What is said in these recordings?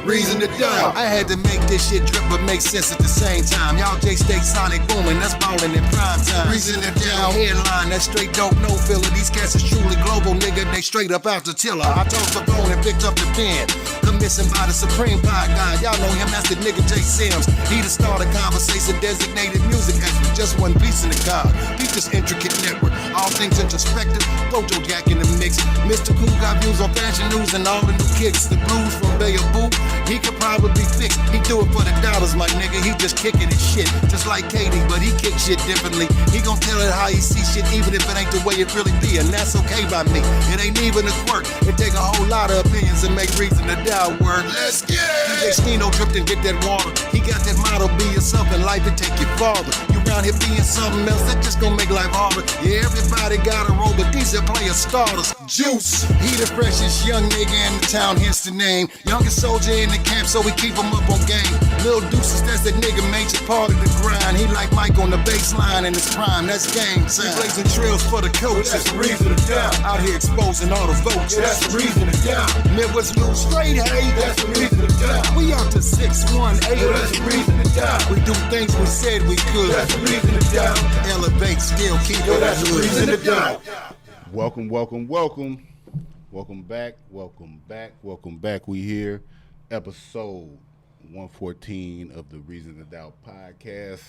reason to die. I had to make this shit drip but make sense at the same time. Y'all J-State Sonic booming, that's ballin' in prime time. Reason to die, headline, that's straight dope, no filler. These cats is truly global, nigga, they straight up out the tiller. I tossed the bone and picked up the pen. Commissioned by the Supreme Pie guy, y'all know him, that's the nigga J. Sims. He the start of conversation, designated music expert, just one piece in the car. Beat this intricate network, all things introspective, Dojo Jack in the mix. Mr. Cool got views on fashion news and all the new kicks. The blues from Bay of Boo, he could probably fix. He do it for the dollars, my nigga, he just kicking his shit. Just like Katie, but he kick shit differently. He gon' tell it how he see shit, even if it ain't the way it really be, and that's okay by me. It ain't even a quirk, it take a whole lot of opinions and make reason to doubt word. Let's get it! DJ Stino dripped and get that water. He got that motto, be yourself in life and take your father. You around here being something else, that just gon' make life harder. Yeah, everybody got a role, but these are player starters. Juice, he the freshest young nigga in the town, hence the name. Youngest soldier in the camp, so we keep him up on game. Lil Deuces, that's that nigga major part of the grind. He like Mike on the baseline in his prime, that's game time. He blazing trails for the coach, that's the reason to down. Out here exposing all the votes, that's the reason to down. Midwest Lil Straight, hey, that's the reason to down. We out to 618, that's the reason to down. We do things we said we could, that's the reason to down. Elevate, still keep it, that's the reason to down. Welcome, welcome, welcome. Welcome back, welcome back, welcome back. We here, episode 114 of the Reason to Doubt podcast.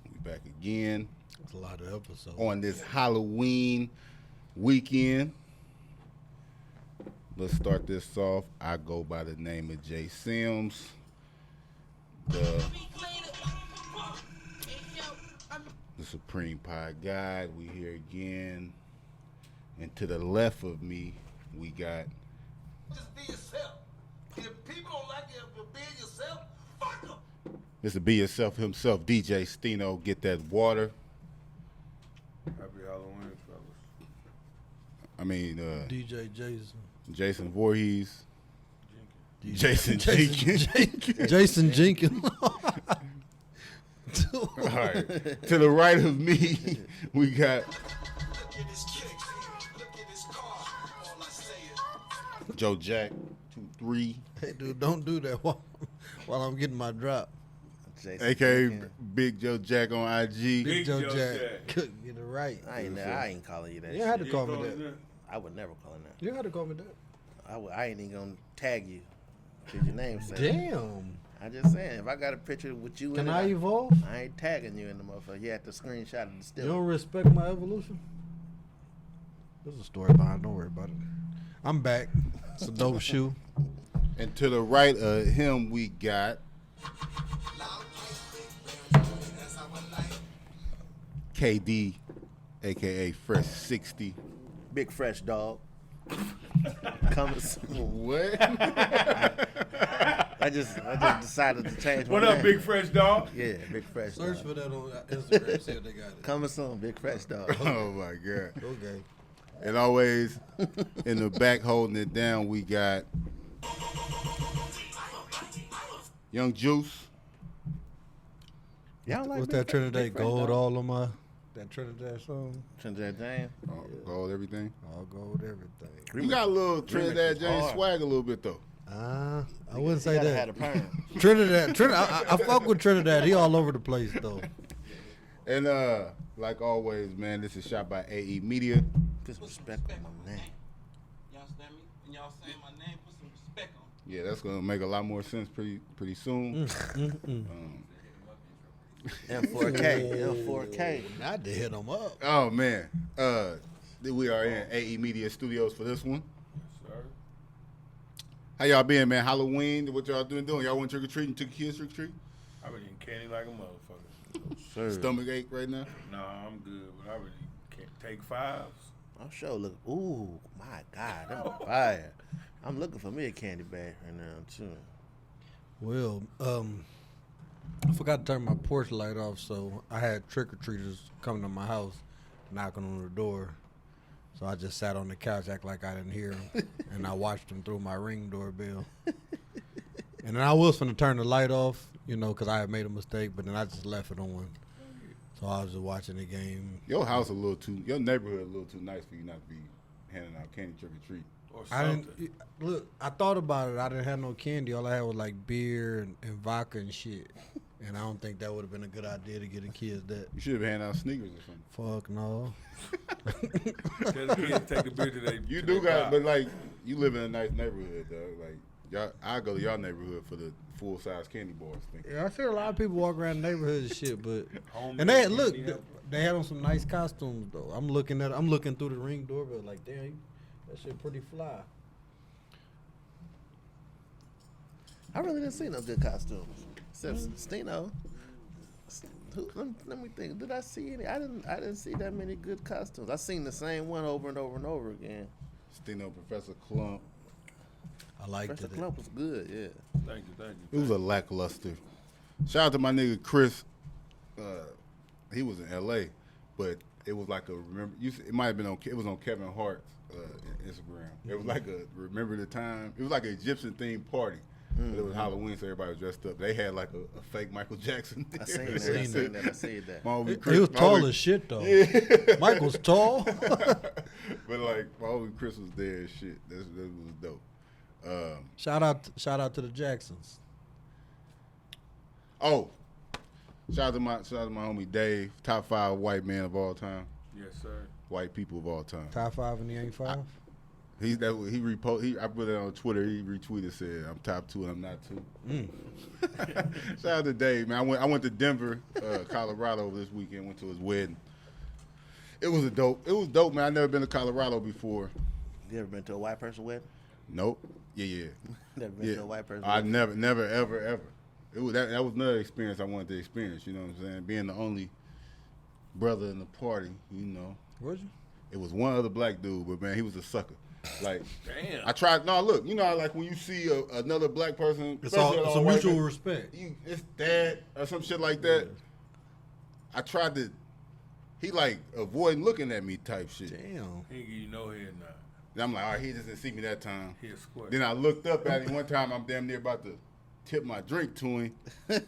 We back again. That's a lot of episodes. On this Halloween weekend. Let's start this off. I go by the name of J. Sims. The Supreme Pie Guide. We here again. And to the left of me, we got... Just be yourself. If people don't like you for being yourself, fuck them. Mr. Be Yourself himself, DJ Stino. Get that water. Happy Halloween, fellas. I mean, DJ Jason. Jason Voorhees. Jason Jenkins. Jason Jenkins. All right. To the right of me, we got Joe Jack 23. Hey, dude, don't do that while I'm getting my drop. Jason AKA Jenkins. Big Joe Jack on IG. Big Joe Jack. Couldn't get it right. I ain't calling you that. You had to shit. call me that. I would never call him that. You had to call me that. I ain't even gonna tag you. Cause your name said. Damn. I just saying, if I got a picture with you Can in I it, evolve? I ain't tagging you in the motherfucker. You have to screenshot and You still. don't respect my evolution? There's a story behind it. Don't worry about it. I'm back. It's a dope shoe. And to the right of him, we got KD, AKA Fresh 60. Big fresh dog. Coming soon. What? I just decided to change my What name. up, Big Fresh Dog? Yeah, big fresh Search dog. for that on Instagram. See if they got it. Coming soon, big fresh dog. Oh my God. Okay. And always in the back holding it down, we got Young Juice. Y'all like What's Big that Trinidad Big Fresh gold Dog? all on my that Trinidad song? Trinidad James. Oh, gold, everything. All gold everything. You got a little Trinidad is James hard. swag a little bit though. I wouldn't say He gotta that. have a perm. Trinidad. I fuck with Trinidad. He all over the place though. And like always, man, this is shot by AE Media. Put some respect on my name. Y'all understand me? And y'all saying my name, put some respect on it. Yeah, that's gonna make a lot more sense pretty soon. M4K. I did hit him up. Oh man, we are in AE Media Studios for this one. Sir. How y'all been, man? Halloween, what y'all doing? Y'all went trick or treating? Took your kids trick or treat? I've been eating candy like a motherfucker. Sure. Stomach ache right now? Nah, I'm good, but I really can't take fives. I'm sure look. Ooh, my God, them fire. I'm looking for me a candy bag right now too. Well, I forgot to turn my porch light off, so I had trick-or-treaters coming to my house, knocking on the door. So I just sat on the couch, act like I didn't hear them, and I watched them through my Ring doorbell. And then I was finna turn the light off, you know, because I had made a mistake, but then I just left it on. So I was just watching the game. Your house your neighborhood a little too nice for you not to be handing out candy trick or treat. or I something. didn't look. I thought about it. I didn't have no candy. All I had was like beer and vodka and shit. And I don't think that would have been a good idea to get the kids that. You should have handed out sneakers or something. Fuck no. Tell the kids take the beer to they. You to do they got, pop. but like you live in a nice neighborhood, dog. Like y'all, I go to y'all neighborhood for the full size candy bars. Yeah, I see a lot of people walk around the neighborhood and shit, but Homemade and they look, candy apple. they had on some nice costumes though. I'm looking through the Ring doorbell like, damn, that shit pretty fly. I really didn't see no good costumes except Stino. Let me think. Did I see any? I didn't see that many good costumes. I seen the same one over and over and over again. Stino, Professor Clump. I liked Professor it. Clump was good. Yeah. Thank you. It was a lackluster. Shout out to my nigga Chris. He was in L.A., but it was like a remember. It might have been on. It was on Kevin Hart's Instagram. It was like a remember the time. It was like an Egyptian themed party. But it was Halloween, so everybody was dressed up. They had like a fake Michael Jackson. I seen that. I seen that. My homie He Chris, was my tall homie- as shit though. Yeah. Mike was tall. But like my homie Chris was there and shit. That was dope. Shout out to the Jacksons. Oh, shout out to my homie Dave, top 5 white man of all time, Yes, sir. white people of all time. Top 5 and he ain't 5. I put it on Twitter. He retweeted, said I'm top 2 and I'm not 2. Shout out to Dave, man. I went to Denver, Colorado this weekend. Went to his wedding. It was dope, man. I never been to Colorado before. You ever been to a white person wedding? Nope. Yeah. Never been to a white person I wedding? never, ever. It was that was another experience I wanted to experience. You know what I'm saying? Being the only brother in the party, you know. Was you? It was one other black dude, but man, he was a sucker. Like, Damn. I tried. No, look, you know, how, like when you see another black person, It's especially a white mutual person, respect. it's dad or some shit like that. I tried to. He like avoiding looking at me type shit. Damn. He ain't give you no head nod. And I'm like, all right, he just didn't see me that time. He a squirt. Then I looked up at him one time. I'm damn near about to tip my drink to him. I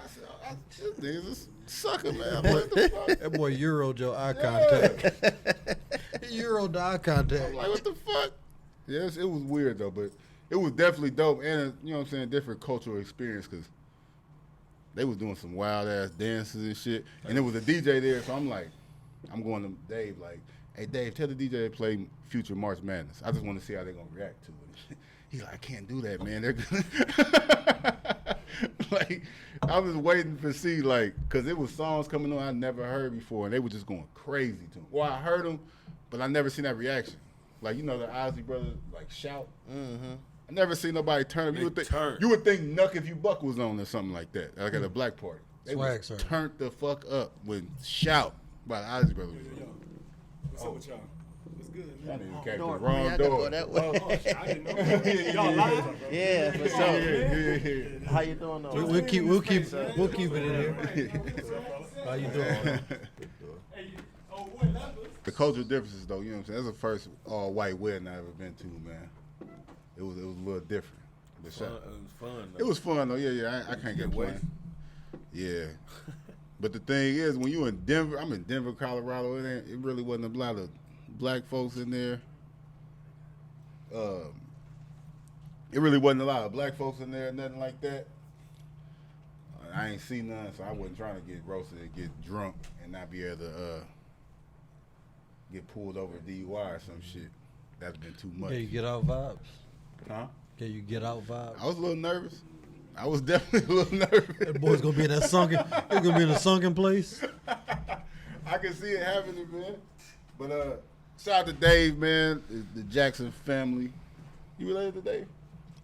said, this nigga's a sucker, man. What the fuck? That boy Euro'd your eye contact. He Euro'd the eye contact. I'm like, what the fuck? Yes, it was weird though, but it was definitely dope, and you know what I'm saying, different cultural experience because they was doing some wild ass dances and shit, and there was a DJ there, so I'm like, I'm going to Dave like, hey Dave, tell the DJ to play Future March Madness. I just want to see how they're gonna react to it. He's like, I can't do that, man. They're gonna like, I was waiting to see like, cause it was songs coming on I never heard before, and they were just going crazy to them. Well, I heard them, but I never seen that reaction. Like, you know, the Ozzy brothers like shout. Mm-hmm. I never seen nobody turn up. They You would think turn. you would think Nuck If You Buck was on or something like that, like at a black party. They Swag, was sir. turned the fuck up when shout by the Ozzy brothers. What's up with y'all? What's good? That Man? nigga came to the Door, wrong man, I gotta door. go that way. Oh, shit, I didn't know. Y'all live? Yeah, for Yeah, sure. yeah. How you doing though? We'll keep it in here. How you doing? The cultural differences, though, you know what I'm saying? That's the first all-white wedding I ever been to, man. It was a little different. But Fun, shout- it was fun. Though. It was fun, though. Yeah. I can't get Get away. Yeah. But the thing is, when you in Denver, I'm in Denver, Colorado. It really wasn't a lot of black folks in there. It really wasn't a lot of black folks in there, nothing like that. I ain't seen none, so I wasn't trying to get roasted and get drunk and not be able to get pulled over DUI or some shit. That's been too much. Yeah, you get out vibes. Huh? Can you get out vibes? I was a little nervous. I was definitely a little nervous. That boy's gonna be in that sunken. He's gonna be in a sunken place. I can see it happening, man. But shout out to Dave, man, the Jackson family. You related to Dave?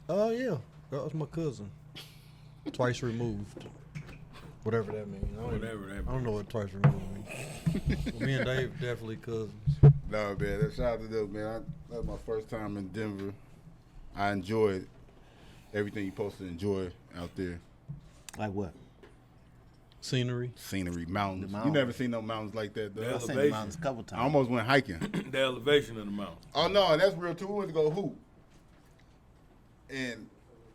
Oh yeah, that was my cousin. Twice removed. Whatever that means. I don't know what twice removed means. Me and Dave definitely cousins. No, man. Shout out to them, man. That was my first time in Denver. I enjoyed everything you're supposed to enjoy out there. Like what? Scenery. Scenery, mountains. The mountains. You never seen no mountains like that, though. Yeah. I've seen the Elevation. mountains a couple I times. almost went hiking. The elevation of the mountain. Oh, no, that's real, too. We went to go hoop. And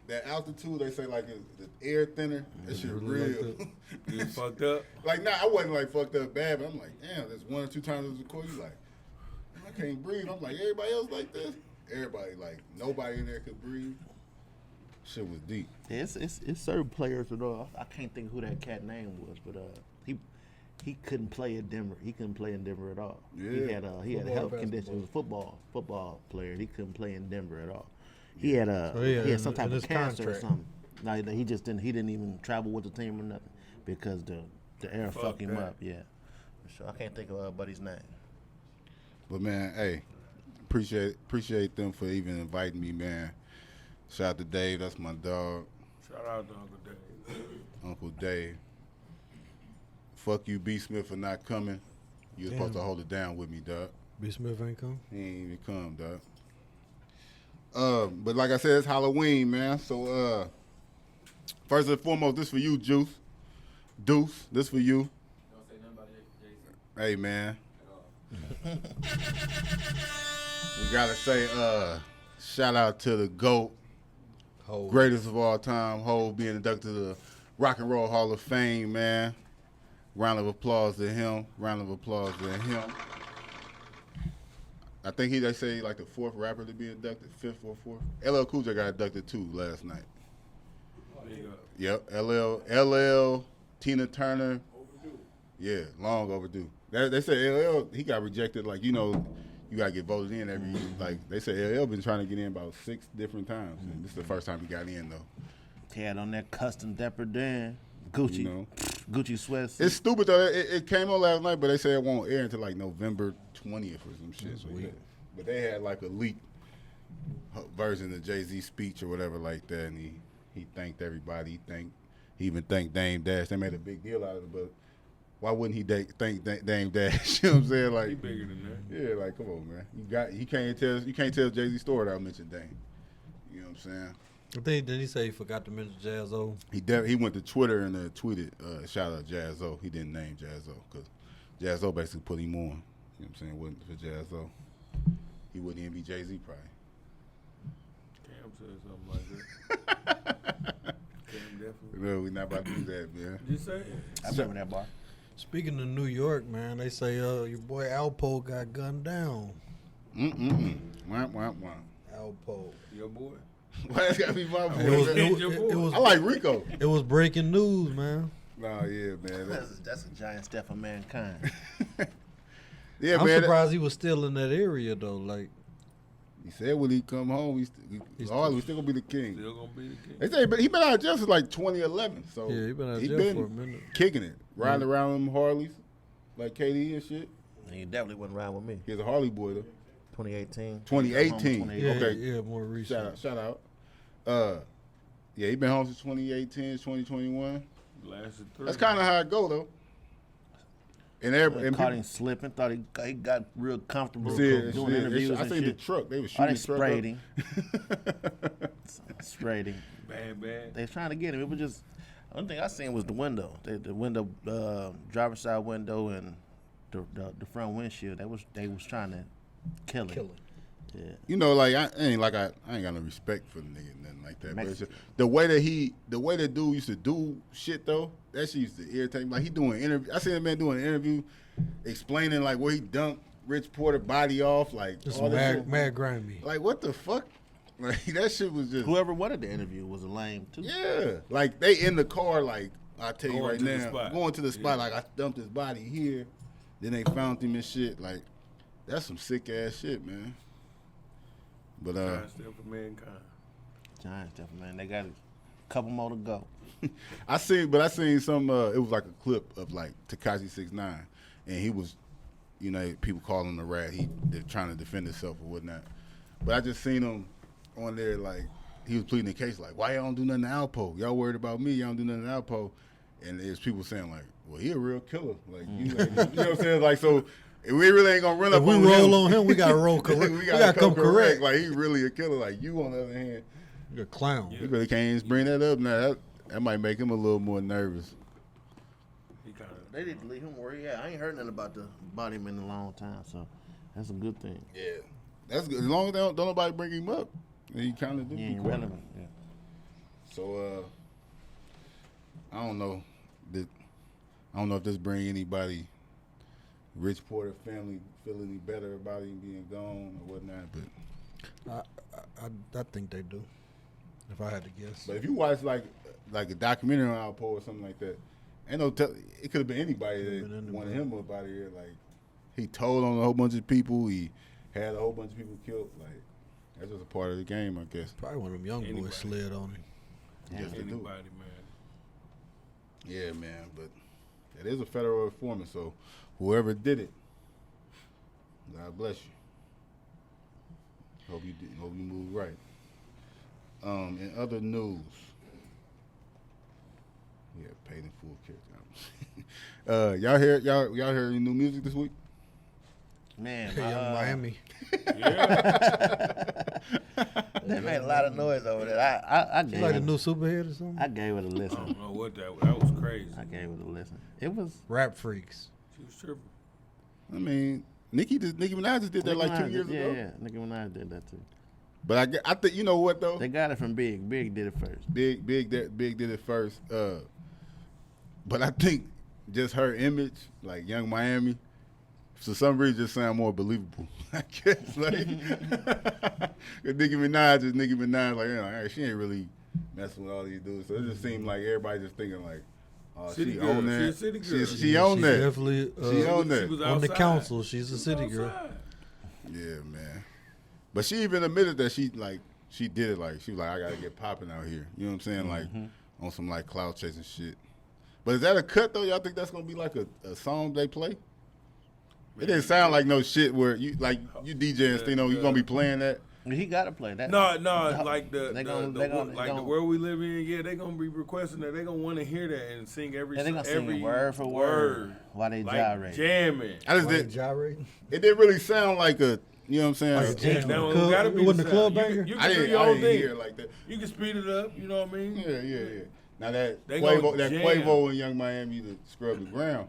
that altitude, they say, like, the air thinner. That shit really real. like that. You was fucked up. Like, nah, I wasn't, like, fucked up bad, but I'm like, damn, that's 1 or 2 times as the court. You like, can't breathe. I'm like, everybody else like this? Everybody like, nobody in there could breathe. Shit was deep. Yeah, it's certain players that I can't think who that cat name was, but he couldn't play in Denver. He couldn't play in Denver at all. Yeah. He had health conditions. He was a football player. He couldn't play in Denver at all. He had he had some type of cancer contract. or something. Like he just didn't. He didn't even travel with the team or nothing because the air fucked him up. Yeah, for sure. I can't think of buddy's name. But man, hey, appreciate them for even inviting me, man. Shout out to Dave, that's my dog. Shout out to Uncle Dave. Uncle Dave. Fuck you, B. Smith, for not coming. You was supposed to hold it down with me, dog. B. Smith ain't come? He ain't even come, dog. But like I said, it's Halloween, man. So first and foremost, this for you, Deuce, this for you. Don't say nothing about Jason. Hey, man. We gotta say, shout out to the GOAT, Hov. greatest of all time, Hov, being inducted to the Rock and Roll Hall of Fame, man. Round of applause to him. I think they say like the fourth rapper to be inducted, fifth or fourth. LL Cool J got inducted too last night. Big up. Yep, LL, Tina Turner. Overdue. Yeah, long overdue. They said LL, he got rejected. Like, you know, you got to get voted in every, like, they said LL been trying to get in about 6 different times. And this is the first time he got in, though. He had on that custom Dapper Dan Gucci, You know. Gucci sweats. It's stupid, though. It came on last night, but they said it won't air until, like, November 20th or some shit. So, yeah. But they had, like, a leaked version of Jay-Z's speech or whatever like that, and he thanked everybody. He even thanked Dame Dash. They made a big deal out of it, but why wouldn't he thank Dame Dash? You know what I'm saying? Like, He bigger than that. yeah, like, come on, man. You can't tell Jay-Z's story without mentioning Dame. You know what I'm saying? I think, did he say he forgot to mention Jazzo? He went to Twitter and tweeted, shout out Jazzo. He didn't name Jazzo because Jazzo basically put him on. You know what I'm saying? Wasn't for Jazzo, he wouldn't even be Jay-Z probably. Cam said something like that. Cam definitely. No, we're not about to do that, man. You say it. I remember that bar. Speaking of New York, man, they say your boy Alpo got gunned down. Wah. Alpo. Your boy. Why that's gotta be my boy? It was I like Rico. it was breaking news, man. Nah, yeah, man. That's a giant step for mankind. Yeah, I'm man. surprised he was still in that area though. Like, He said when he come home, we still gonna be the king. Still gonna be the king. They say, but he been out of jail since like 2011. So yeah, he been out of jail for a minute. kicking it, riding around them Harleys, like KD and shit. He definitely wasn't riding with me. He's a Harley boy though. 2018. 2018. Yeah, Okay. yeah, more recent. Shout out. Yeah, he been home since 2018, 2021. Lasted 3. That's kind of how it go though. And Caught him slipping. Thought he got real comfortable See, doing interviews I and think shit. the truck. They was Oh, shooting they the truck sprayed up. him. Sprayed him. Bad. They was trying to get him. It was just the only thing I seen was the window. The window, driver's side window, and the front windshield. They was trying to kill him. Yeah. You know, like I ain't got no respect for the nigga, nothing like that. But it's Mexican. just, the way that dude used to do shit though, that shit used to irritate me. Like he doing an interview. I seen a man doing an interview, explaining like where he dumped Rich Porter body off, like Just all that shit. mad grimy. Like what the fuck? Like that shit was just Whoever wanted the interview was a lame too. yeah. Like they in the car, like I tell you Going right to the now, spot. going to the spot. Yeah. Like I dumped his body here, then they found him and shit. Like that's some sick ass shit, man. But Giant step for mankind. Giants, definitely, man. They got a couple more to go. I seen some. It was like a clip of like Tekashi 6ix9ine, and he was, you know, people calling him a rat. They're trying to defend himself or whatnot. But I just seen him on there like he was pleading the case like, why y'all don't do nothing to Alpo? Y'all worried about me? Y'all don't do nothing to Alpo? And there's people saying like, well, he a real killer. Like you know what I'm saying? Like so. We really ain't gonna run If up we on roll him. on him, we gotta roll correct. we we gotta gotta come correct. Like he really a killer. Like you on the other hand, You're a clown. you really can't even bring that up now. That might make him a little more nervous. He kind of. They didn't leave him where he at. I ain't heard nothing about him in a long time, so that's a good thing. Yeah, that's good. As long as don't nobody bring him up, then he kind of do. He be ain't quiet. relevant. Yeah. So I don't know. I don't know if this bring anybody Rich Porter family feel any better about him being gone or whatnot. But I think they do. If I had to guess. if you watch like a documentary on Alpo or something like that, ain't no it could have been anybody that wanted him up out of here. Like he told on a whole bunch of people. He had a whole bunch of people killed. Like that's just a part of the game, I guess. Probably one of them young boys slid on him. Yes, they do. Anybody, man. Yeah, man, but it is a federal informant, so whoever did it, God bless you. Hope you move right. In other news, yeah, paid in full character. y'all hear any new music this week? Man, Young Miami. they made a lot of noise over there. I You gave like a it. new superhead or something? I gave it a I listen. don't know what that was crazy. I gave it a listen. It was. Rap Freaks. She was tripping. I mean, Nicki Minaj just did that like 2 years ago. Yeah, Nicki Minaj did that too. But I think you know what though. They got it from Big. Big did it first. Big did it first. But I think just her image, like Young Miami, for some reason just sound more believable. I guess like Nicki Minaj is Nicki Minaj. Like she ain't really messing with all these dudes. So it just seemed like everybody just thinking like, oh, City she girl. own that. She a city girl. She own that. Definitely. She own that. She was On the outside. council, she's a She was city girl. outside. Yeah, man. But she even admitted that she did it. Like she was like, I gotta get popping out here. You know what I'm saying? Like on some like cloud chasing shit. But is that a cut though? Y'all think that's gonna be like a song they play? It didn't sound like no shit where you DJing, you gonna be playing that. He got to play that. No, like They the gonna- the world we live in, yeah, they gonna be requesting that. They gonna want to hear that and sing every. And they gonna sing every it word for word while they like gyrate. jamming. I just Like did. gyrate. It didn't really sound like a. You know what I'm saying? Like a jam. That one Club- gotta be it wasn't the a club sound. banger? You I can do didn't. your I own didn't thing. hear it like that. You can speed it up. You know what I mean? Yeah. Now that They gonna jam. Quavo and Young Miami to scrub the ground,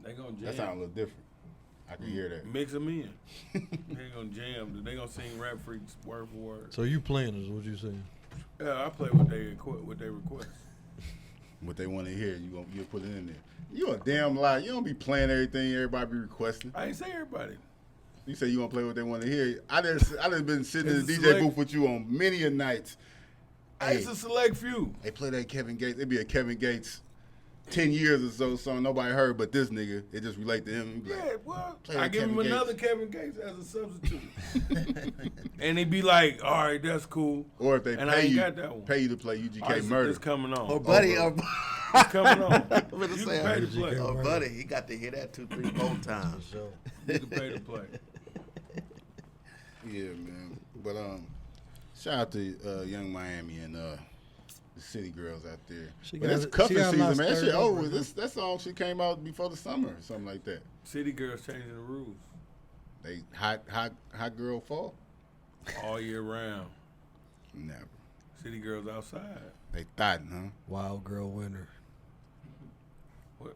They gonna jam. that sound a little different. I can hear that. Mix them in. They gonna jam. They gonna sing Rap Freaks word for word. So you playing is what you saying? Yeah, I play what they request. What they want to hear, you put it in there. You a damn lie. You don't be playing everything everybody be requesting. I ain't say everybody. You say you gonna play what they want to hear. I done been sitting in It's the a DJ select- booth with you on many a nights. Hey, It's a select few. they play that Kevin Gates. It'd be a Kevin Gates 10 years or so song nobody heard but this nigga. It just relate to him. Be like, Yeah, well, Play I that give him Kevin another Kevin Gates as a substitute. And he be like, all right, that's cool. or if they And I pay ain't you, got that one. pay you to play UGK All right, Murder. It's coming on. Or buddy, It's coming on. I'm gonna You say, can pay to play. oh, buddy, he got to hear that 2, 3, 4 times. You can pay to play. Yeah, man. But shout out to Young Miami and the city girls out there. She But got it's it- cuffing she got a lot season, man. That stirred shit up over. right now. That song shit came out before the summer or something like that. City girls changing the rules They hot girl fall? all year round. Never. City girls outside. They thotting, huh? Wild girl winner. What?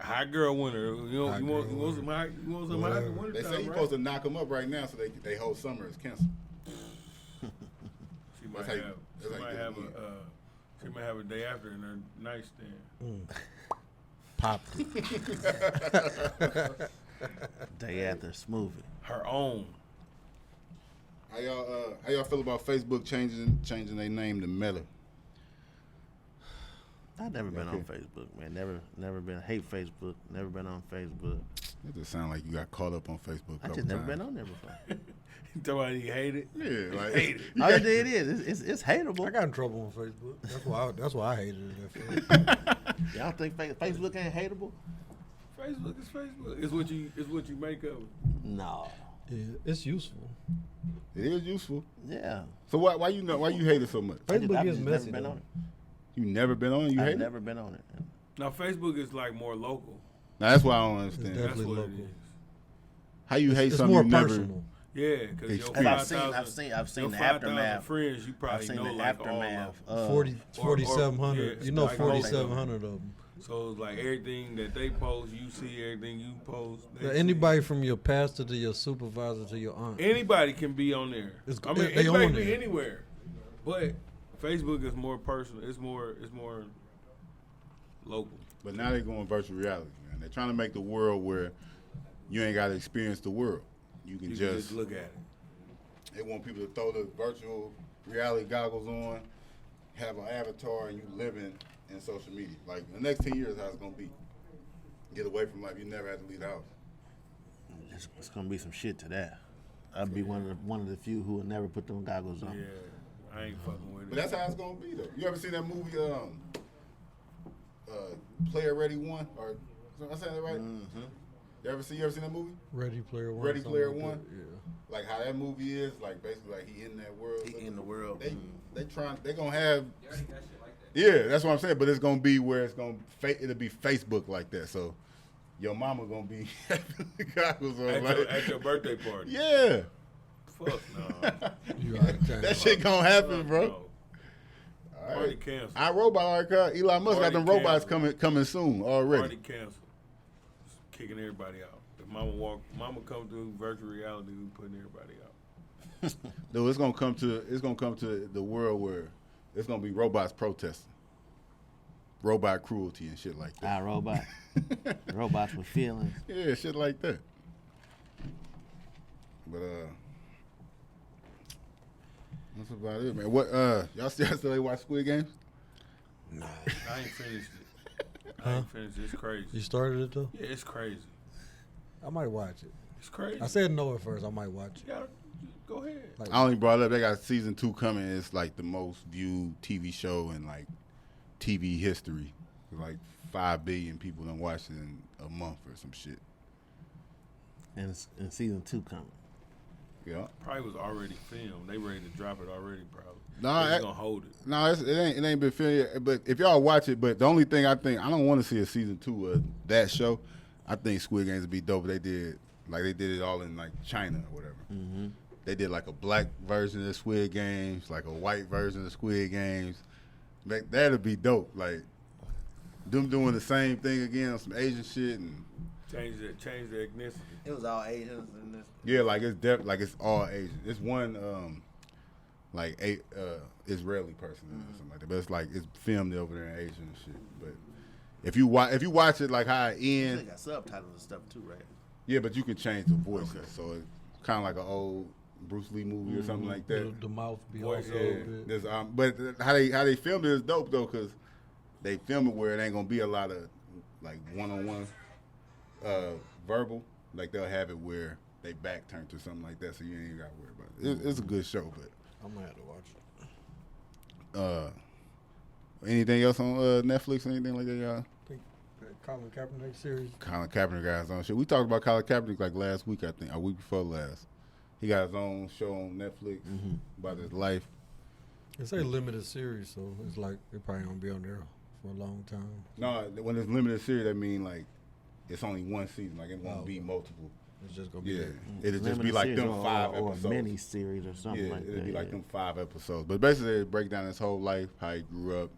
High girl winner. You High want girl some high? You want some Whatever. high winter They say time, you right? supposed to knock them up right now so they whole summer is canceled. She might That's how you- have. She that's how you might get have it in. She might have a day after in her nightstand. Popped it. Day after, smooth it. Her own. How y'all feel about Facebook changing their name to Meta? I've never been on Okay. Facebook, man. Never been. Hate Facebook. Never been on Facebook. It just sound like you got caught up on Facebook. I just never been on there before. Somebody hate it. Yeah, like Hate it. All it is, it's hateable. I got in trouble on Facebook. That's why I hated it at first. Y'all think Facebook ain't hateable? Facebook is Facebook. It's what you make of it. No. Yeah, it's useful. It is useful. Yeah. So why you hate it so much? Facebook I've is just messy. never been though. on it. You never been on it? You hate I've it? never been on it. Now Facebook is like more local. Now that's why I don't It's understand. That's definitely what it local. is. How you hate It's something more you never? personal. Yeah, because It's your And I've 5,000 I've seen your the 5,000 aftermath. friends, you I've probably seen know the like all of aftermath. them. 4,700. yeah, You know, like 4,700 of them. So it's like everything that they post, you see everything you post. they see. Anybody from your pastor to your supervisor to your aunt. Anybody can be on there. It's- I mean, they anybody own can be it. anywhere. But Facebook is more personal. It's more local. But now they're going virtual reality, man. man. They're trying to make the world where you ain't got to experience the world. You can just look at it. They want people to throw the virtual reality goggles on, have an avatar, and you living in social media. Like, the next 10 years, how it's going to be. Get away from life. You never have to leave the house. It's gonna be some shit to that. I'd be one of the few who would never put them goggles on. Yeah, I ain't fucking with it. But that's how it's going to be, though. You ever seen that movie, Player Ready One? Or, am I saying that right? Mm-hmm. You ever seen that movie? Ready Player One. Ready Player like One? Yeah. Like how that movie is, like basically like he in that world. He in the world. They gonna have. Yeah, that's what I'm saying. But it's gonna be where it'll be Facebook like that. So your mama gonna be having the goggles on at your birthday party. Yeah. Fuck no. You out of town. That shit gonna happen, bro. No. All Party canceled. Elon Musk got them Party robots canceled. coming soon already. Party canceled. Kicking everybody out. If mama come through virtual reality, we putting everybody out. Dude, it's gonna come to the world where it's gonna be robots protesting, robot cruelty and shit like that. Robot. Robots with feelings. Yeah, shit like that. But that's about it, man. What y'all still watch Squid Games? Nah. I ain't finished it. I ain't finished it. It's crazy. You started it though? Yeah, it's crazy. I might watch it. It's crazy. I said no at first. I might watch it. You gotta go ahead. Like, I only brought it up. They got season 2 coming. It's like the most viewed TV show in like TV history. Like 5 billion people done watched it in a month or some shit. And season 2 coming. Yeah. Probably was already filmed. They ready to drop it already, probably. Nah, They just gonna hold it. No, it ain't been filmed yet. But if y'all watch it, but the only thing I don't want to see a season 2 of that show. I think Squid Games would be dope. They did it all in like China or whatever. Mm-hmm. They did like a black version of Squid Games, like a white version of Squid Games. That'd be dope. Like them doing the same thing again on some Asian shit and Change the ethnicity. It was all Asians in this. yeah, like it's all Asian. It's one Israeli person or something like that, but it's filmed over there in Asia and shit. But if you watch it like how it They ends, got subtitles and stuff too, right? yeah, but you can change the voices, so it's kind of like an old Bruce Lee movie or something like that. The mouth be Voice, off a little bit. There's, but how they filmed it is dope though, cause they film it where it ain't gonna be a lot of like one-on-one verbal. Like they'll have it where they back turned to something like that, so you ain't gotta worry about it. It's a good show, but I'm gonna have to watch it. anything else on Netflix or anything like that, y'all? I think that Colin Kaepernick series. Colin Kaepernick got his own show. We talked about Colin Kaepernick like last week, I think, or week before last. He got his own show on Netflix about his life. It's a limited series, so it's like it probably gonna be on there for a long time. No, when it's limited series, that mean like it's only one season. Like it won't be multiple. It's just gonna be Yeah, there. it'll just be like them 5 or episodes. a mini series or something Yeah, like that. it'll be like yeah. them 5 episodes. But basically, they break down his whole life, how he grew up.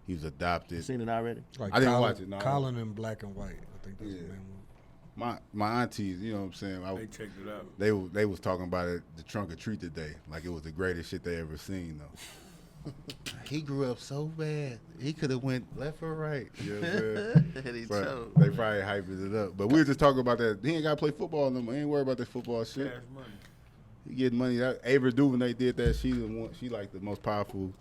He was adopted. You seen it already? Like I didn't Colin, watch it, no. Colin in black and white. I think that's the name My aunties, you know what I'm saying? They checked it out. They was talking about it, the trunk or treat today, like it was the greatest shit they ever seen though. He grew up so bad. He could have went left or right. You know what I'm saying? And he But chose. they probably hyping it up. But we were just talking about that. He ain't got to play football no more. He ain't worried about that football shit. Cash money. He getting money. Ava DuVernay did that. She like the most powerful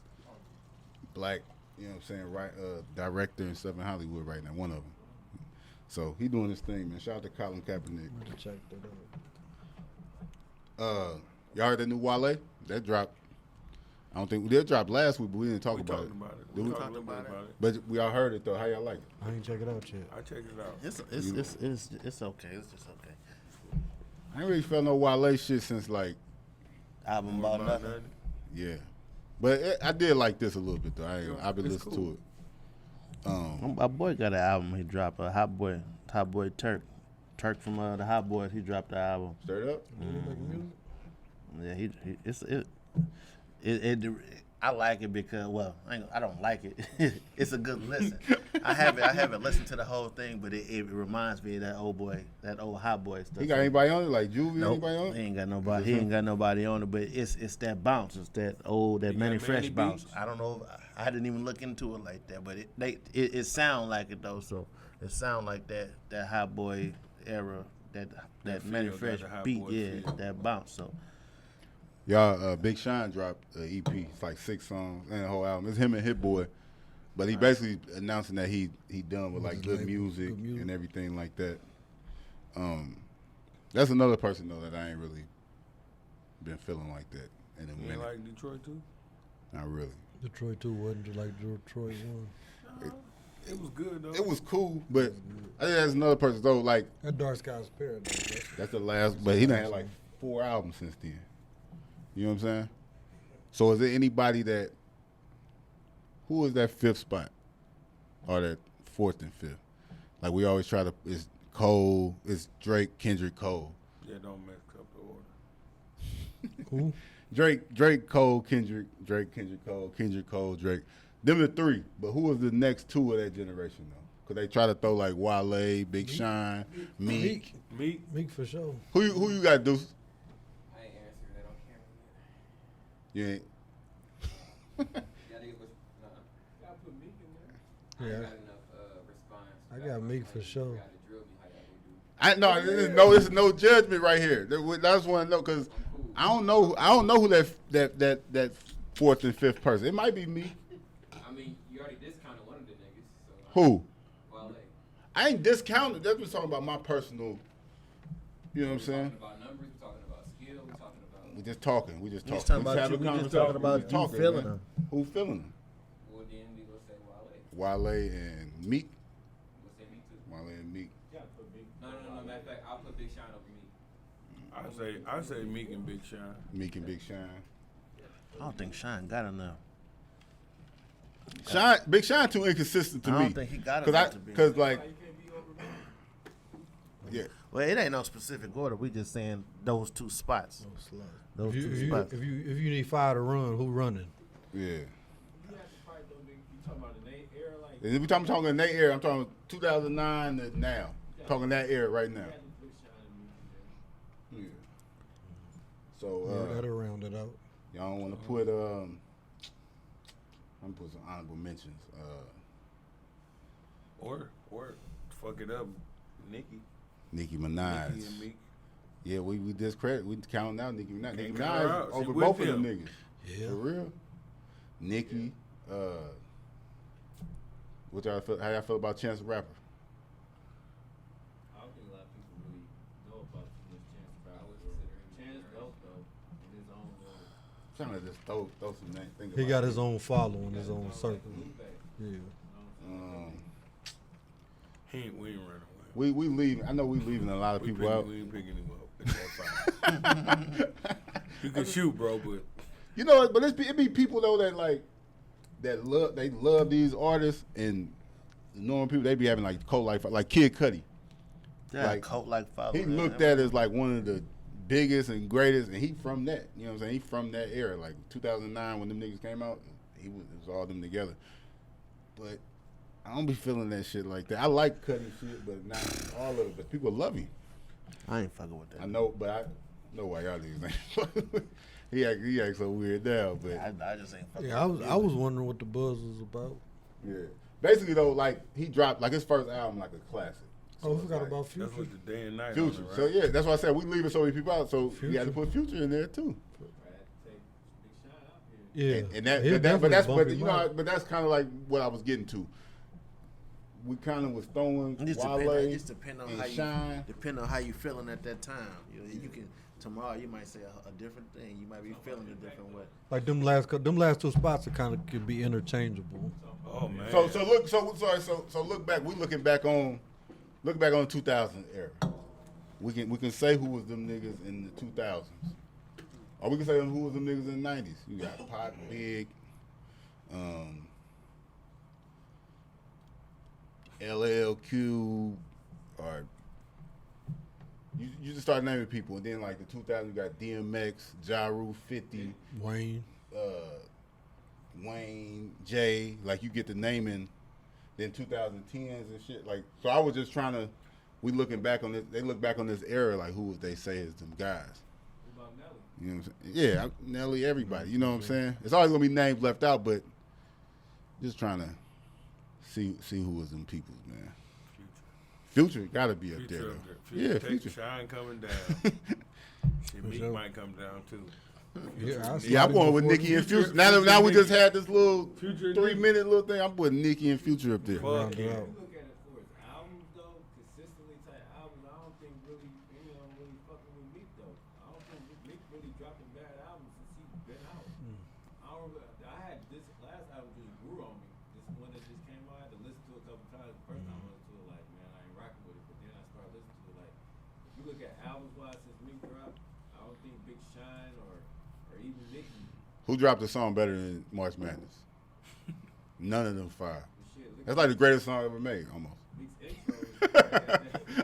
black, you know what I'm saying, right, director and stuff in Hollywood right now. One of them. So he doing his thing, man. Shout out to Colin Kaepernick. I'm gonna check that out. Y'all heard that new Wale? That dropped. I don't think that dropped last week, but we didn't talk We about talked it. about it. Did We we? talked about it. But we all heard it though. How y'all like it? I ain't check it out yet. I checked it out. It's okay. It's just okay. I ain't really felt no Wale shit since like, Album about nothing. yeah. But I did like this a little bit though. I've been It's listening cool. to it. My boy got an album. He dropped a Hot Boy Turk from the Hot Boys. He dropped the album. Straight up. Do you make music? Yeah, I like it because, well, I don't like it. It's a good listen. I haven't listened to the whole thing, but it reminds me of that old hot boy stuff. He got anybody on it like Juvie? Nope, Anybody on it? he ain't got nobody. He ain't got nobody on it. But it's that bounce. It's that Manny Fresh Manny bounce. Beats? I don't know. I didn't even look into it like that, but it sound like it though. So it sound like that hot boy era. That Manny feel, Fresh got the hot beat. boy Yeah, feel. that bounce. So. Y'all, Big Sean dropped an EP. It's like 6 songs and a whole album. It's him and Hit Boy, but he basically announcing that he done with like good music and everything like that. That's another person though that I ain't really been feeling like that in a You minute. ain't like Detroit too? Not really. Detroit 2 wasn't just like Detroit 1. It was good though. It was cool, but I think that's another person though. Like That Dark Skies Paradise. that's the last, but he done had like 4 albums since then. You know what I'm saying? So is there anybody who is that 5th spot or that 4th and 5th? Like we always try to, it's Cole, it's Drake, Kendrick, Cole. Yeah, don't mess up the order. Who? Drake, Cole, Kendrick, Drake, Kendrick, Cole, Kendrick, Cole, Drake. Them the 3, but who was the next 2 of that generation though? Because they try to throw like Wale, Big Sean, Meek. Meek for sure. Who you got, Deuce? I ain't answering that on camera yet. You ain't. Y'all niggas was, nah. Y'all put Meek in there. I Yeah. ain't got enough response. I got Meek for sure. You gotta drill me how y'all do. This is no judgment right here. I just want to know because I don't know who that 4th and 5th person. It might be me. I mean, you already discounted one of the niggas. So, Who? Wale. I ain't discounted. That's just talking about my personal. You know what I'm We're saying? talking about numbers. We're talking about skill. We're talking about. We just talking. We just We just talking. talking about having you. a We just conversation. talking about We just you talking, feeling man. them. Who feeling them? Well, then we gonna say Wale. Wale and Meek. We'll say me too. Wale and Meek. No. Matter of fact, I'll put Big Sean over me. I say Meek and Big Sean. Meek and Big Sean. I don't think Sean got enough. Big Sean too inconsistent to I me. don't think he got enough to be. Because like, yeah. Well, it ain't no specific order. We just saying those 2 spots. Those If 2 you, spots. if you need 5 to run, who running? Yeah. You talking about the Nate era, like And if we talking in that era, I'm talking 2009 to now. Talking that era right now. Big Sean and Meek in there. Yeah. So Yeah, that'll round it out. y'all don't want to put I'm gonna put some honorable mentions. Or fuck it up, Nicki. Nicki Minaj. Nicki and Meek. Yeah, we discredit. We counting out Nicki Minaj. Nicki Can't count her out. Minaj She over with both of him. them niggas. Yeah. For real. Nicki. What y'all feel? How y'all feel about Chance the Rapper? I don't think a lot of people really know about this Chance the Rapper. Chance dope though, in his own way. I'm trying to just throw some names. Think He about got it. his own following, his own circle. Yeah. We ain't running away. We leaving. I know we leaving a lot of people out. We ain't picking him up. It's that fine. You can shoot, bro, but You know, but it be people though that love these artists and normal people. They be having like cult like Kid Cudi. Yeah, like, cult like following. He looked at as like one of the biggest and greatest, and he from that. You know what I'm saying? He from that era, like 2009 when them niggas came out. It was all them together. But I don't be feeling that shit like that. I like Cudi shit, but not all of it. But people love him. I ain't fucking with that. I know, but I know why y'all niggas ain't. He act so weird now, but I just ain't fucking. Yeah, I was wondering what the buzz was about. yeah. Basically though, like he dropped like his first album like a classic. Oh, I it's forgot like about that's Future. what the day and night. Future. On it, right? So yeah, that's why I said we leaving so many people out. So we had to Future. put Future in there too. Yeah, And that, He'll but definitely that's bump but him you know, out. but that's kind of like what I was getting to. We kind of was throwing It just Wale depend on and how you Shine. depend on how you feeling at that time. You can tomorrow you might say a different thing. You might be feeling a different way. Like them last 2 spots are kind of could be interchangeable. Oh man. So look back. We looking back on 2000 era. We can say who was them niggas in the 2000s, or we can say who was them niggas in the 90s. You got Pac, Big, LLQ, or you just start naming people, and then like the 2000s you got DMX, Ja Rule, 50. Wayne. Wayne, Jay, like you get the naming, then 2010s and shit. Like, so I was just trying to. We looking back on this. They look back on this era. Like, who would they say is them guys? What about Nelly? You know what I'm saying? Yeah, Nelly, everybody. You know what I'm saying? It's always gonna be names left out, but just trying to see who was them peoples, man. Future gotta be up there. Future Though. up there. Yeah, Take Future. Shine coming down. Shit, Meek sure. might come down too. Yeah, I'm going with Nicki and Future. Now we just had this little Future 3-minute little thing. I'm putting Nicki and Future up there. Fuck Round it yeah. out. If you look at it for his albums, though, consistently type albums, I don't think really any of them really fucking with Meek, though. I don't think Meek really dropping bad albums since he's been out. I don't remember. I had this last album just grew on me. This one that just came out, I had to listen to it a couple times. The first time I listened to it, like, man, I ain't rocking with it. But then I started listening to it, like, if you look at albums-wise since Meek dropped, I don't think Big Shine or even Nicki. Who dropped a song better than March Madness? None of them 5. Shit, look That's like the greatest song ever made, almost. Meek's intro.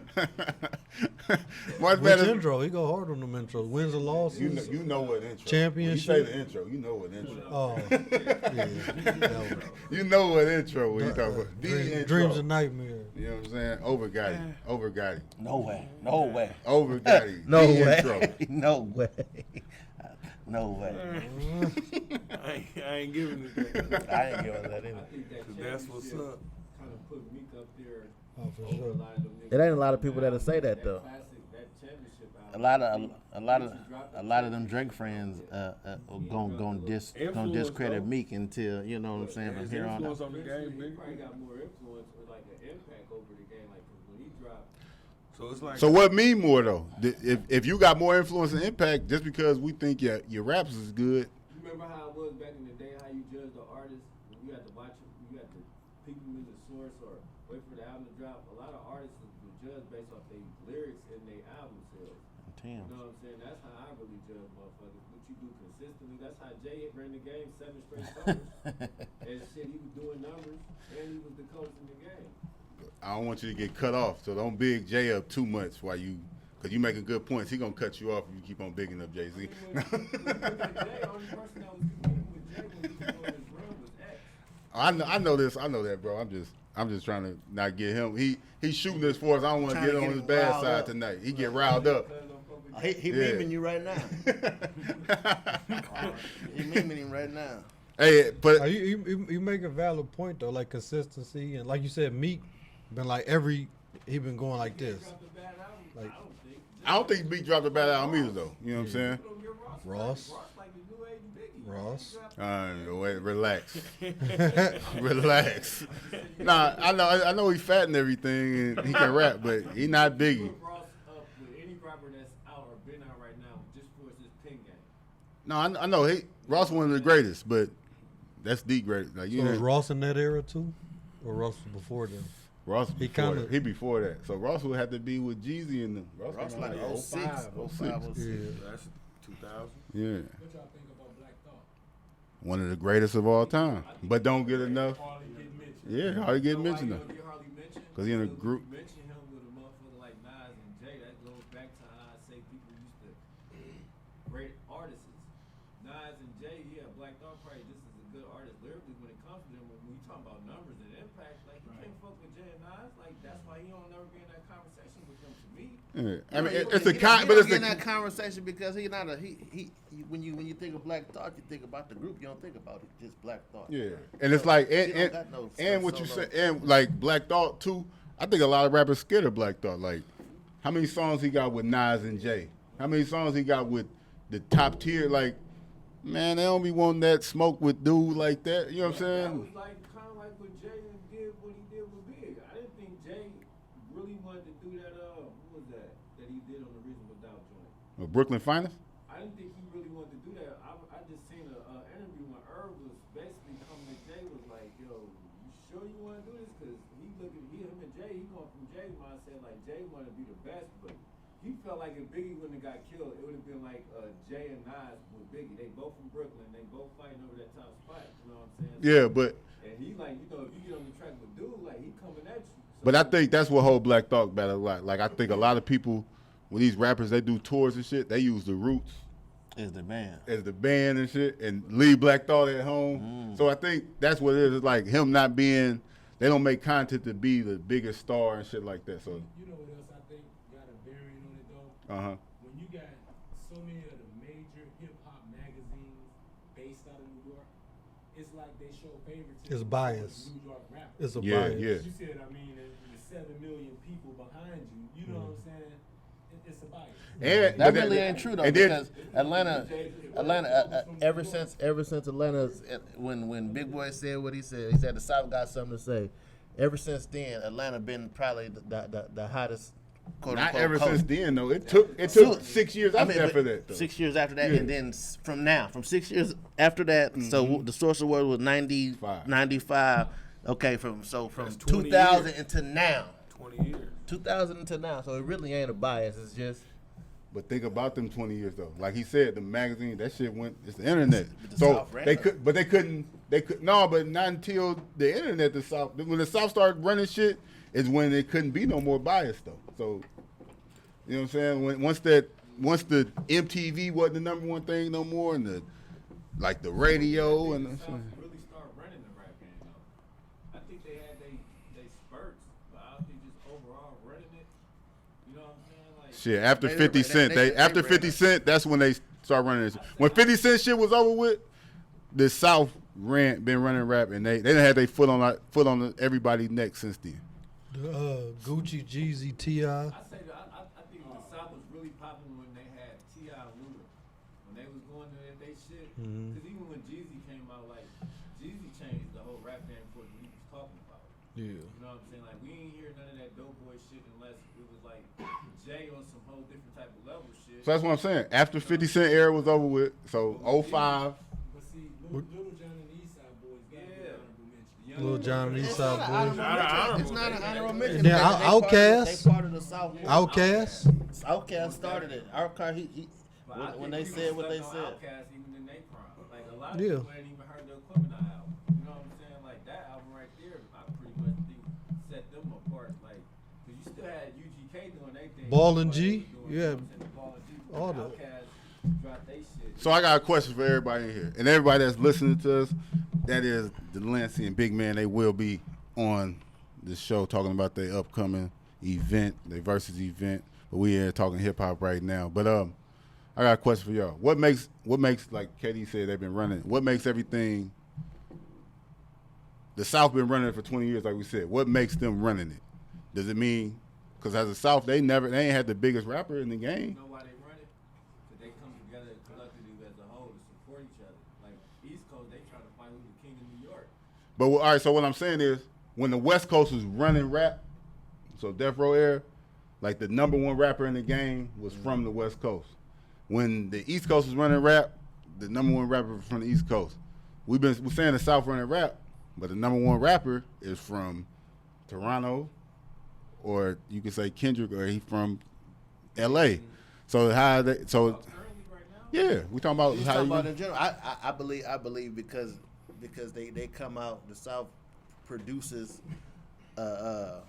March Which Madness. intro? He go hard on them intros. Wins or losses. You know what intro. Championship? When you say the intro, you know what intro. Oh, yeah. You know what intro when you talk about the intro. Dreams and nightmares. You know what I'm saying? Over Gotti. Over Gotti. No way. No way. Over Gotti. No the way. intro. No way. No way. I ain't giving it that. I ain't giving that I either. think that That's what's championship up. kind of put Meek up there. Oh, for over sure. a lot of them It niggas. ain't a lot of people that'll say that though. Classic, that championship A album. lot of them Drake friends gonna discredit Meek until you know what I'm saying from His here on influence out. on the He game, nigga. probably got more influence or like an impact over the game. Like 'cause when he dropped, So it's like So what mean more though? If you got more influence and impact just because we think your raps is good, you remember how it was back in the day, how you judge the artist? When you had to watch it, you had to pick them in the source or wait for the album to drop. A lot of artists were judged based off their lyrics and their album sales. You know what I'm saying? That's how I really judge motherfuckers. What you do consistently. That's how Jay ran the game 7 straight summers. And shit, he was doing numbers and he was the coach in the game. I don't want you to get cut off. So don't big Jay up too much while you, because you making good points. He gonna cut you off if you keep on bigging up Jay Z. When you look at Jay, only person that was competing with Jay when he was on his run was X. I know this. I know that, bro. I'm just trying to not get him. He's shooting this for us. I don't want to Trying get to on get his him bad riled side up. tonight. He get riled up. He Yeah. memeing you right now. He memeing him right now. Hey, but You make a valid point though, like consistency and like you said, Meek been like he been going like this. Like I don't think Meek dropped a bad album either, though. You know what I'm saying? Ross. Ross. Wait, relax, relax. Nah, I know he's fat and everything, and he can rap, but he not Biggie. Put Ross up with any rapper that's out or been out right now just for his pin game. No, I know Ross one of the greatest, but that's the greatest. Like, you So was know, Ross in that era too, or Ross was before them? Ross he before kinda- that. He before that. So Ross would have to be with Jeezy and them. Ross came like out 06, 05, 06. Yeah. that's 2000. Yeah, What y'all think about Black Thought? one of the greatest of all time, but don't get enough. Hardly get mentioned. Yeah, how you get Why mentioned you though? don't get hardly mentioned? 'Cause he in a Because group. You mention him with a motherfucker like Nas and Jay. That goes back to how I say people used to rate artists. Nas and Jay, yeah, Black Thought probably just as a good artist lyrically when it comes to them. When we talk about numbers and impact, like you can't fuck with Jay and Nas. Like that's why he don't never be in that conversation with them. To me, Yeah. I mean, You it's a don't con, but it's get in a that conversation because he not a he. When you think of Black Thought, you think about the group. You don't think about it, just Black Thought. yeah, and it's like He don't and got no what you solo. said, and like Black Thought too. I think a lot of rappers scared of Black Thought. Like, how many songs he got with Nas and Jay? How many songs he got with the top tier? Like, man, they don't be wanting that smoke with dude like that. You know what I'm that saying? was like kind of like what Jay did what he did with Big. I didn't think Jay really wanted to do that. What was that he did on the Reasonable Doubt joint? Brooklyn Finest. I didn't think he really wanted to do that. I just seen an interview when Irv was basically coming to Jay was like, yo, you sure you want to do this? Because him and Jay, he going from Jay mindset like Jay want to be the best, but he felt like if Biggie wouldn't have got killed, it would have been like Jay and Nas with Biggie. They both from Brooklyn. They both fighting over that top spot. You know what I'm saying? Yeah, but And he like, you know, if you get on the track with dude, like he coming at you. So But I think that's what hold Black Thought back a lot. Like, I think a lot of people, when these rappers, they do tours and shit, they use the Roots Is the band. as the band and shit, and leave Black Thought at home. So I think that's what it is. It's like him not being. They don't make content to be the biggest star and shit like that. So You know what else I think got a bearing on it though? When you got so many of the major hip hop magazines based out of New York, it's like they show favoritism. It's bias. towards New York rappers. It's a Yeah, bias. yeah. You said, I mean, the 7 million people behind you. You know what I'm saying? It's a bias. and That but really ain't true though, and because then, Atlanta, ever since Atlanta, when Big Boy said what he said the South got something to say. Ever since then, Atlanta been probably the hottest. Quote not unquote, ever coast. since then though. It took So, 6 years I mean, after but that. Though. 6 years after that, Yeah. and then from 6 years after that, so the source of word was 95. Okay, from That's 20 2000 years. into now. 20 years. 2000 into now, so it really ain't a bias. It's just But think about them 20 years though. Like he said, the magazine, that shit went. It's the internet. The So South ran they it. could, but they couldn't. They could no, but not until the internet. The South, when the South started running shit, is when it couldn't be no more bias though. So you know what I'm saying? When once the MTV wasn't the number one thing no more, and the radio and The South really start running the rap game though. I think they had they spurts, but I don't think just overall running it. You know what I'm saying? Like shit after They 50 ran- Cent, they after ran 50 it. Cent, that's when they start running this. When 50 Cent shit was over with, the South been running rap, and they done had their foot on everybody's neck since then. Gucci, Jeezy, Ti. I say that I think the South was really popping when they had T.I. and Luda. When they was going to they shit. Because even when Jeezy came out, like, Jeezy changed the whole rap game for what he was talking about. Yeah. You know what I'm saying? Like, we ain't hear none of that dope boy shit unless it was like Jay on some whole different type of level shit. So that's what I'm saying. After 50 Cent era was over with, so 05. But see, Little John and the East Side Boys got Yeah. an honorable mention. Young Lil John and East Side Boys. It's not an honorable mention. And then because they Outkast. They part of the South. Outkast. Outkast started it. Outkast, But I when think they people said what they stuck said. on Outkast even in their prime. Like a lot of Yeah. people ain't even heard the Equipment album. You know what I'm saying? Like that album right there, I pretty much think set them apart. Like, cause you still had UGK doing their thing. Ball and Everybody G, was doing, yeah. you know what I'm saying, Ball and G. All the- Outkast dropped they shit. So I got a question for everybody in here, and everybody that's listening to us. That is Delancey and Big Man. They will be on the show talking about their upcoming event, their versus event. But we here talking hip hop right now. But I got a question for y'all. What makes like KD said they've been running? What makes everything? The South been running it for 20 years, like we said. What makes them running it? Does it mean because as a South they ain't had the biggest rapper in the game? You know why they run it? Cause they come together collectively as a whole to support each other. Like East Coast, they try to find who's the king of New York. But all right, so what I'm saying is, when the West Coast was running rap, so Death Row era, like the number one rapper in the game was from the West Coast. When the East Coast was running rap, the number one rapper was from the East Coast. We're saying the South running rap, but the number one rapper is from Toronto, or you could say Kendrick, or he from L.A. So how they? So Currently right now, yeah, we talking about You how talking you. about in general? I believe because they come out. The South produces an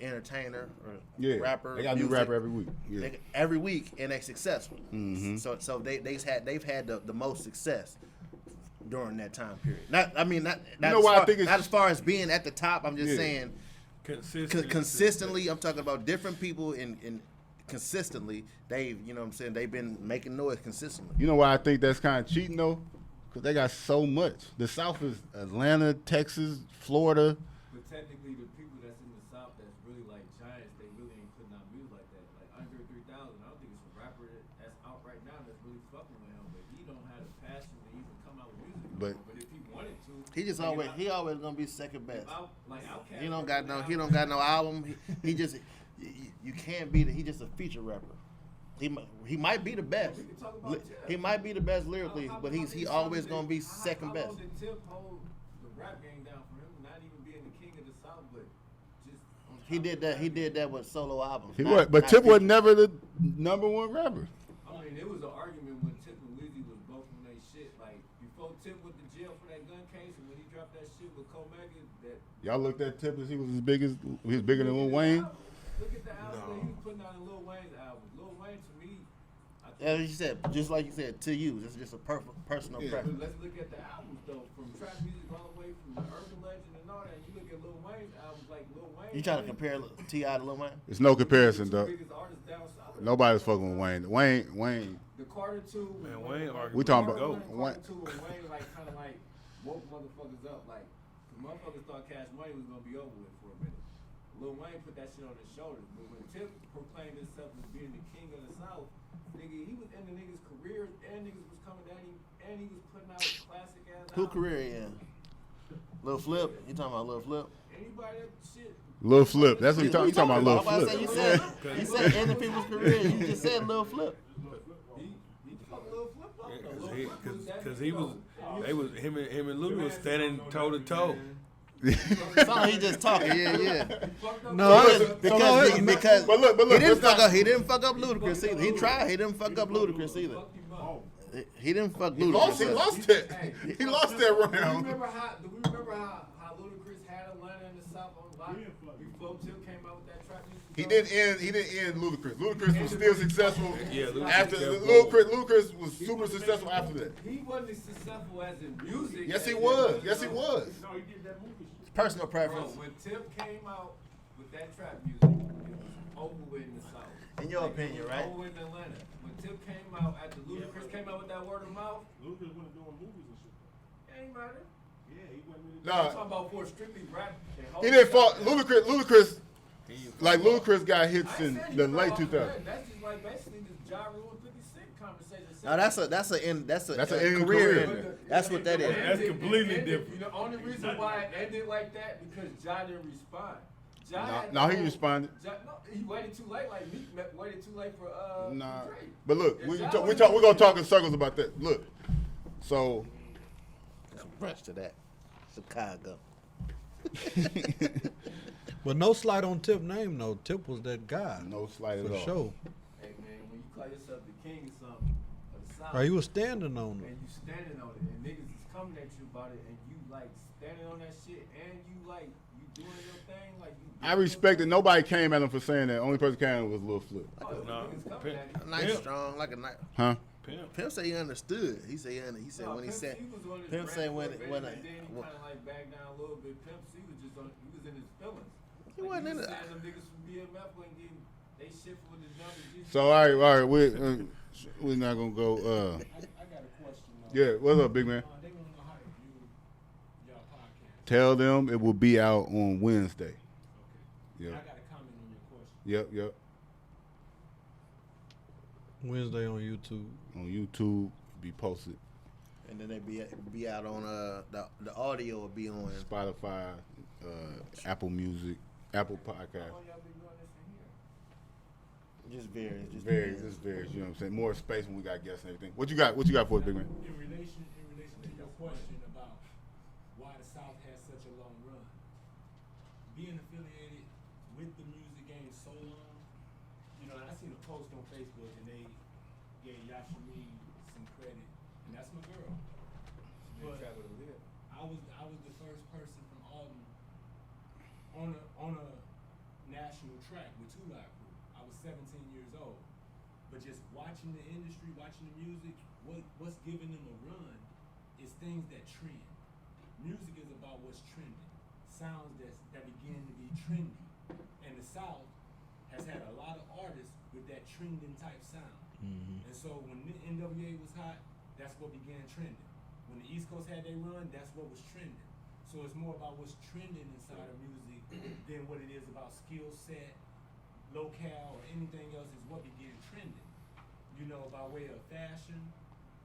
entertainer or Yeah, rapper. they got a new music, rapper every week. Yeah. every week, and they're successful. Mhm. So they've had the most success during that time period. Not know why I think it's- not as far as being at the top. I'm just Yeah. saying consistently. I'm talking about different people and consistently. They've you know what I'm saying they've been making noise consistently. You know why I think that's kind of cheating though? Because they got so much. The South is Atlanta, Texas, Florida. but technically the people that's in the South that's really like giants, they really ain't putting out music like that. Like Andre 3000, I don't think it's a rapper that's out right now that's really fucking with him, but he don't have the passion to even come out with music. But- But if he wanted to, He always gonna be second best. like Outkast. He don't got no album. He just you can't be he just a feature rapper. He might be the best. We can talk about Tip. He might be the best lyrically, but he always gonna be second How best. long did Tip hold the rap game down for him? Not even being the king of the South, but just on He top did of that. He did that with solo albums. He not- was, but not Tip was features. never the number one rapper. I mean, it was an argument when Tip and Weezy was both on they shit. Like before Tip went to jail for that gun case, and when he dropped that shit with Comega, that Y'all looked at Tip as he was bigger than Lil Wayne. Look at the album that he was putting out in Lil Wayne's album. Lil Wayne, to me, I As you said, just like you said, to you, it's just a personal Yeah. preference. Let's look at the albums though, from trap music all the way from the urban legend and all that. You look at Lil Wayne's albums, like Lil Wayne. You trying to compare T.I. to Lil Wayne? It's no comparison, the dog. biggest artists down south. Nobody's fucking with Wayne. Wayne. The Carter 2. Man, Wayne arguably We talking about- Carter Wayne- 2 and Wayne like kind of like woke motherfuckers up. Like, the motherfuckers thought Cash Money was going to be over with for a minute. Lil Wayne put that shit on his shoulders. But when Tip proclaimed himself as being the king of the South, nigga, he was in the niggas' careers and niggas was coming at him and he was putting out classic ass Who albums. career he in? Lil Flip? You talking about Lil Flip? Anybody that shit. Lil Flip. That's what you talking. You talking about Lil I'm about to say, Flip. you said end of people's career. You just said Lil Flip. He fucked Lil Flip up though. Lil Flip was that Because nigga, he was, though. they was him and Lou was standing toe to toe. Sound like he just talking. Yeah. He fucked up No, Because But look, he didn't let's fuck not- up. He didn't fuck up Ludacris either. He tried. He didn't fuck up Ludacris either. fucked him up. He didn't fuck He lost Ludacris. that. He lost that Do we round. remember how Ludacris had Atlanta in the South on lock before Tip came out with that trap music? He didn't end Ludacris. Ludacris was still successful. Yeah, Ludacris After kept going. Ludacris was super successful after that. He wasn't as successful as in music. Yes, as he in- was. Yes, he was. No, he did that movie shit. Personal Bro, preference. when Tip came out with that trap music, it was over with in the South. In your opinion, It was right? over with in Atlanta. When Tip came out, after Ludacris came out with that word of mouth, Lucas wasn't doing movies and shit. it ain't matter. Yeah, he wasn't really. I'm Nah, talking about for strictly rap. and he didn't fall. whole- Ludacris, like Ludacris got hits I in said he the fell late off 2000s. that. That's just like basically this Ja Rule and 50 Cent conversation. No, that's That's a an ending career career. ender. That's what that is. That's completely different. You know, only reason why it ended like that because Ja didn't respond. Ja No, had no, the he whole- responded. No, he waited too late. Like Meek waited too late for Nah, Drake. but look, If we're Ja gonna would've- talk in circles about that. Look, so Rush to that. Chicago. But no slight on Tip name though. Tip was that guy no slight at for all. sure. Hey man, when you call yourself the king or something of the South, Right, he was standing on and it. you standing on it, and niggas is coming at you about it, and you like standing on that shit, and you like you doing your thing, like you. I respect that nobody came at him for saying that. Only person came at him was Lil Flip. Oh, No, niggas coming at you. Nice, Pimp. strong, like a nice. Huh? Pimp. Pimp said he understood. He said No, when he Pimp said C was on his Pimp rant said when for a it- minute, when and I- then he kind of like backed down a little bit. Pimp C was just on, he was in his feelings. He wasn't in was it. saying them niggas from BMF wasn't getting they shit for the numbers. So all right, we're not gonna go. I got a question. Yeah, what's up, big man? They want to know how to view y'all podcast. Tell them it will be out on Wednesday. Okay. Yeah. I got a comment on your question. Yep. Wednesday on YouTube. On YouTube, be posted. and then they be out on the audio will be on. Spotify, Apple Music, Apple Podcast. Oh, y'all been doing this in here. Just varies. Just varies. You know what I'm saying? More space when we got guests and everything. What you got? What you got for us, big man? In relation to your question about why the South has such a long run, being affiliated with the music game so long, you know, I seen a post on Facebook and they gave Yashimi some credit, and that's my girl. But I was the first person from Alton on a national track with Two Live Crew. I was 17 years old. But just watching the industry, watching the music, what's giving them a run is things that trend. Music is about what's trending. Sounds that begin to be trendy. And the South has had a lot of artists with that trending type sound. Mm-hmm. And so when the NWA was hot, that's what began trending. When the East Coast had their run, that's what was trending. So it's more about what's trending inside of music than what it is about skill set, locale, or anything else is what began trending. You know, by way of fashion,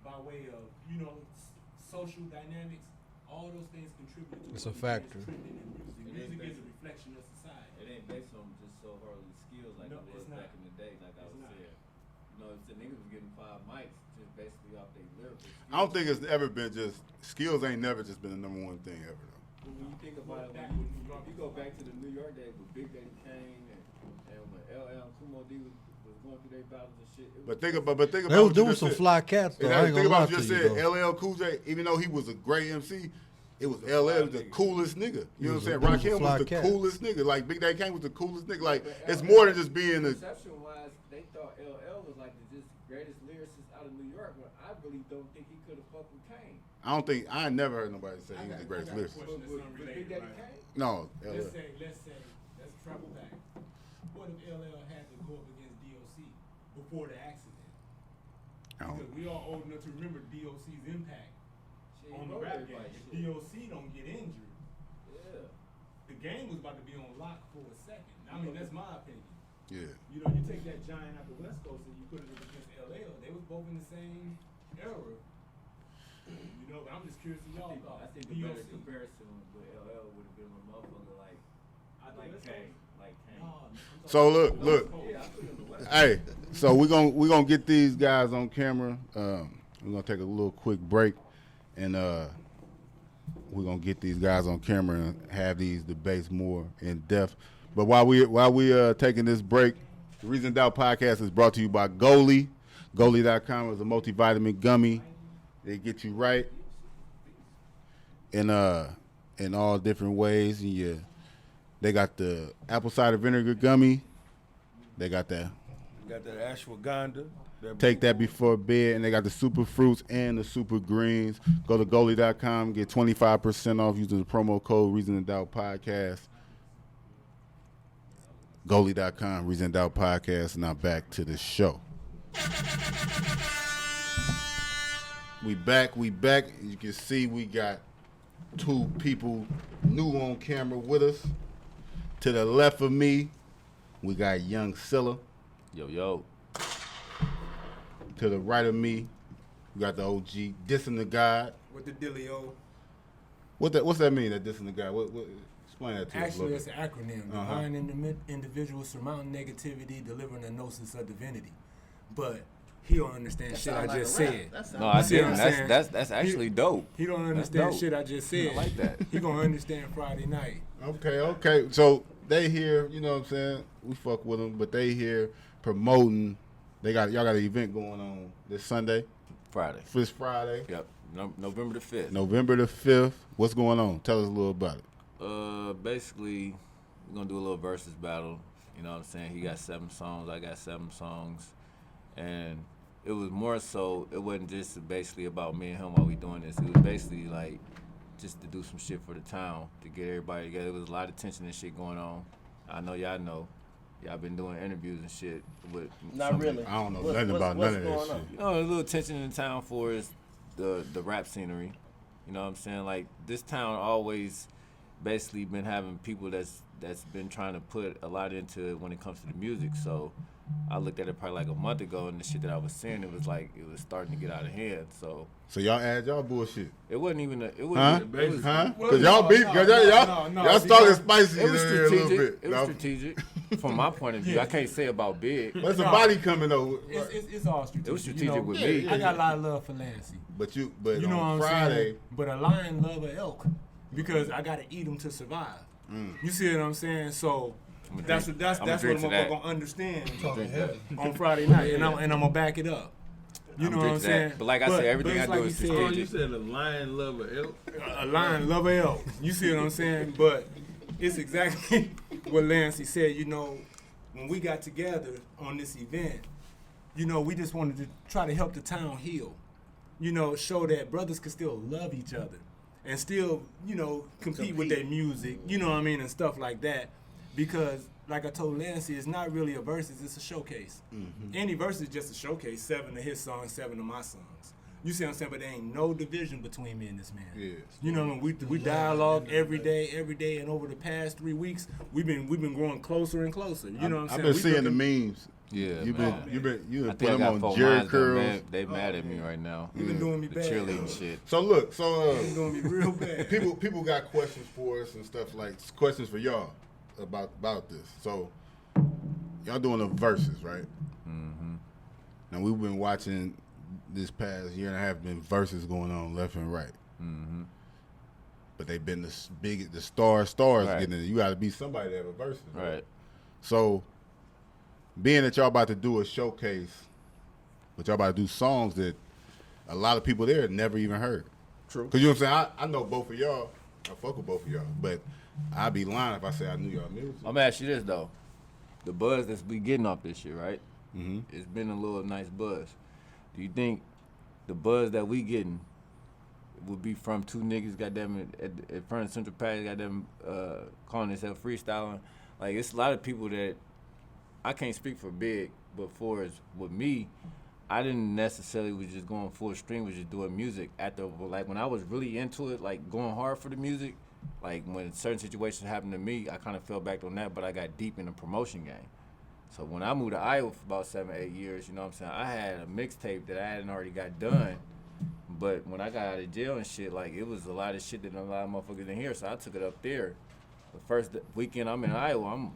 by way of, social dynamics, all those things contribute to It's what a factor. begins trending in music. It Music ain't is a reflection of society. It ain't based on just so hardly skills like No, it was it's not. back in the day, like I It's was not. saying. You know, if the niggas was getting 5 mics just basically off their lyrical skills. I don't think it's ever been just skills. Ain't never just been the number one thing ever though. But when you think about it, Back when with New York, you go back to the New York days with Big Daddy Kane and when LL and Kumo D was going through their battles and shit. It But was think about They what was you doing just some said. fly cats though. And I I ain't think gonna lie about what to you you just though. said. LL Cool J, even though he was a great MC, it was LL was the coolest nigga. You know what I'm saying? He was a Rakim fly was the cat. coolest nigga. Like Big Daddy Kane was the coolest nigga. Like But it's LL more than just being a. Perception wise, they thought LL was like the just greatest lyricist out of New York, but I really don't think he could have fucked with Kane. I never heard nobody say he was the greatest lyricist. Question that's Big unrelated, Daddy right? Kane? No, Let's travel back. What if LL had to go up against DOC before the accident? Because we all old enough to remember DOC's impact Shit, on he the wrote rap everybody game. If shit. DOC don't get injured, Yeah. the game was about to be on lock for a second. I mean, that's my opinion. yeah. You know, you take that giant out the West Coast and you put it up against LL. They was both in the same era. You know, but I'm just curious of y'all thoughts. I think the better comparison with LL would have been a motherfucker like Kane. Like Kane. So look. Yeah, I put him in the West. Hey, so we're gonna get these guys on camera. We're gonna take a little quick break, and we're gonna get these guys on camera and have these debates more in depth. But while we taking this break, the Reason Doubt podcast is brought to you by Goalie. Goalie.com is a multivitamin gummy. They get you right in all different ways. And they got the apple cider vinegar gummy. They got that. Got that ashwagandha. Take that before bed, and they got the super fruits and the super greens. Go to goalie.com, get 25% off using the promo code Reason and Doubt Podcast. Goalie.com, Reason and Doubt Podcast. Now back to the show. We back. You can see we got two people new on camera with us. To the left of me, we got young Cilla. Yo. To the right of me, we got the OG, Dissin the God. With the Dillio. What's that mean, that Dissin the God? What, explain that to us a Actually, little it's bit. an acronym. Divine individual surmounting negativity, delivering a gnosis of divinity. But he don't understand shit I just said. No, I See what didn't. I'm saying? That's actually dope. He don't That's understand dope. shit I just said. I like that. He gonna understand Friday night. Okay. So they here, you know what I'm saying? We fuck with them, but they here promoting. Y'all got an event going on this Sunday, Friday. this Friday, Yep. November the 5th. November the 5th. What's going on? Tell us a little about it. Basically, we're gonna do a little versus battle. You know what I'm saying? He got 7 songs, I got 7 songs. And it was more so, it wasn't just basically about me and him while we doing this. It was basically like just to do some shit for the town, to get everybody together. There was a lot of tension and shit going on. I know y'all know. Y'all been doing interviews and shit with Not some- really. I don't know nothing about none of that going shit. on? You know, a little tension in the town for is the rap scenery. You know what I'm saying? Like, this town always basically been having people that's been trying to put a lot into it when it comes to the music. So I looked at it probably like a month ago, and the shit that I was seeing, it was like it was starting to get out of hand. So So y'all add y'all bullshit. it wasn't even Huh? it was Because y'all beef, because y'all started spicy it was a little strategic. bit. It was strategic from my point of view. I can't say about Big. But it's a body coming over. It's all strategic. It was strategic you know? with me. I got a lot of love for Lancy. But You on know what I'm Friday, saying? But a lion love an elk because I gotta eat them to survive. You see what I'm saying? So that's what I'm gonna understand on Friday night, and I'm gonna back it up. You know what I'm saying? But like I said, everything it's I do like is he said, Oh, you said a lion lover elk? a lion love an elk. You see what I'm saying? But it's exactly what Lancy said. You know, when we got together on this event, you know, we just wanted to try to help the town heal. You know, show that brothers could still love each other and still, you know, compete with their music, you know what I mean, and stuff like that. Because, like I told Lancy, it's not really a versus, it's a showcase. Any verse is just a showcase, 7 of his songs, 7 of my songs. You see what I'm saying? But there ain't no division between me and this man. Yeah. You know what I mean? We dialogue every day, and over the past 3 weeks, we've been growing closer and closer. You know what I'm saying? I've been seeing the memes. Yeah, You've man. been I put think I them got on 4 Jerry lines, though, curls. man. They mad at me right now. You've been doing me The bad. cheerleading shit. So look, It's doing me real bad. people got questions for us and stuff, like questions for y'all about this. So y'all doing the verses, right? Mm-hmm. Now we've been watching this past year and a half, been verses going on left and right. Mm-hmm. But they've been the stars Right. getting it. You got to be somebody to have a verses. Right. So being that y'all about to do a showcase, but y'all about to do songs that a lot of people there never even heard. True. Because you know what I'm saying? I know both of y'all. I fuck with both of y'all. But I'd be lying if I say I knew y'all music. I'm gonna ask you this though. The buzz that's we getting off this shit, right? It's been a little nice buzz. Do you think the buzz that we getting would be from two niggas, goddamn it, at front of Central Park, goddamn, calling themselves freestyling? Like, it's a lot of people that, I can't speak for Big, but for as with me, I didn't necessarily was just going full stream, was just doing music. Like, when I was really into it, like, going hard for the music, like, when certain situations happened to me, I kind of fell back on that, but I got deep in the promotion game. So when I moved to Iowa for about 7-8 years, you know what I'm saying, I had a mixtape that I hadn't already got done. But when I got out of jail and shit, like, it was a lot of shit that a lot of motherfuckers didn't hear, so I took it up there. The first weekend I'm in Iowa, I'm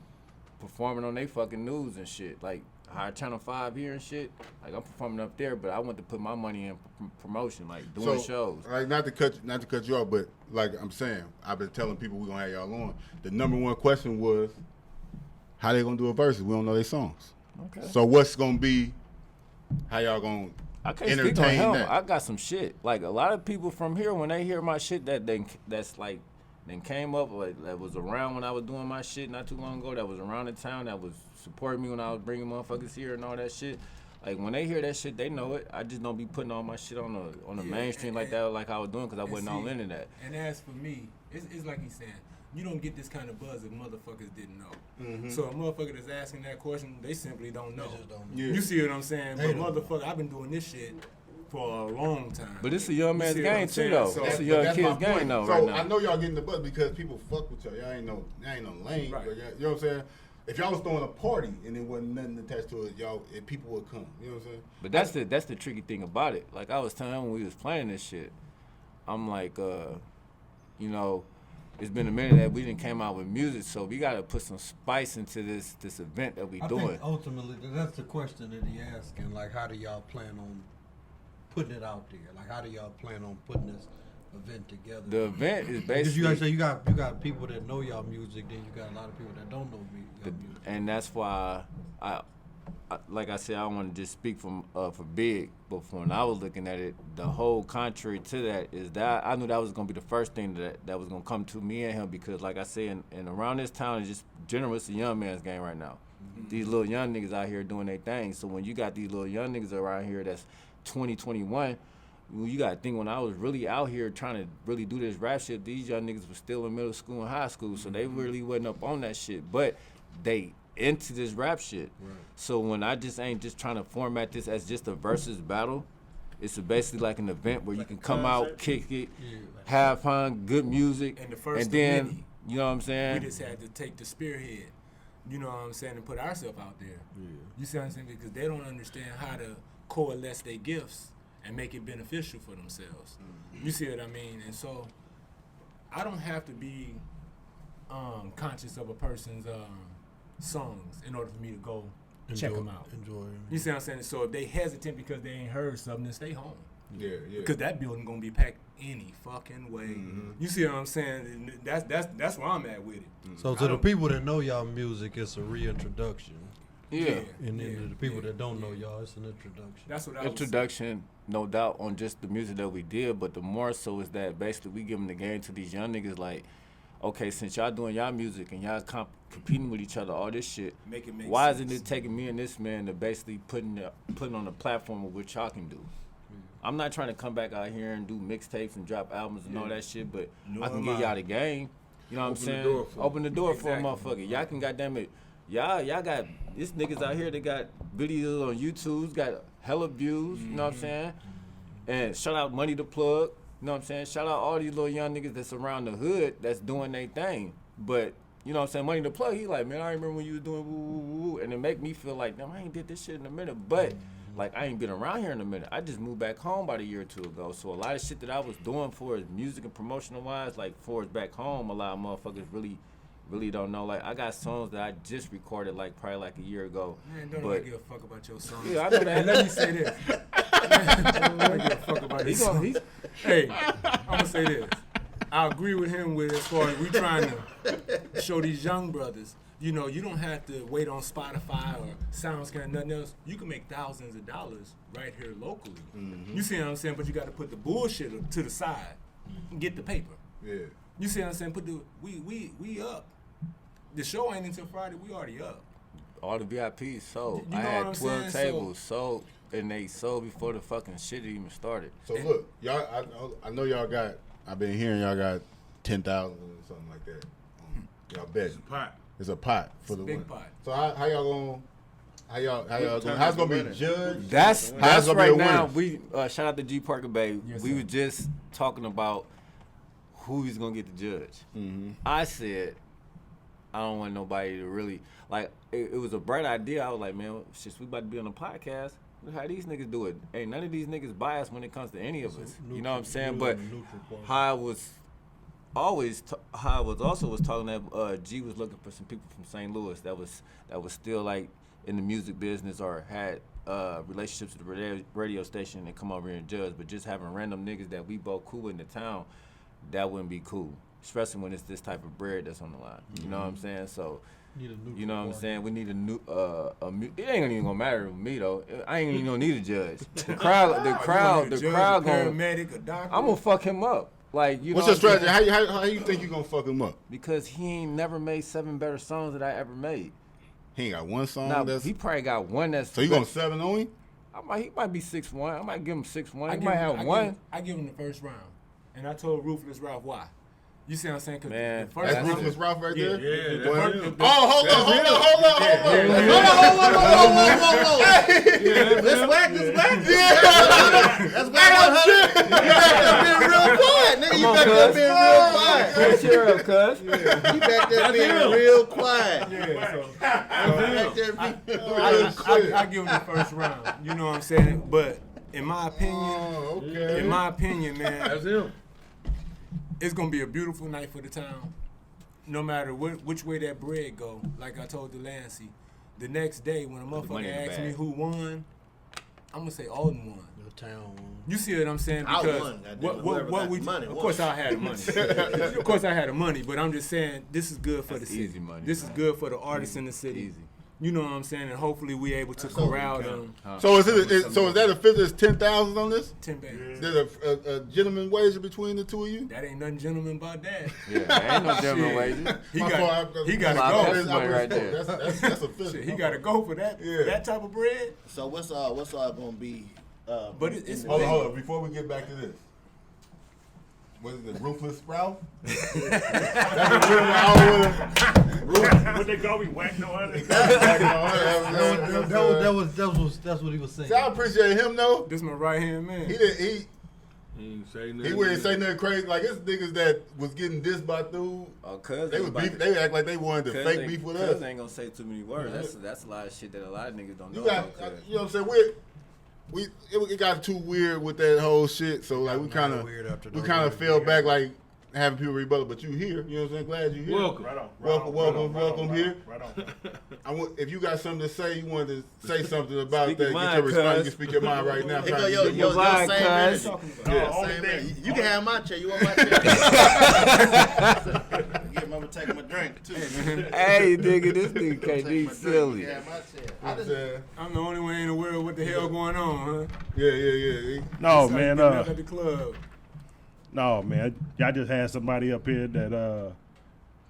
performing on they fucking news and shit. Like, higher Channel 5 here and shit. Like, I'm performing up there, but I want to put my money in promotion, like, doing shows. Like, not to cut you off, but like I'm saying, I've been telling people we're gonna have y'all on. The number one question was, how they gonna do a verse? We don't know their songs. Okay. So what's gonna be? How y'all gonna I can't entertain speak on him. that? I got some shit. Like, a lot of people from here, when they hear my shit that's like, then came up, like, that was around when I was doing my shit not too long ago, that was around the town, that was supporting me when I was bringing motherfuckers here and all that shit. Like, when they hear that shit, they know it. I just don't be putting all my shit on the mainstream like that, like I was doing, because I wasn't all into that. And as for me, it's like he's saying, you don't get this kind of buzz if motherfuckers didn't know. So a motherfucker that's asking that question, they simply don't know. They just don't know. Yeah. You see what I'm saying? They But don't motherfucker, I've been doing this shit for a long time. But it's a young man's see what I'm game, too, saying? though. So It's a But young that's kid's my point. game, though, So right now. I know y'all getting the buzz because people fuck with y'all. Y'all ain't no lame. Right. But you know what I'm saying? If y'all was throwing a party and there wasn't nothing attached to it, people would come. You know what I'm saying? But that's the tricky thing about it. Like, I was telling him when we was playing this shit, I'm like, you know, it's been a minute that we didn't came out with music, so we gotta put some spice into this event that we I doing. think ultimately that's the question that he asking. Like, how do y'all plan on putting it out there? Like, how do y'all plan on putting this event together? The event is Because basically, you got people that know y'all music, then you got a lot of people that don't know y'all music. and that's why I like I said, I don't want to just speak for Big, but when I was looking at it, the whole contrary to that is that I knew that was gonna be the first thing that was gonna come to me and him, because like I said, and around this town is just general, it's a young man's game right now. These little young niggas out here doing their thing. So when you got these little young niggas around here that's 20, 21, you gotta think, when I was really out here trying to really do this rap shit, these young niggas were still in middle school and high school, so they really wasn't up on that shit. But they into this rap shit. Right. So when I just ain't just trying to format this as just a versus battle, it's basically like an event where you can come out, kick it, have fun, good music, And the first and then, of many. you know what I'm saying? We just had to take the spearhead, you know what I'm saying, and put ourselves out there. Yeah. You see what I'm saying? Because they don't understand how to coalesce their gifts and make it beneficial for themselves. You see what I mean? And so I don't have to be conscious of a person's songs in order for me to go check them out. You see what I'm saying? So if they hesitant because they ain't heard something, then stay home. Yeah. Because that building gonna be packed any fucking way. You see what I'm saying? That's where I'm at with it. So to the people that know y'all music, it's a reintroduction. Yeah. And then to the people that don't know y'all, it's an introduction. That's what I was Introduction, no doubt, on just the music that we did, but the more so is that basically we giving the game to these young niggas like, okay, since y'all doing y'all music and y'all competing with each other, all this shit, Make it make why sense. isn't it taking me and this man to basically putting on a platform of what y'all can do? I'm not trying to come back out here and do mixtapes and drop albums and all that shit, but I can give y'all the game. You know what I'm saying? Open the door for a motherfucker. Y'all can, goddamn it, y'all got this niggas out here that got videos on YouTube, got hella views. You know what I'm saying? And shout out Money the Plug. You know what I'm saying? Shout out all these little young niggas that's around the hood that's doing their thing. But, you know what I'm saying, Money the Plug, he like, man, I remember when you was doing woo, woo, woo, woo. And it make me feel like, damn, I ain't did this shit in a minute. But, like, I ain't been around here in a minute. I just moved back home about a year or two ago. So a lot of shit that I was doing for his music and promotional-wise, like, for his back home, a lot of motherfuckers really don't know. Like, I got songs that I just recorded, like, probably like a year ago. Man, don't but, give a fuck about your songs. Yeah, I know that. And let me say this. I don't give a fuck about his songs. Hey, I'm gonna say this. I agree with him with as far as we trying to show these young brothers, you know, you don't have to wait on Spotify or SoundScan, nothing else. You can make thousands of dollars right here locally. You see what I'm saying? But you got to put the bullshit to the side and get the paper. Yeah. You see what I'm saying? We up. The show ain't until Friday. We already up. All the VIPs sold. You I know had what I'm 12 saying? tables sold, and they sold before the fucking shit even started. So look, y'all. I know y'all got. I've been hearing y'all got 10,000 or something like that. Y'all bet. It's a pot. It's a pot for the big winner. pot. So how y'all gonna? How y'all gonna? How's it gonna be judged? That's How's it gonna right be a now. winner? We shout out to G Parker Bay. Yes, we sir. were just talking about who he's gonna get the judge. Mm-hmm. I said I don't want nobody to really like. It was a bright idea. I was like, man, since we about to be on a podcast, look how these niggas do it. Ain't none of these niggas biased when it comes to any of us. You know what I'm saying? But how I was also talking that G was looking for some people from St. Louis that was still like in the music business or had relationships with the radio station and come over here and judge. But just having random niggas that we both cool in the town, that wouldn't be cool. Especially when it's this type of bread that's on the line. You know what I'm saying? So, you know what I'm saying? We need a new, it ain't even gonna matter to me though. I ain't even gonna need a judge. The crowd gonna, paramedic, a doctor. I'm gonna fuck him up. Like, you What's know your strategy? How you think you gonna fuck him up? Because he ain't never made 7 better songs that I ever made. He ain't got one song. Now, That's he probably got one that's. so you gonna 7 on him? He might be 6'1". I might give him 6'1". He give might him- have one. I give him the first round, and I told Ruthless Ralph why. You see what I'm saying? Cause Man, the first That's round, Ruthless Ralph right there. Yeah, the that's first- him. the- Oh, hold on. Let's whack. That's whack 100. You back there being real quiet, nigga. You back there being real quiet. Cheer up, cuz. You back there being real quiet. Yeah, so Back there being real quiet. I give him the first round. You know what I'm saying? But in my opinion, Oh, okay. man, That's him. it's gonna be a beautiful night for the town. No matter which way that bread go, like I told Delancey, the next day when a money motherfucker in the asks me bag. who won, I'm gonna say Alden won. The town one. You see what I'm saying? I Because won, goddamn. Whoever got we the money of won. course I had the money. Of course I had the money, but I'm just saying this is good for That's the city. easy money, This man. is good for the artists in the city. Easy. You know what I'm saying? And hopefully we able to corral them. So is that official? Is 10,000 on this? 10 bands. Is there a gentleman wager between the two of you? That ain't nothing gentleman about that. Yeah, there ain't no gentleman wages. He My got fault, he got Five to pence go. money right there. That's official. Shit, he got to go for that. Yeah. That type of bread. So what's all gonna be? But it's in Hold the- on. Before we get back to this, what is it? Ruthless Ralph? That's a real one. What they call me? Whack no other. That's what he was saying. See, I appreciate him though. This my right hand man. He didn't. He ain't say nothing. He wouldn't say nothing crazy. Like it's niggas that was getting dissed by dude. Oh, cuz They was beef. They act like they wanted to Cuz fake ain't- beef with cuz us. ain't gonna say too many words. That's a lot of shit that a lot of niggas don't know You got, about. Cuz. you know what I'm saying? It got too weird with that whole shit. So like we kind of fell back like having people rebuttal. But you here? You know what I'm saying? Glad you here. Welcome. Right on. Welcome here. Right on. I want, if you got something to say, you wanted to say something about Speak that. your Get mind, your response. You cuz. can speak your mind right now. Here Trying go to your get your mind, same cuz. energy. Yeah. Same energy. You can have my chair. You want my chair? Yeah, mama taking my drink too. Hey, nigga, this nigga can't be You silly. can have my chair. You know what I'm saying? I'm the only one in the world. What the hell going on, huh? Yeah. No, That's how you man. get up at the club. No, man. I just had somebody up here that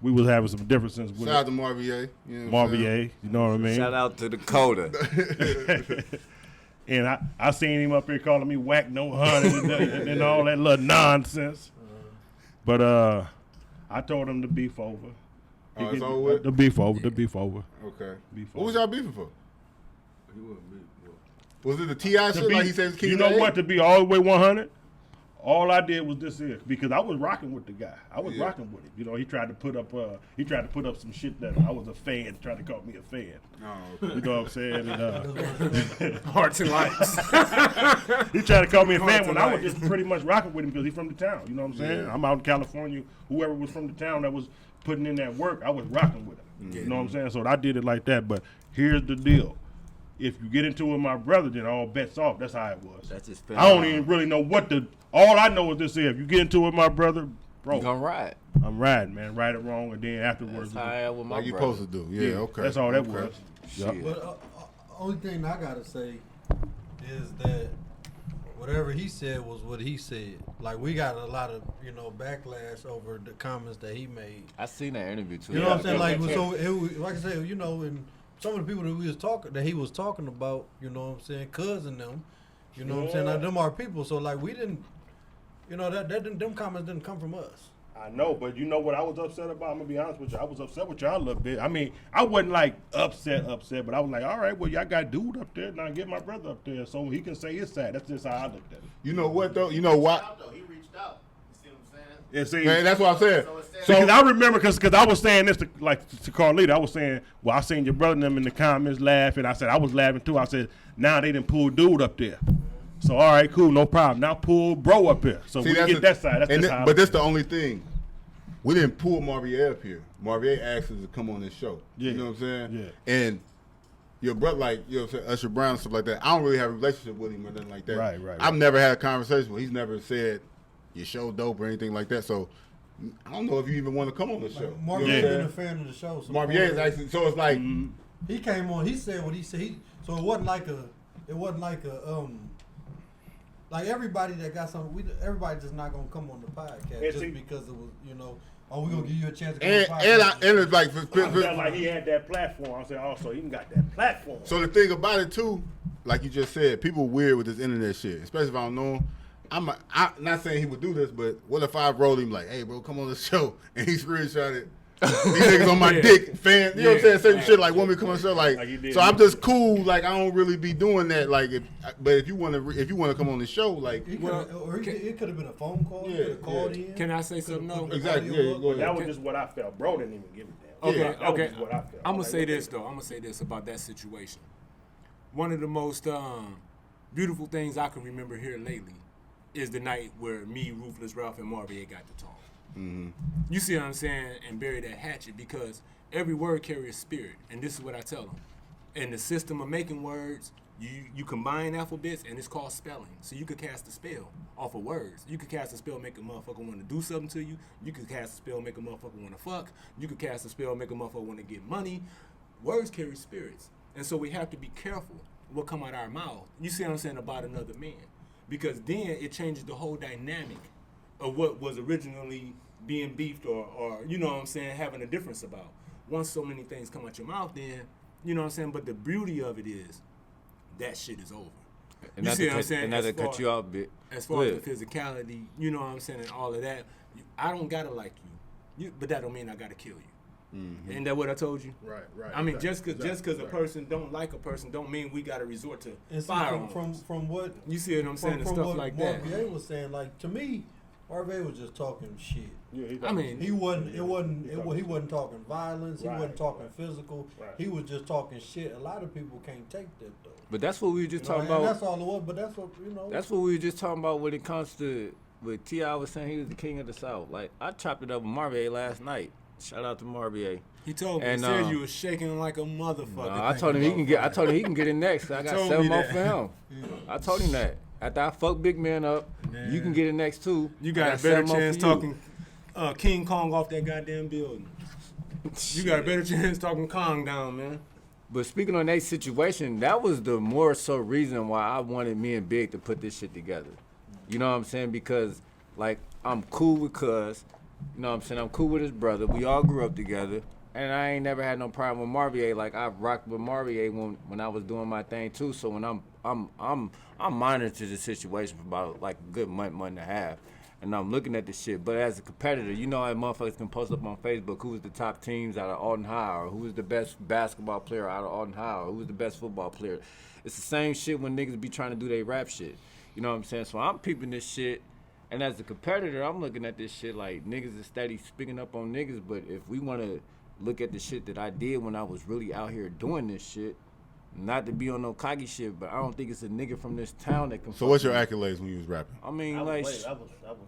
we was having some differences with. Shout out to Marvier. You know what I'm saying? Marvier, you know what I mean? Shout out to Dakota. And I seen him up here calling me whack no honey and all that little nonsense. But I told him to beef over. Oh, it's over with? The beef over. Okay. Beef What was y'all beefing for? He wasn't big, boy. Was it the T.I. shit like he said was King You of know the what? Eight? To be all the way 100, all I did was this here because I was rocking with the guy. I was rocking with him. You know, he tried to put up some shit that I was a fan, tried to call me a fan. Oh, okay. You know what I'm saying? And, Hearts and lights. he tried to call me a fan Hard when to I was like. just pretty much rocking with him because he's from the town. You know what I'm saying? Yeah. I'm out in California. Whoever was from the town that was putting in that work, I was rocking with him. You know what I'm saying? So I did it like that. But here's the deal. If you get into it with my brother, then all bets off. That's how it was. That's just I don't even really know what the. All I know is this here. If you get into it with my brother, bro, You gonna ride. I'm riding, man. Right or wrong, and then afterwards. That's how I am with my Like you brother. supposed to do. Yeah, okay. That's all that Okay. was. Shit. But only thing I gotta say is that whatever he said was what he said. Like we got a lot of backlash over the comments that he made. I seen that interview too. You know what I'm saying? Like so, like I said, and some of the people that he was talking about, you know what I'm saying, cousin them, you know what I'm saying, like, them are people. So like we didn't, you know, them comments didn't come from us. I know, but you know what I was upset about? I'm gonna be honest with you. I was upset with y'all a little bit. I mean, I wasn't like upset, but I was like, all right, well, y'all got dude up there, now get my brother up there so he can say his side. That's just how I looked at it. You know what though? You know what? He reached out. You see what I'm saying? Yeah, see, Man, that's what I said. so because I remember, because I was saying this to Carlita, I was saying, well, I seen your brother and them in the comments laughing. I said I was laughing too. I said, now they didn't pull dude up there. So all right, cool, no problem. Now pull bro up here. So we get that side. That's just how. But that's the only thing. We didn't pull Marvier up here. Marvier asked us to come on this show. Yeah. You know what I'm saying? Yeah. And your brother, like, you know what I'm saying, Usher Brown and stuff like that, I don't really have a relationship with him or nothing like that. Right. I've never had a conversation with him. He's never said, your show dope or anything like that. So I don't know if you even want to come on the show. Marvier been a fan of the show. So Marvier is actually, so it's like. He came on, he said what he said. So it wasn't like like everybody that got something, everybody just not going to come on the podcast just because it was, you know, oh, we're going to give you a chance to come on the podcast. And it's like, I felt like he had that platform. I said, also, he got that platform. So the thing about it, too, like you just said, people weird with this internet shit, especially if I don't know him. I'm not saying he would do this, but what if I rolled him like, hey, bro, come on the show, and he screenshot it. These niggas on my dick, fan, you know what I'm saying? Certain shit like want me to come on the show, like so I'm just cool. Like I don't really be doing that. Like, but if you want to come on the show, like, it could have been a phone call. You could have called in. Can I say something? No, exactly. Yeah, go ahead. That was just what I felt. Bro didn't even give a damn. Okay, okay. What I felt. I'm gonna say this though. I'm gonna say this about that situation. One of the most beautiful things I can remember here lately is the night where me, Ruthless Ralph, and Marvier got to talk. Mm-hmm. You see what I'm saying? And bury that hatchet, because every word carries spirit, and this is what I tell them. In the system of making words, you combine alphabets, and it's called spelling. So you could cast a spell off of words. You could cast a spell, make a motherfucker want to do something to you. You could cast a spell, make a motherfucker want to fuck. You could cast a spell, make a motherfucker want to get money. Words carry spirits, and so we have to be careful what come out our mouth. You see what I'm saying about another man, because then it changes the whole dynamic of what was originally being beefed or you know what I'm saying, having a difference about. Once so many things come out your mouth, then, you know what I'm saying, but the beauty of it is that shit is over. And you see what I'm saying? And not to cut you off, bit. As far as the physicality, you know what I'm saying, and all of that, I don't gotta like you, but that don't mean I gotta kill you. Mm-hmm. Ain't that what I told you? Right. I mean, just because a person don't like a person don't mean we gotta resort to firearms. From what you see what I'm saying, and stuff like that. Marvier was saying, like, to me, Marvier was just talking shit. Yeah, he wasn't talking violence. He wasn't talking physical. Right. He was just talking shit. A lot of people can't take that though. But that's what we were just talking and about. that's all it was. But that's what That's what we were just talking about when it comes to what T.I. was saying. He was the king of the South. Like, I chopped it up with Marvier last night. Shout out to Marvier. He told me, he said you was shaking like a motherfucker. I told him he can get it next. I got 7 more for him. I told him that. After I fuck big man up, you can get it next too. You got a better chance talking King Kong off that goddamn building. You got a better chance talking Kong down, man. But speaking on that situation, that was the more so reason why I wanted me and Big to put this shit together. You know what I'm saying? Because, like, I'm cool with Cuz. You know what I'm saying? I'm cool with his brother. We all grew up together. And I ain't never had no problem with Marvier. Like, I rocked with Marvier when I was doing my thing too. So when I'm monitoring the situation for about like a good month and a half, and I'm looking at the shit. But as a competitor, you know how motherfuckers can post up on Facebook who was the top teams out of Alton High, or who was the best basketball player out of Alton High, or who was the best football player. It's the same shit when niggas be trying to do their rap shit. You know what I'm saying? So I'm peeping this shit. And as a competitor, I'm looking at this shit like niggas is steady speaking up on niggas. But if we want to look at the shit that I did when I was really out here doing this shit, not to be on no cocky shit, but I don't think it's a nigga from this town that can. So what's your accolades when you was rapping? I mean,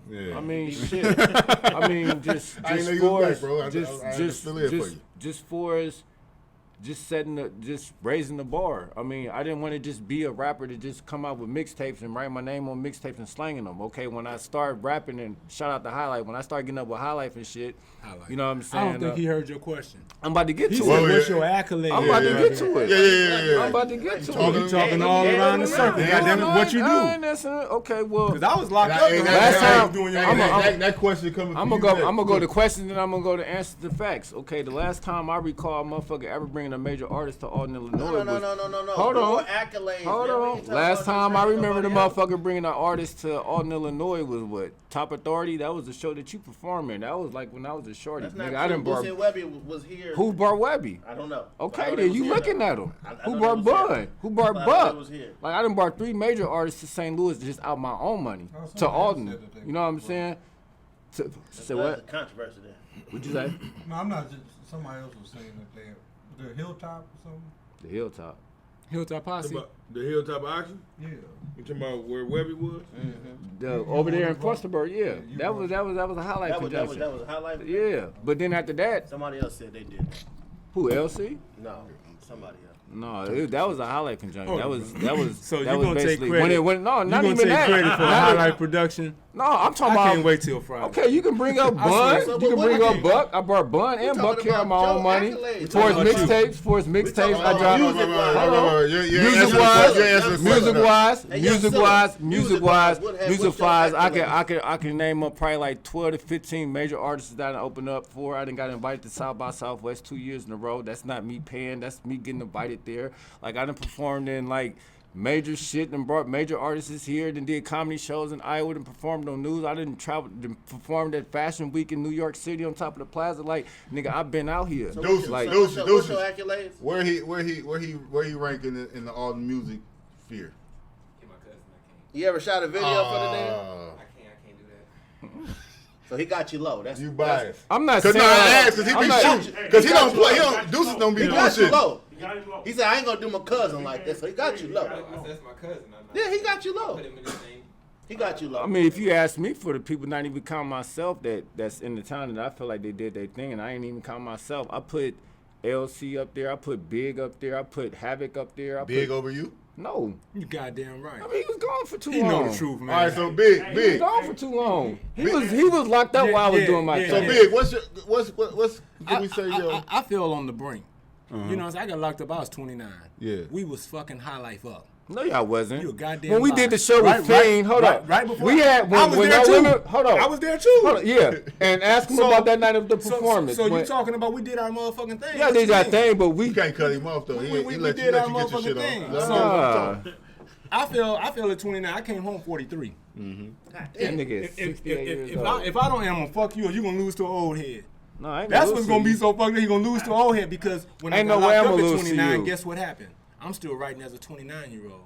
yeah. I mean, shit. I mean, just for as just raising the bar. I mean, I didn't want to just be a rapper to just come out with mixtapes and write my name on mixtapes and slanging them. Okay, when I started rapping, and shout out to Highlight, when I started getting up with Highlight and shit, you know what I'm saying? I don't think he heard your question. I'm about to get to it. What's your accolade? I'm about to get to it. Yeah. I'm about to get to it. You talking all around the circle. Goddamn it, what you do? Okay, well, because I was locked up last time. That question coming. I'm gonna go to questions and I'm gonna go to answer the facts. Okay, the last time I recall, a motherfucker ever bringing bringing a major artist to Alton, Illinois. No. Hold More on. accolades. Hold man. We on. ain't talking Last about time just I bringing remember the nobody else. motherfucker bringing an artist to Alton, Illinois was what? Top Authority? That was the show that you performed in. That was like when I was a shorty. That's not Nigga, I true. didn't bar. Boosie and Webby was here. Who brought Webby? I don't know. Okay, I know then they was you here, looking though. at him. I Who know brought they was here. Bud? Who brought But I know Buck? they was here. Like I done brought 3 major artists to St. Louis just out my own money to Alton. You know what I'm saying? Say That's what? a controversy there. What'd you say? No, I'm not. Just, somebody else was saying that they're Hilltop or something. The Hilltop. Hilltop Posse. The Hilltop Auction? Yeah. You talking about where Webby was? Over there in Fosterburg, yeah. That was a highlight That was conjunction. a highlight. Yeah, but then after that, Somebody else said they did. who LC? No, somebody else. No, that was a highlight conjunction. That was So that you was gonna take basically credit? when no, You not gonna even take that. credit for Not highlight production? No, I'm talking I about. can't wait till Friday. Okay, you can bring up I Bun. swear. You can But bring what- up Buck. I brought Bun and Buck talking here on my about own your money accolades. for his We talking mixtapes. For his mixtapes, I about dropped. music. Music wise, I can name up probably like 12 to 15 major artists that I opened up for. I done got invited to South by Southwest 2 years in a row. That's not me paying. That's me getting invited there. Like I done performed in like major shit and brought major artists here. Then did comedy shows in Iowa and performed on news. I didn't travel. Performed at Fashion Week in New York City on top of the plaza. Like nigga, I've been out here. Deuces, Like What's your Deuces. accolades? Where he rank in the Alton music sphere? Get my cousin, I can't. You ever shot a video for the nigga? I can't do that. So he got you low. That's You biased. I'm not Cause saying. no, I asked because he I'm be not- shooting. Because he don't play. He don't. Deuces don't be He doing got you shit. low. He said, I ain't gonna do my cousin like this. So he got you low. I said that's my cousin. Yeah, he got you low. Put him in the same. He got you low. I mean, if you ask me for the people, not even count myself that's in the town, and I feel like they did their thing, and I ain't even count myself. I put LC up there. I put Big up there. I put Havoc up there. Big over you. No, You goddamn right. I mean he was gone for too He long. know the truth, man. All right, so big. He was gone for too long. He was locked up Yeah, while I was yeah, doing my yeah. So thing. big. What's can we say yo? I feel on the brink. You know, I got locked up. I was 29. Yeah. We was fucking high life up. No, y'all wasn't. You a goddamn when we liar. did the show Right, with Fiend, hold right, up. right before we had I was when there y'all too. women, hold on. I was there too. Hold on, yeah, and ask him about that night of the performance. So you when- talking about we did our motherfucking thing? yeah, What did you our mean? thing, but we You can't cut him off though. He we let you did our get your shit motherfucking thing. off. So- I feel at 29. I came home 43. that nigga is 68 years If old. I don't, I'm gonna fuck you, or you gonna lose to an old head. No, I ain't That's gonna what's lose gonna to be you. so fucked up. He gonna lose to an old head because when Ain't I got no way locked I'ma up at lose to 29, you. guess what happened? I'm still writing as a 29-year-old.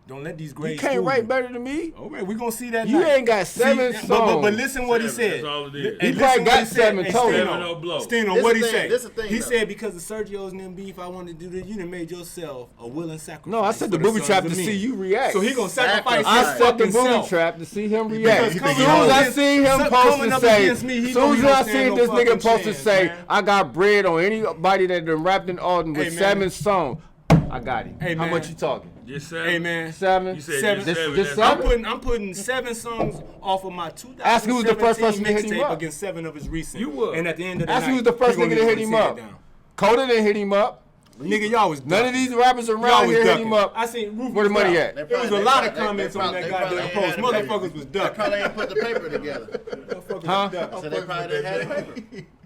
Don't let these grades. You can't fool write you. better than me. All right, we gonna see that. You night. ain't got 7 See, songs. But listen what he said. That's all it is. Hey, He listen probably what got he said. 7 Hey, total. Steno, This what the he thing, said? this the thing, He though. said because of Sergio's and them beef, I wanted to do this. You done made yourself a willing sacrifice. No, I set the for booby sons trap of to men. see you react. So he gonna sacrifice I his set the fucking booby self. trap to see him react. Because As soon coming as I up seen him against- post coming to up say, against me, he as know soon he as I don't stand seen no this nigga fucking post to chance, say, man. I got bread on anybody that done rapped in Alton with Hey, man. 7 songs, I got him. Hey, How man. much you talking? Just 7. Hey man, 7? You said Seven. just 7. Just that's- 7? I'm putting 7 songs off of my 2017 Ask who was the first person to hit him mixtape up. against 7 of his recent. You would. And at the end of the Ask night, who was the first he gonna nigga to hit get him his up. head down. Coda didn't hit him up. Nigga, y'all was None of ducking. these rappers Y'all around was here hit ducking. him up. I seen Rufus Where the money duck. at? They There was a probably- lot of they comments on probably- that they probably goddamn ain't post. had the paper. Motherfuckers was They ducking. probably ain't put the paper together. Motherfuckers Huh? was ducking. So they probably didn't have the paper. They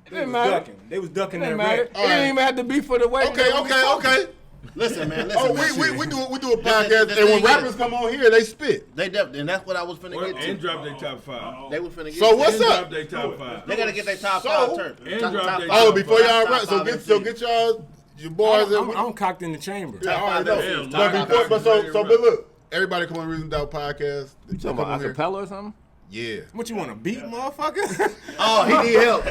Didn't was matter. ducking. They was ducking It didn't that matter. red. It didn't even have to be for the way. Okay. Listen, man. Oh, Listen, man. we do a The podcast, thing and when is- rappers come on here, they spit. They definitely, and that's what I was finna Well, get and to. drop their top 5. They was finna get So to. what's And up? drop their top 5. They gotta get their top So- 5 turned. And Top- drop top their five. Oh, before y'all Top rap, so five get MCs. your boys. I'm cocked in the chamber. Yeah, all right, Top no. five But MCs. before, but look, everybody come on Reason Doubt podcast. You talking about acapella or something? Yeah. What you want to beat, motherfucker? Oh, he need help.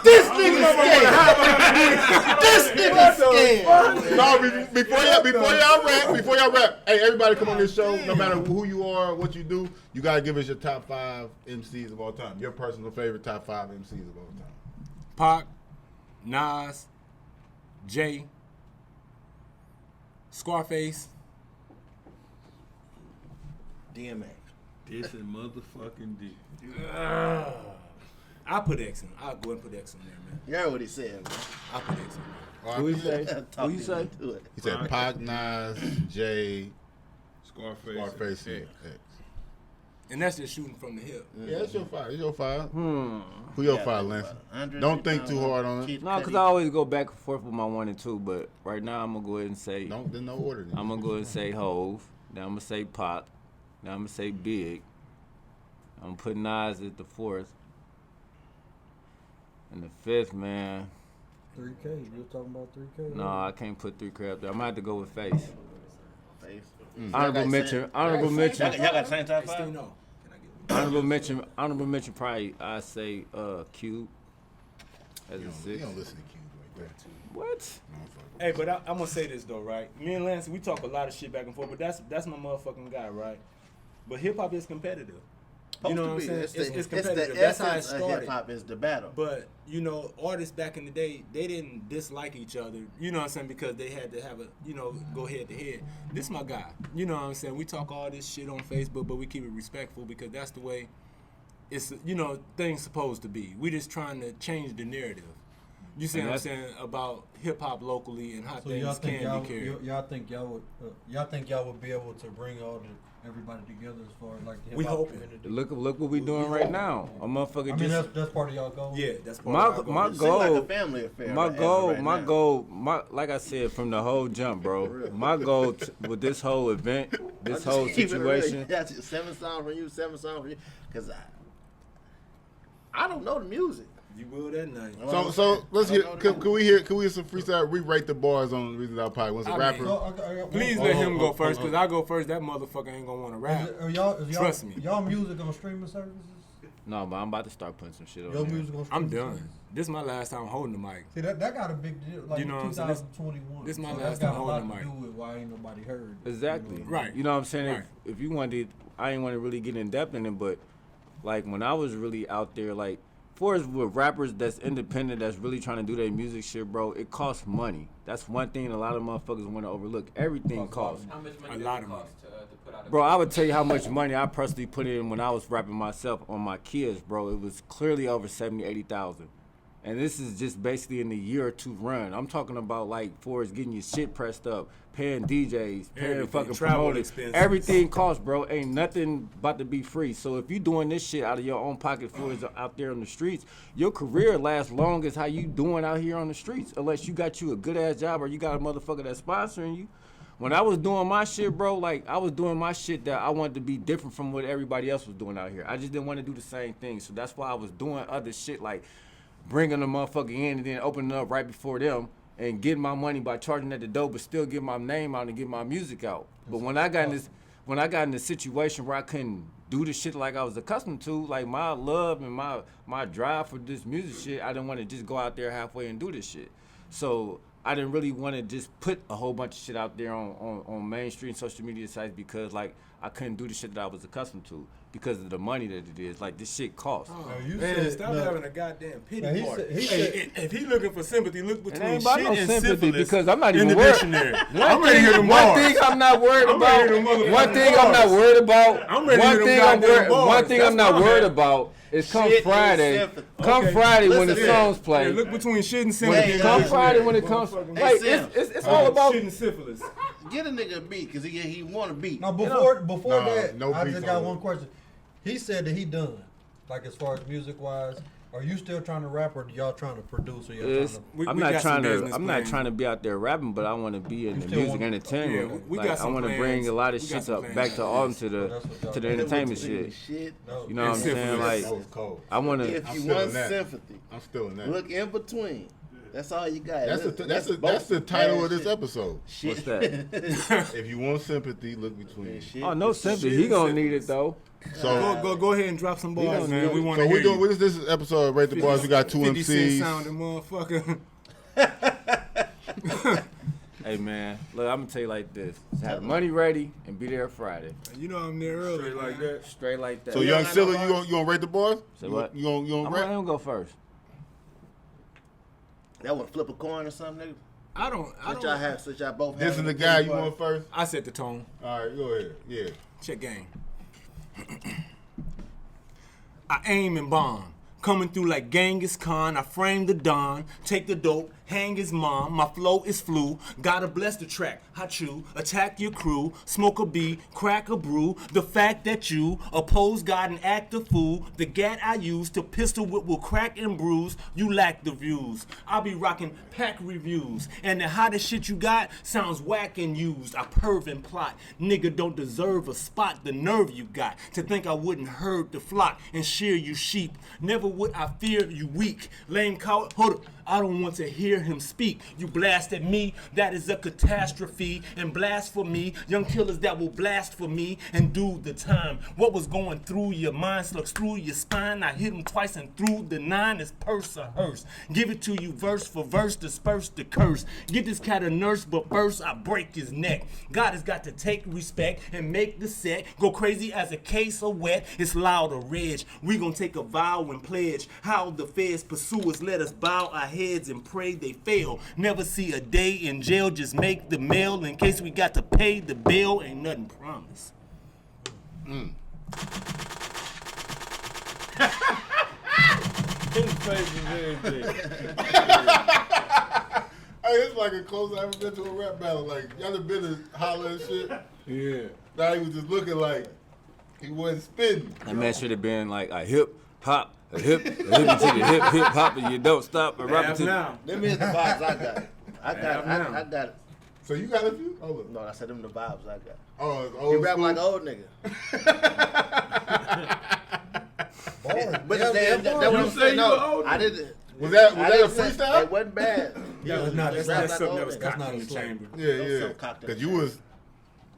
This nigga scared. This nigga scared. No, before y'all rap, hey, everybody come on this show. No matter who you are, what you do, you gotta give us your top 5 MCs of all time. Your personal favorite top 5 MCs of all time. Pac, Nas, Jay, Scarface. DMX. Dissin motherfucking D. I'll put X in. I'll go and put X in there, man. You heard what he said, man. I'll put X in there. Who you say? Talk Who you him say? into it. He said Pac, Nas, Jay, Scarface. Scarface, and and X. X. And that's just shooting from the hip. Yeah, it's your five. It's your five. Who your five, Lance? Don't think too hard on it. No, because I always go back and forth with my 1 and 2, but right now I'm going to go ahead and say... There's no order. I'm going to go ahead and say Hove. Then I'm going to say Pac. Then I'm going to say Big. I'm going to put Nas at the 4th. And the 5th, man... 3K. You were talking about 3K? No, I can't put 3K up there. I'm going to have to go with Face. Face. Honorable mention. Y'all got the same top Still five? no. Honorable mention. Probably I say Cube as a You 6. don't listen to Cube like that. What? Hey, but I'm gonna say this though, right? Me and Lance, we talk a lot of shit back and forth, but that's my motherfucking guy, right? But hip hop is competitive. You know what I'm saying? It's competitive. That's how it started. Hip hop is the battle. But you know, artists back in the day, they didn't dislike each other. You know what I'm saying? Because they had to have go head to head. This my guy. You know what I'm saying? We talk all this shit on Facebook, but we keep it respectful because that's the way it's things supposed to be. We just trying to change the narrative. You see what I'm saying about hip hop locally and how So things can be carried. y'all think y'all would be able to bring everybody together as far as like the We hip hop hope. community? Look what we doing right now. A motherfucker I mean, that's part of y'all goal. Yeah, that's part of my our It seems goal. like a family affair. My as of goal, right my now. goal, like I said from the whole jump, bro. My goal with this whole event, this whole Keep it real. situation. That's 7 songs from you, 7 songs from you. Because I don't know the music. You will that night. So let's hear. Can we hear some freestyle? Rewrite the bars on the Reason That Pie. Once a rapper. Please let him go first, because I go first. That motherfucker ain't gonna want to rap. Trust me. Y'all music on streaming services? No, but I'm about to start putting some shit on Your there. music on I'm streaming done. services? This is my last time holding the mic. See, that got a big deal. Like You know what I'm saying? 2021. This my so last that's got time a lot holding the to mic. do with why ain't nobody heard. Exactly. You know? Right. You know what I'm saying? Right. If you wanted, I ain't want to really get in depth in it, but like when I was really out there, like for as with rappers that's independent, that's really trying to do their music shit, bro, it costs money. That's one thing a lot of motherfuckers want to overlook. Everything costs. How much money A does lot it of money. cost to put out a Bro, I would tell you how much money I personally put in when I was rapping myself on my kids, bro. It was clearly over 70, 80,000. And this is just basically in the year or two run. I'm talking about like for us getting your shit pressed up, paying DJs, paying Everything, fucking travel promoters. expenses. Everything costs, bro. Ain't nothing about to be free. So if you doing this shit out of your own pocket for us out there on the streets, your career lasts long as how you doing out here on the streets, unless you got you a good ass job or you got a motherfucker that's sponsoring you. When I was doing my shit, bro, like I was doing my shit that I wanted to be different from what everybody else was doing out here. I just didn't want to do the same thing. So that's why I was doing other shit like bringing the motherfucker in and then opening up right before them and getting my money by charging at the door, but still get my name out and get my music out. But when I got in this situation where I couldn't do the shit like I was accustomed to, like my love and my drive for this music shit, I didn't want to just go out there halfway and do this shit. So I didn't really want to just put a whole bunch of shit out there on mainstream social media sites because like I couldn't do the shit that I was accustomed to because of the money that it is. Like this shit costs. Oh, you man, said- stop no. having a goddamn pity No, he party. said- he Hey, if he looking for sympathy, look It between ain't shit about no and sympathy syphilis because I'm not in even the worried. dictionary. I'm ready to hear them One bars. thing I'm not worried I'm about. ready to hear them motherfucking One thing I'm not bars. worried about. I'm ready to hear them goddamn bars. One thing That's I'm not my worried bad. about is come Shit and Friday. sympathy. Come Okay. Friday when the Listen, songs Yeah, play. look between shit and sympathy. Hey, in the Come dictionary. Friday when it comes. Motherfucking Like Sim. it's all about. shit and syphilis. Get a nigga a beat because he want a beat. Now before Nah, that, no I beats just got on one it. question. He said that he done. Like as far as music wise, are you still trying to rap or y'all trying to produce or y'all It's, trying to? We I'm got not some trying to. business I'm not plans. trying to be out there rapping, but I want to be in You the still music want- entertainment. Yeah, we like, got some I want to plans. bring a lot of We got shit some up plans back to after all this. to That's what the y'all to the do. entertainment Between shit. shit. No. You know what I'm saying? syphilis. Like That was cold. I want If to. you still want in that. sympathy, I'm still in that. look in between. That's all you got. That's Look, that's both the title bad of this shit. episode. Shit. What's that? If you want sympathy, look between. Shit. Oh no sympathy. He gonna need it though. So Go ahead and drop some bars, gonna man. do We it. want so to we hear doing. you. What is this episode? of Rate the Bars. We got two 50 Cent MCs. sounding motherfucker. Hey man, look, I'm gonna tell you like this: have money ready and be there Friday. You know I'm there early Straight like man. that. Straight like that. So You young don't got no Cilla, you gonna rate the bars? Say what? You I'm gonna gonna rap? let him go first. That would flip a coin or something, nigga. Since y'all both This is having the a guy pity you party. want first. I set the tone. All right, go ahead. Yeah. Check game. I aim and bomb. Coming through like Genghis Khan, I frame the Don, take the dope, hang his mom, my flow is flu, gotta bless the track, I chew, attack your crew, smoke a bee, crack a brew, the fact that you oppose God and act a fool, the gat I use to pistol whip will crack and bruise, you lack the views, I'll be rocking pack reviews, and the hottest shit you got sounds whack and used, I perv and plot, nigga don't deserve a spot, the nerve you got, to think I wouldn't herd the flock and shear you sheep, never would I fear you weak. Lame coward, hold up. I don't want to hear him speak. You blast at me, that is a catastrophe. And blasphemy, young killers that will blast for me and do the time. What was going through your mind slugs through your spine. I hit him twice and through the 9 is purse or hearse. Give it to you verse for verse, disperse the curse. Get this cat a nurse, but first I break his neck. God has got to take respect and make the set go crazy as a case of wet. It's loud or reg. We gon' take a vow and pledge. How the feds pursue us, let us bow our heads and pray they fail. Never see a day in jail, just make the mail in case we got to pay the bill. Ain't nothing promised. His face is everything. Hey, it's like a close I ever been to a rap battle. Like, y'all done been to holler and shit. Yeah. Now he was just looking like he wasn't spitting. That man should have been like a hip hop, a hip to the hip hop, and you don't stop and rap it to Now. Them is the vibes I got. I got it. So you got a few? Oh, look. No, I said them the vibes I got. Oh, it's old You rap school? like an old nigga. Bars. But Yeah, that's bars. what I'm You say saying. you No, an old I didn't. Was that I a didn't say- freestyle? It wasn't bad. That's not- Just that's rap not like something old that was niggas. That's cocked not in a the slang. chamber. Yeah, Don't yeah. sound cocked Because up. you was,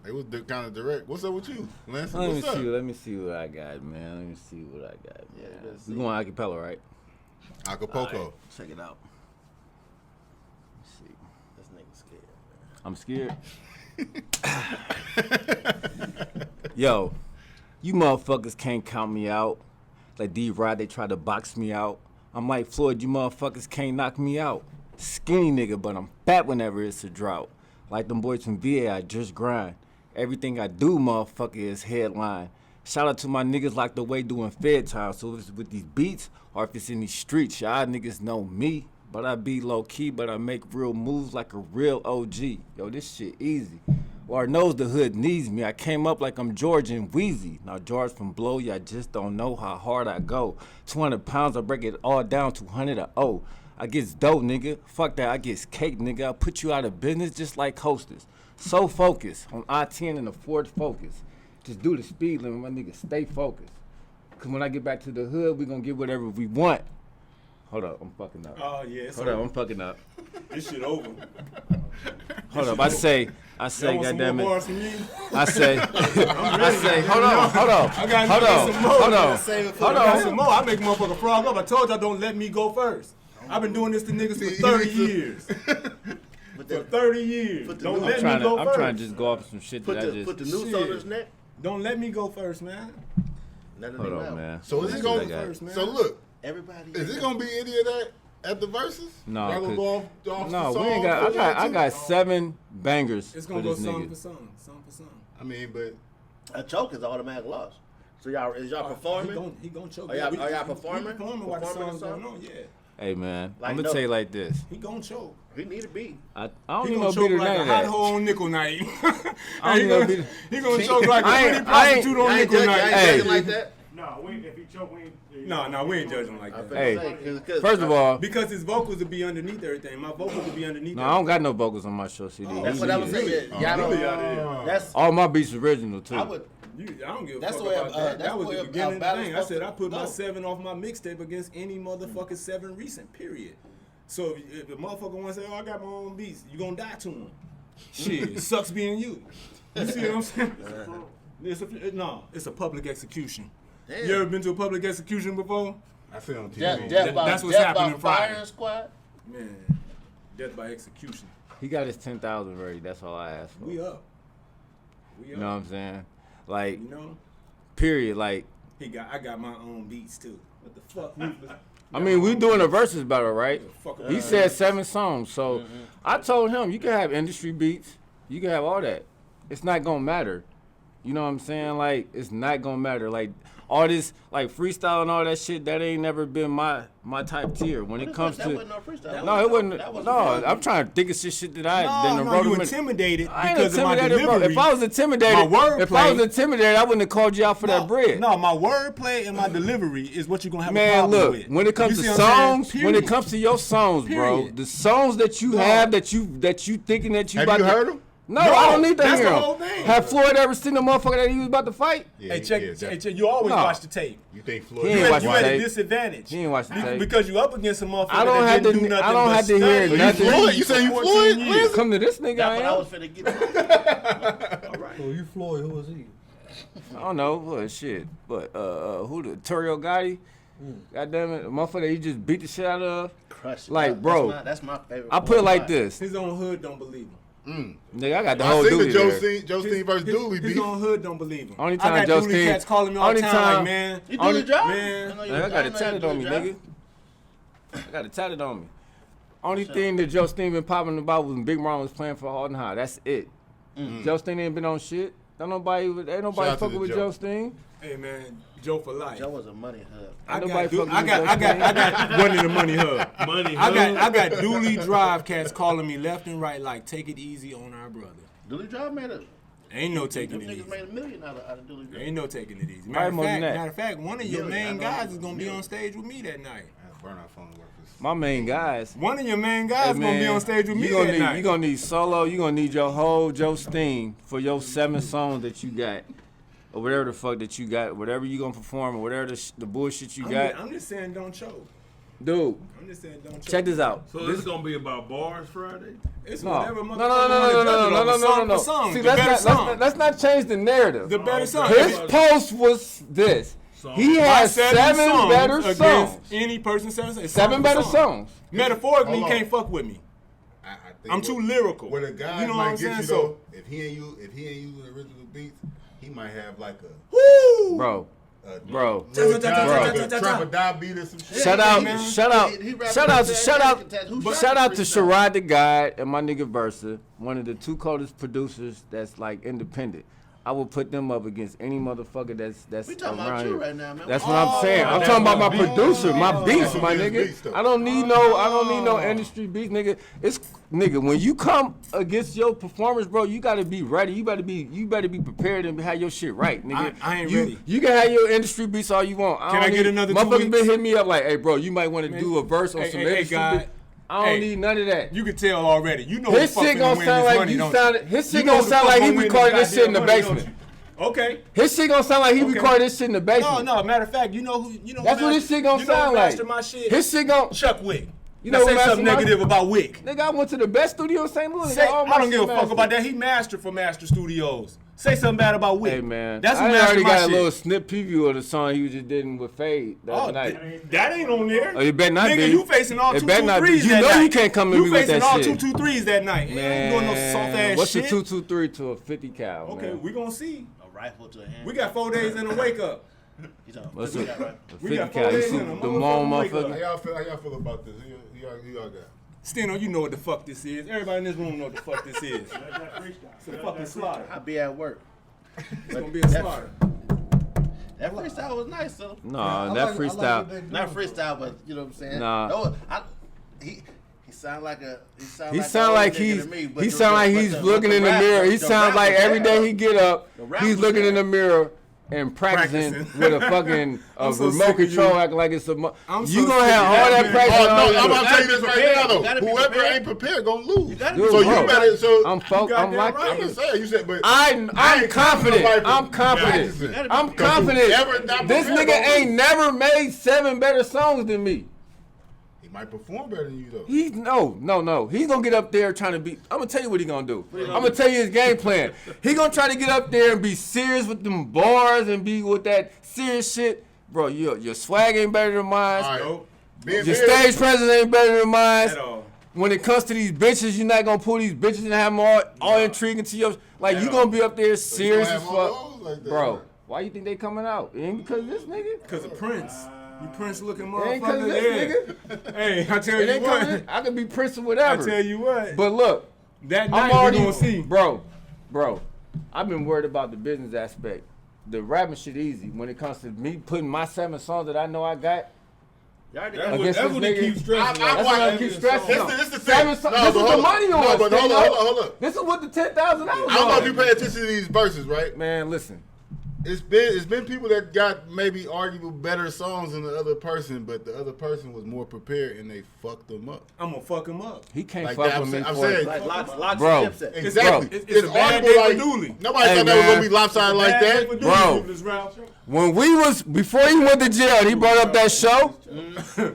it was kind of direct. What's up with you, Lance? Let me What's up? see. Let me see what I got, man. Let me see what I got. Yeah, Man. let's We see. going acapella, right? Acapulco. Check it out. Let's see. This nigga scared, man. I'm scared. Yo, you motherfuckers can't count me out. Like D-Rod, they try to box me out. I'm like Floyd, you motherfuckers can't knock me out. Skinny nigga, but I'm fat whenever it's a drought. Like them boys from VA, I just grind. Everything I do, motherfucker, is headline. Shout out to my niggas locked away doing fed time. So if it's with these beats or if it's in these streets, y'all niggas know me. But I be low key, but I make real moves like a real OG. Yo, this shit easy. Lord knows the hood needs me. I came up like I'm George and Wheezy. Now George from Blow, y'all just don't know how hard I go. 200 pounds, I break it all down to 100 a O. I gets dough, nigga. Fuck that, I gets cake, nigga. I put you out of business just like Hostess. So focused on I-10 and the Ford Focus. Just do the speed limit, my nigga. Stay focused. Cause when I get back to the hood, we gonna get whatever we want. Hold up, I'm fucking up. Oh, yeah. Hold up, I'm fucking up. This shit over. Hold up, I say, Y'all want some goddamn more it. bars from me? I say, hold on. I got some more. Hold on. I got some more. I make motherfucker frog up. I told y'all don't let me go first. I've been doing this to niggas for 30 years. For 30 years. Don't let me go I'm first. trying to just go off some shit that I just. Put the noose on his neck. Don't let me go first, man. None of Hold them on, out. man. So is it That's gonna what I got. First, man. So look, Everybody. is it gonna be any of that at the verses? No, Y'all gonna go off No, the we ain't song got. I too? got 7 bangers It's for gonna go this song nigga. for song. Song for song. I mean, but A choke is automatic loss. So y'all performing? He gonna choke. Are y'all We performing? performing while the Performing song's the going song? on, yeah. Hey man, Like I'm gonna no. tell you like this. He gonna choke. He need a beat. I don't He need gonna no choke beat or like none a of hot that. hole on nickel night. I he don't need no gonna, beat. he gonna choke like a I pretty ain't- prostitute on I ain't nickel judging, I night. ain't Hey. judging like that. No, if he choke, we ain't. No, we ain't judging like that. Hey, First of all, Because his vocals would be underneath everything. My vocals would be underneath. no, I don't got no vocals on my show CD. That's what I was saying. Y'all don't. Really out of here. That's. All my beats original too. I would. I don't give a That's fuck the way, about that. that's That was the way the a beginning of the battle's thing. I said I supposed put to my go. 7 off my mixtape against any motherfucking 7 recent, period. So if a motherfucker want to say, oh, I got my own beats, you gonna die to him. Shit, sucks being you. You see what I'm saying? It's a public execution. Damn. You ever been to a public execution before? I see on TV. Death by, That's what's death by happening Friday. firing squad. Man, death by execution. He got his 10,000 ready. That's all I asked for. We up. You know what I'm saying? Like, You know? period. Like, I got my own beats too. What the fuck? Ruthless? I mean, we doing a versus battle, right? Fuck He said 7 songs, so I told him you can have industry beats, you can have all that. It's not gonna matter. You know what I'm saying? Like, it's not gonna matter. Like, all this like freestyle and all that shit, that ain't never been my type tier. When it comes that to wasn't no freestyle. no, it wasn't. That was No, freestyle. I'm trying to think of shit that I No, wrote you a minute. intimidated I ain't because of my intimidated, bro. delivery. If I was intimidated, My wordplay- if I was intimidated, I wouldn't have called you out for that bread. No, my wordplay and my delivery is what you're gonna have a Man, problem look, with. when it comes You to see what I'm songs, saying? when it Period. comes to your songs, bro, Period. the songs that you have that you thinking that you Have about you to heard them? No, I don't need to that's hear the him. whole thing. Have Floyd ever seen the motherfucker that he was about to fight? Yeah, Hey, check, definitely. you always No. watch the tape. You think He Floyd? ain't You watch at the a tape. disadvantage. He ain't watch the tape. Because you up against a motherfucker I don't that have didn't to- do nothing I don't but have to hear study nothing. Floyd? You for saying you 14 Floyd? years. Listen. Come to this nigga, That's what I I was am. finna get to. All right. Oh, you Floyd? Who was he? I don't know, what shit. But who the Terrio Gotti? God damn it, a motherfucker that you just beat the shit out of. Crush it. Like, bro, That's my favorite. I put it like part. this. His own hood don't believe him. Nigga, I got the I whole seen the duty there. Joe versus Dooley His beef. own hood don't believe him. Only I time got Joe Dooley Steen- cats calling me all the only time, time- like, man. You do the job? Man. I know you- I got I it know you tatted do on the me, job. nigga. I got it tatted on me. Only thing that Joe Steen been popping about was when Big Ron was playing for Hard and High. That's it. Joe Steen ain't been on shit. Ain't nobody Shout out to fucking the with Joe. Joe Steen. Hey, man, Joe for life. Joe was a money hub. I nobody got, fucking I with got, Joe I got, Steen. I got one in the money hub. Money. I got Dooley Drive cats calling me left and right like, take it easy on our brother. Dooley Drive made a. Ain't no Them taking it easy. niggas made $1 million out of Dooley Drive. Ain't no taking it easy. Probably more than that. Matter of fact, one of your Million, main I know. guys is gonna be on stage with me that night. Burnout phone workers. My main guys. One of your main guys Hey, gonna be man, on stage with me you gonna that need, night. You gonna need solo. You gonna need your whole Joe Steen for your 7 songs that you got, or whatever the fuck that you got, whatever you gonna perform, or whatever the bullshit you got. I'm just saying, don't choke. Dude, I'm just saying, don't choke. check this out. So this is gonna be about bars Friday? It's No, whatever no, motherfucker no, wanna judge it over, no. song for song. See, The better song. let's not change the narrative. The better song. His post was this. He My has 7 songs better against songs. Any person 7 7 better song. songs. Metaphorically, you Hold on. can't fuck with me. I think I'm too lyrical. What a guy You know what might I'm get saying? you So- though, if he ain't using the original beats, he might have like a Woo! Bro, Lil Cha, cha, cha, Jon, cha, like cha, a cha, trap cha. or die beat or some shit. shout out, man. shout out, He rapped shout out, with shout that out, American tattoo. Who shout out to freestyle? Sherrod the Guide and my nigga Versa, one of the 2 coldest producers that's like independent. I will put them up against any motherfucker that's We talking around about you here. right now, man. That's what I'm saying. I'm talking about my producer, my beats, my His nigga. beats, though. I don't need no industry beats, nigga. It's nigga, when you come against your performance, bro, you gotta be ready. You better be prepared and have your shit right, nigga. I ain't you, ready. You can have your industry beats all you want. Can I get another 2 motherfuckers weeks? been hitting me up like, hey, bro, you might want to do a verse on Hey, some hey, industry God. beats. I don't Hey, need none of that. You can tell already. You know His who the fuck shit finna gonna win sound this like money, you don't sounded. you? His shit You know gonna who the sound fuck like he gonna win this recorded this shit in the goddamn money, don't basement. you? Okay. His shit gonna sound like he Okay. recorded this shit in the basement. No, matter of fact, you know who That's what his shit gonna sound like. Master my shit. His shit gonna. Chuck Wick. You Now know say who something master my- negative about Wick. Nigga, I went to the best studio in St. Louis. Say, All my I don't give shit a fuck mastered. about that. He mastered for Master Studios. Say something bad about Wick. Hey man, That's who I mastered already my got a shit. little snip preview of the song he just did with Fade the Oh, other night. that ain't on there. Oh, it better not Nigga, be. you facing all It 2 better 2 not be. 3s You that know night. you can't come at You me with facing that all shit. 2 2 3s that night. You ain't doing no soft ass What's shit. the 223 to a 50 cal? Okay, man? we gonna see. A rifle to a hand. We got 4 days in a wake up. You know, What's we a got right. 50 got 4 cal? You days see in a the long motherfucking wake up. motherfucker? How y'all feel about this? Who y'all got? Steno, you know what the fuck this is. Everybody in this room know what the fuck this is. It's a fucking slaughter. I'll be at work. It's gonna be a slaughter. That freestyle was nice, though. No, that freestyle. Not freestyle, but you know what I'm saying. Nah. No, he sound like a. He sound like he's. He sound like he's looking in the rap- mirror. He the sounds rap like was every there. day he get up, The rap he's was looking in there. the mirror and practicing with a fucking I'm so remote sick of control, you. acting like it's a. I'm You so gonna sick have of all that, that man. practice. Oh and all no, that- I'm about to tell you this right now You though. gotta be Whoever prepared. ain't prepared gonna lose. gotta be So you prepared. better. So I'm goddamn like right. I'm just saying. You said, but I'm ain't confident. coming to I'm nobody confident. practicing. I'm Because confident. whoever not This prepared nigga gonna ain't lose. never made 7 better songs than me. He might perform better than you though. He's no. He's gonna get up there trying to be. I'm gonna tell you what he gonna do. I'm gonna tell you his game plan. He gonna try to get up there and be serious with them bars and be with that serious shit. Bro, your swag ain't better than mine. All right. Being Your fair- stage presence ain't better than mine. At all. When it comes to these bitches, you're not gonna pull these bitches and have them all intriguing to your. Like you gonna be up there serious gonna as have all fuck, those like that, bro. right? Why you think they coming out? It ain't because of this nigga. Cause of Prince. You Prince looking It ain't because of motherfucker. this Yeah. nigga. Hey, I tell It you ain't because what. I could be Prince or I whatever. tell you what. But look, that I'm night we already gonna see. bro. I've been worried about the business aspect the rapping shit easy. When it comes to me putting my 7 songs that I know I got. That's what they keep stressing. That's what I keep stressing. This the thing. This is the money on us. But hold up. This is what the 10,000 hours. I don't know if you pay attention to these verses, right? Man, listen. It's been people that got maybe arguably better songs than the other person, but the other person was more prepared and they fucked them up. I'm gonna fuck him up. He can't Like fuck that, with me. I'm saying, Like Locks Bro. and Dipset. exactly. It's a bad audible, day for like, Dooley. nobody Hey, thought that was man. gonna be lopsided like that. Bro. When we was before he went to jail, and he brought up that show.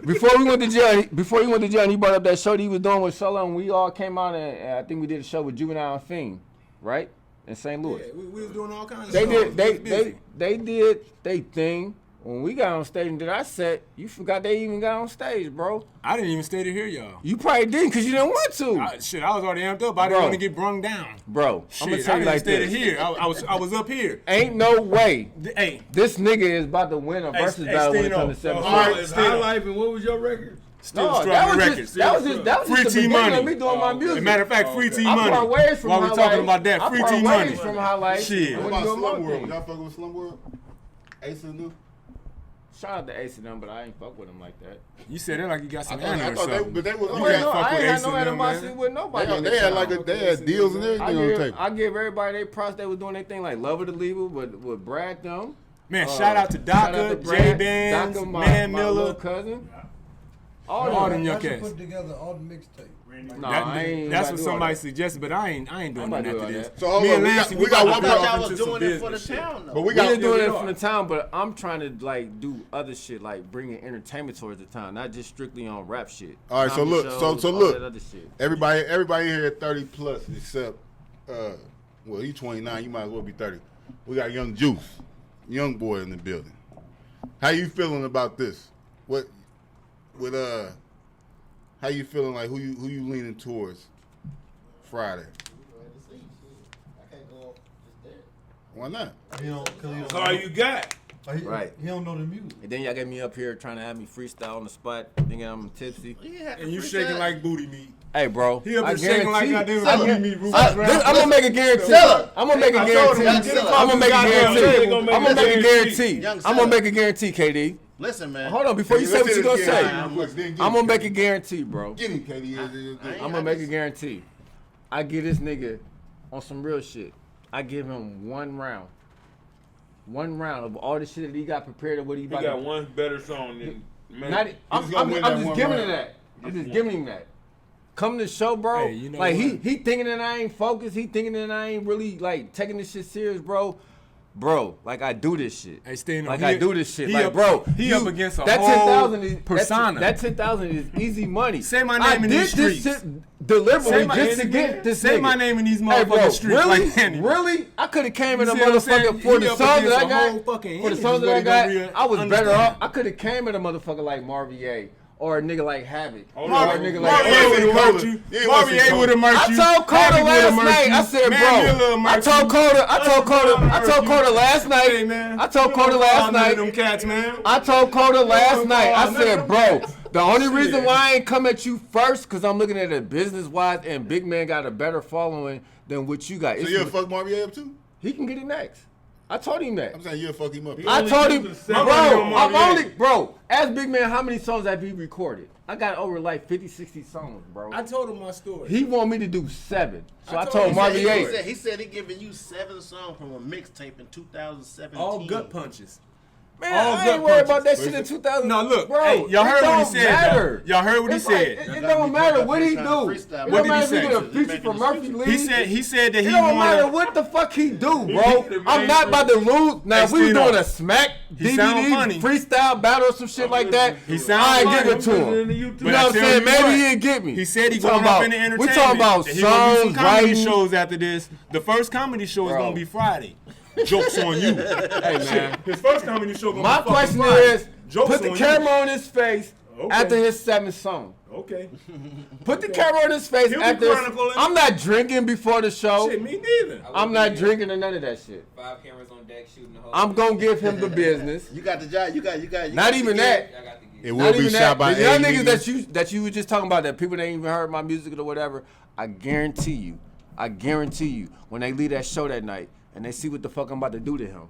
Before he went to jail, and he brought up that show that he was doing with Cilla, and we all came out and I think we did a show with Juvenile and Fiend, right? In St. Louis. Yeah, we was doing all kinds of They stuff. did they did they thing. When we got on stage and did our set, you forgot they even got on stage, bro. I didn't even stay to hear y'all. You probably didn't because you didn't want to. I was already amped up. I didn't Bro. want to get brung down. Bro, I'm gonna Shit, tell I you didn't like stay this. to hear. I was up here. Ain't no way Hey, this nigga is about to win a versus battle when it comes to 7 All songs. right, It's High Life, and what was your record? Still No, Strawberry that Records. was Free just T the beginning Money. of me doing my music. As a matter of fact, Free T I Money. part ways from While we High talking Life. about that, I Free part T Money. ways from High Life. Shit. What When about doing my Slum World? thing. Y'all fucking with Slum World? Ace and New? Shout out to Ace and them, but I ain't fuck with him like that. You said it like you got some I animal or thought something. but they was You on can't no, fuck I with ain't Ace had no and them, animosity man. with nobody. They had deals and everything on the tape. I give everybody their props. They was doing their thing like Love It or Leave It with Brad them. Man, shout out to Shout out Daka, to J Brad, Bands, Daka, Man my little Miller. cousin. All them young I should cats. put together all the mixtape. No, I ain't That's about what to do all somebody that. suggested, but I ain't doing I'm about to nothing do after all this. that. So hold Me on, and we Lancey, got one about to more. go Y'all off was into some doing it for the business shit. town, though. But we We got ain't doing it Yeah, from the town, but I'm trying to like do other shit, like bringing entertainment towards the town, not just strictly on rap shit. All right, so Comedy look, shows, so all look. that other shit. Everybody in here 30 plus except well, you 29, you might as well be 30. We got Young Juice, young boy in the building. How you feeling about this? How you feeling, like who you leaning towards Friday? I can't go just there. Why not? That's all you got. Right. He don't know the music. And then y'all got me up here trying to have me freestyle on the spot, thinking I'm tipsy. And you shaking like booty meat. Hey, bro. He up I here shaking like guarantee- goddamn booty meat. I'm gonna make a guarantee. Cilla. I'm gonna make a I told him, guarantee. Cilla. I'm gonna make a guarantee. Cilla. I'm gonna make a guarantee. Young I'm gonna Cilla. make a guarantee, KD. Listen, man. Hold on, before you say what you gonna say, I'm I'm gonna make a guarantee, bro. Get him, KD. I'm gonna make a guarantee. I give this nigga on some real shit. I give him 1 round. 1 round of all the shit that he got prepared and what he He about got to. one better song than man. Not, I'm He's gonna win that just one giving round. him that. I'm just giving him that. Come to the show, bro. Hey, you know like what? he thinking that I ain't focused. He thinking that I ain't really like taking this shit serious, bro. Bro, like I do this shit. Hey, stay like he- I do this shit. he Like, up- bro, he up against a that whole 10,000 is persona. That 10,000 is easy money. Say my I name in did these this streets. shit deliberately Say my- just to get this. Say nigga. my name in these Hey, bro, motherfucking streets really? like Danny. Really? I could have came in You a see what I'm saying? motherfucker for He the up songs that against I a whole got. fucking For the image songs is that what I he gonna got, I was understand. better off. I could have came in a motherfucker like Marvier or a nigga like Havoc. Or a nigga like Marvier would have murked you. Marvier would have murked you. I told Coda Havoc would've last murked night. you. I said, Man, bro. Miller I murked told you. Coda. I told Coda last Hey, night. man. I told You Coda don't last call none of night. them cats, man. I told Coda last night. I said, bro, the only Shit. reason why I ain't come at you first, because I'm looking at it business wise, and Big Man got a better following than what you got. So It's- you'll fuck Marvier up too? He can get it next. I told him that. I'm saying you'll fuck him up. I told him, using bro, seven I'm Marvier. only, bro, ask Big Man how many songs have he recorded. I got over like 50, 60 songs, bro. I told him my story. He want me to do 7. So I told told him, Marvier. He said he giving you 7 songs from a mixtape in 2017. All gut punches. Man, all I gut ain't worried punches. about that shit in 2000. No, look, bro, hey, y'all it heard what he don't said. matter. Y'all heard what he It's like, said. it don't matter what he do. Trying to It freestyle. don't What did matter he if he say? get a feature from Murphy Lee. He said that It he don't matter wanted. what the fuck he do, bro. the I'm main not about to lose. Now, if we Stino. doing a smack He sound DVD funny. freestyle battle or some shit like that, He sound I ain't funny. give it to I'm him. listening to You YouTube. know But I what I'm tell saying? you Maybe what, he didn't get me. He said he We going talking up in the about- entertainment. We talking about that he gonna do some songs, comedy writing. shows after this. The first comedy show is Bro. gonna be Friday. Jokes on you. Hey, man. His first comedy show gonna My be fucking question Friday. is, Jokes put the on camera on his face Okay. after his 7th song. Okay. Put the camera on his face He'll be after his, chronicling. I'm not drinking before the show. Shit, me neither. I'm not drinking or none of that shit. 5 cameras on deck shooting the whole I'm gonna give him the business. You got the job. You got. Not even that. I got the gig. It will Not be even shot that. by The young A niggas that you were just talking about, that people that ain't even heard my music or whatever, I guarantee you, when they leave that show that night and they see what the fuck I'm about to do to him,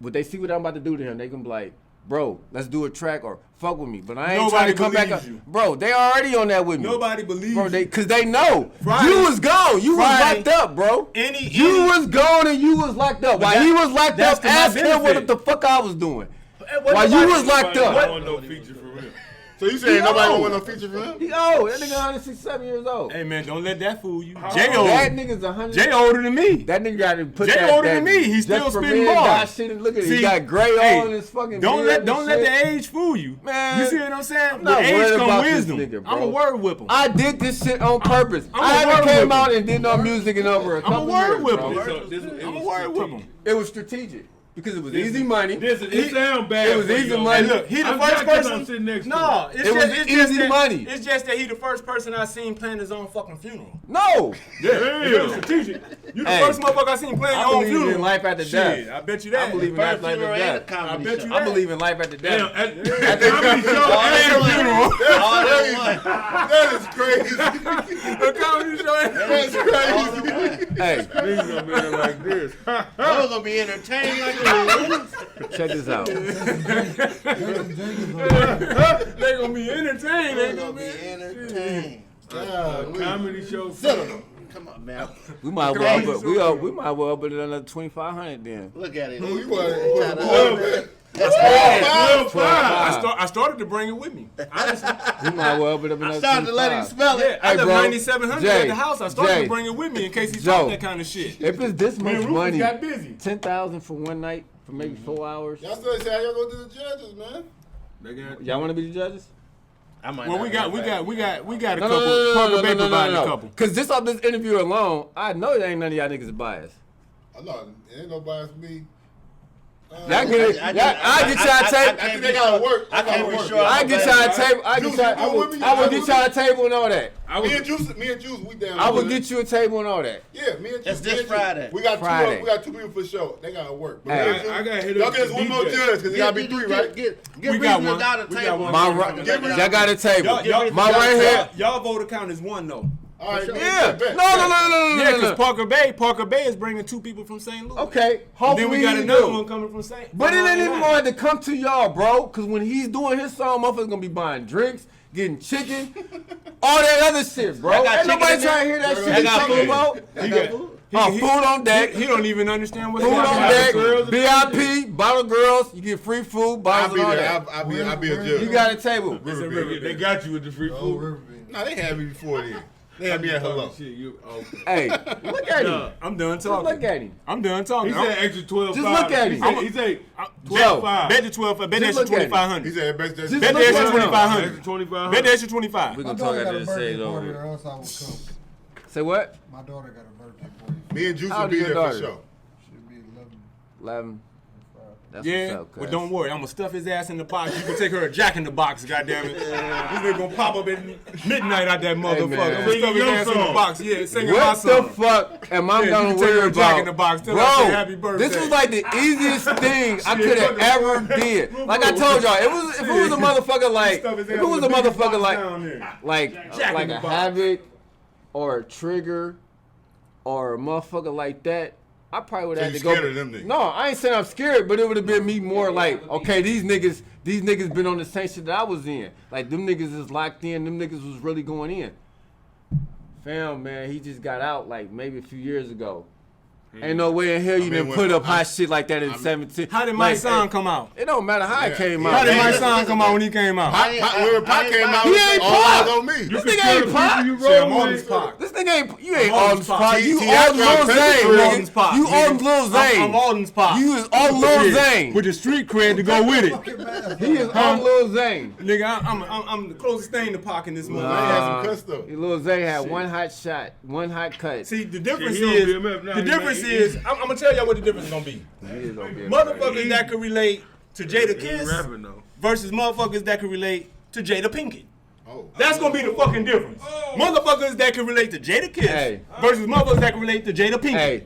Would they see what I'm about to do to him? They can be like, bro, let's do a track or fuck with me. But I ain't Nobody trying to come back up. believes you. Bro, they already on that with me. Nobody believes Bro, you. cause they know. Friday- you was gone. You was Friday- locked up, bro. Any- you was gone and you was locked up. While that- he was locked that's up, to my ask him what benefit. the fuck I was doing. What While you nobody- was locked I up. don't want no feature for real. So you saying nobody gonna want no feature for him? He old. That nigga 167 years old. Hey man, don't let that fool you. How Jay old? older. That nigga's 100. Jay older than me. That nigga got to put Jay that. older that than me. He's just still for spitting men bars. got shit and look at it. He See, got gray hey, all in his fucking Don't beard let and don't let shit. the age fool you. Man, You see what I'm saying? I'm not With age worried come about this wisdom. nigga, I'm a bro. word whipper. I did this shit on purpose. I'm a I haven't word came whipper. out and did no music in over a I'm a couple word years, whipper. bro. I'm a word whipper. It was strategic because it was easy money. It sound bad. It was for easy you. money. Hey, look, he the I'm first glad 'cause I'm person. sitting next to No, It was easy that, money. It's just that he the first person I seen playing his own fucking funeral. No, Damn. Strategic. You the Hey, first motherfucker I seen playing I your own believe funeral. in life after Shit, death. I bet you that. I believe in First life after funeral and a death. comedy I bet show. you I believe in life after Damn. death. At the comedy show and funeral. All in one. That is crazy. A comedy show. That's crazy. Hey, Niggas gonna be there like this. Y'all gonna be entertained like that. check this out. They gonna be entertained. They Y'all gonna gonna be be entertained. Comedy show. Come on, man. We might well open it another 2,500 then. Look at it. You want That's I started to bring it with me. Honestly. We might well open up another. I started to let him 25. smell it. I left bro, 9,700 Jay, at the house. I started Jay, to bring it with me in case he's Joe. talking that kind of shit. If it's this much Rufus money, got busy. 10,000 for one night for maybe 4 hours. Y'all still say how y'all gonna do the judges, man? Y'all want to be the judges? I might Well, not we got a No, couple. no, Parker Bay no, provided no, a no. couple. Cause just off this interview alone, I know there ain't none of y'all niggas biased. Oh, no, it ain't no bias for me. Y'all get it. I get y'all I tape. think they gotta work. I can't be sure. I get y'all tape. I Juice, get you going with me? y'all. I will get y'all a table and all that. Me and Juice, we down. I will with it. get you a table and all that. Yeah, me and Juice. That's me and this Juice. Friday. We got Friday. we got two people for sure. They gotta work. But Hey. me and Juice, I gotta hit y'all up get us the one more DJ. judge because it gotta be three, right? Get We got one. Dollar We table. got one. My y'all got a table. My right here. Y'all vote account is one though. All right, Yeah. bet. No. Yeah, because Parker Bay is bringing two people from St. Louis. Okay. And Hopefully then we got he another do. one coming from St. But it ain't even going to come to y'all, bro. Cause when he's doing his song, motherfuckers gonna be buying drinks, getting chicken, all that other shit, bro. I got Ain't chicken nobody in trying to there. hear that I shit got you talking food. about. I got food. Food on deck. He don't even understand what's Food on happening. deck, VIP, bottle girls, you get free food, I'll bottles be and all there. that. I'll be a judge. You got a table. They got you with the free food. No, they had me before then. They had me at hello. Shit, you okay? Hey, look at him. I'm done Just look talking. at him. I'm done talking. He said extra 12. Just look at him. He said Joe, 12. Bet the 12. Bet the Just extra look at him. 2,500. He said best judge. Just Bet the look extra at him. 2,500. Extra 2,500. Bet the extra 25. We're My gonna talk daughter got after a this shit birthday is party, over. or else I would come. Say what? My daughter got a birthday party. Me and Juice How will old be is your there for daughter? sure. Should be 11. 11. That's Yeah, what's up, but cuz. don't worry, I'm gonna stuff his ass in the box. You can take her a Jack in the Box, goddammit. This nigga gonna pop up at midnight out that motherfucker. man. I'm gonna stuff his Singing ass your in the song. box. Yeah, singing my What the song. fuck am I Yeah, you gonna can take her worry a Jack about? in the Box. Tell her I say happy Bro, birthday. this was like the easiest thing I could have fucking ever did. Like I told y'all, if it was a motherfucker like, Stuff his if ass it was in a the biggest motherfucker box like, down there. like Jack like in the a Box. Havoc or a Trigger or a motherfucker like that, I probably would So have you to go. scared of them niggas? No, I ain't saying I'm scared, but it would have been me more like, okay, these niggas been on the same shit that I was in. Like them niggas is locked in, them niggas was really going in. Fam, man, he just got out like maybe a few years ago. Ain't no way in hell you mean, didn't when- put up hot shit like that in 17. How did my Like, song come out? It don't matter how it came How out. did my Hey, song come out when he came out? When Pac came out, He ain't all Pac. eyes on me. This nigga ain't Pac. You Shit, I'm roll on with. this Pac. This nigga ain't, you ain't I'm Alden's Pac. Pac. You T.I. Alden tried Lil to Zane, press Alden's nigga. Pac, You nigga. Alden Lil Zane. I'm Alden's Pac. You is Alden Lil Zane. With the street cred to go with it. He is Alden Lil Zane. Nigga, I'm the closest thing to Pac in this movie. They had some cuss stuff. Lil Zane had one hot shot, one hot cut. See, the difference Shit, he is, on BMF now. the He difference made- is, I'm gonna tell y'all what the difference is gonna be. He is gonna be a- Motherfuckers that could relate to Jada He ain't Kiss rapping though. versus motherfuckers that could relate to Jada Pinkett. Oh. That's gonna be the fucking difference. Motherfuckers that can relate to Jada Kiss Hey. versus motherfuckers that can relate to Jada Pinkett. Hey,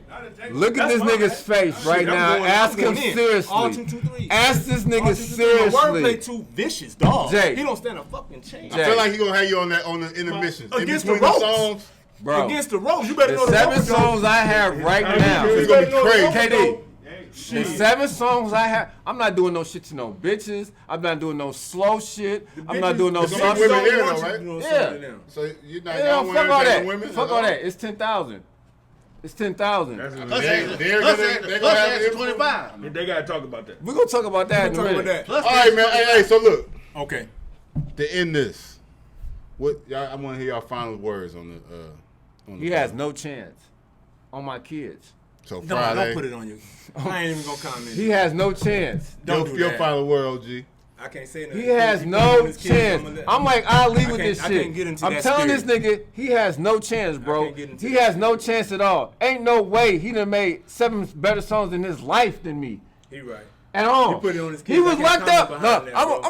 look at this nigga's face right Shit, I'm now. going- Ask I'm him going in. All two, seriously. 2, 3. Ask this nigga My wordplay seriously. too vicious, dog. Jay. He don't stand a fucking chance. I feel like he gonna have you on the intermissions. In Against between the the ropes. songs, Bro, Against the ropes, you better the know the 7 ropes, dog. songs I have right now. it's gonna be crazy. KD, The 7 songs I have, I'm not doing no shit to no bitches. I'm not doing no slow shit. I'm not doing no soft shit. Women there, though, right? Yeah. So you're not Yeah, fuck all that. women? Fuck all that. It's 10,000. It's 10,000. They're gonna have 25. They gotta talk about that. We're gonna talk about that in a minute. All right, man. Hey, so look. Okay. To end this, what y'all? I want to hear y'all final words on the. He has no chance on my kids. So No, Friday. don't put it on you. I ain't even gonna comment. He has no chance. Don't do your that. final word, OG. I can't say nothing. He has no chance. I'm like Ali with this I shit. can't get into I'm that telling this spirit. nigga, he has no chance, bro. can't get into He that has no chance at all. Ain't no way he done made 7 better songs in his life than me. He right. At all. He put it on his He kids. was I can't locked up. comment No, behind that, bro.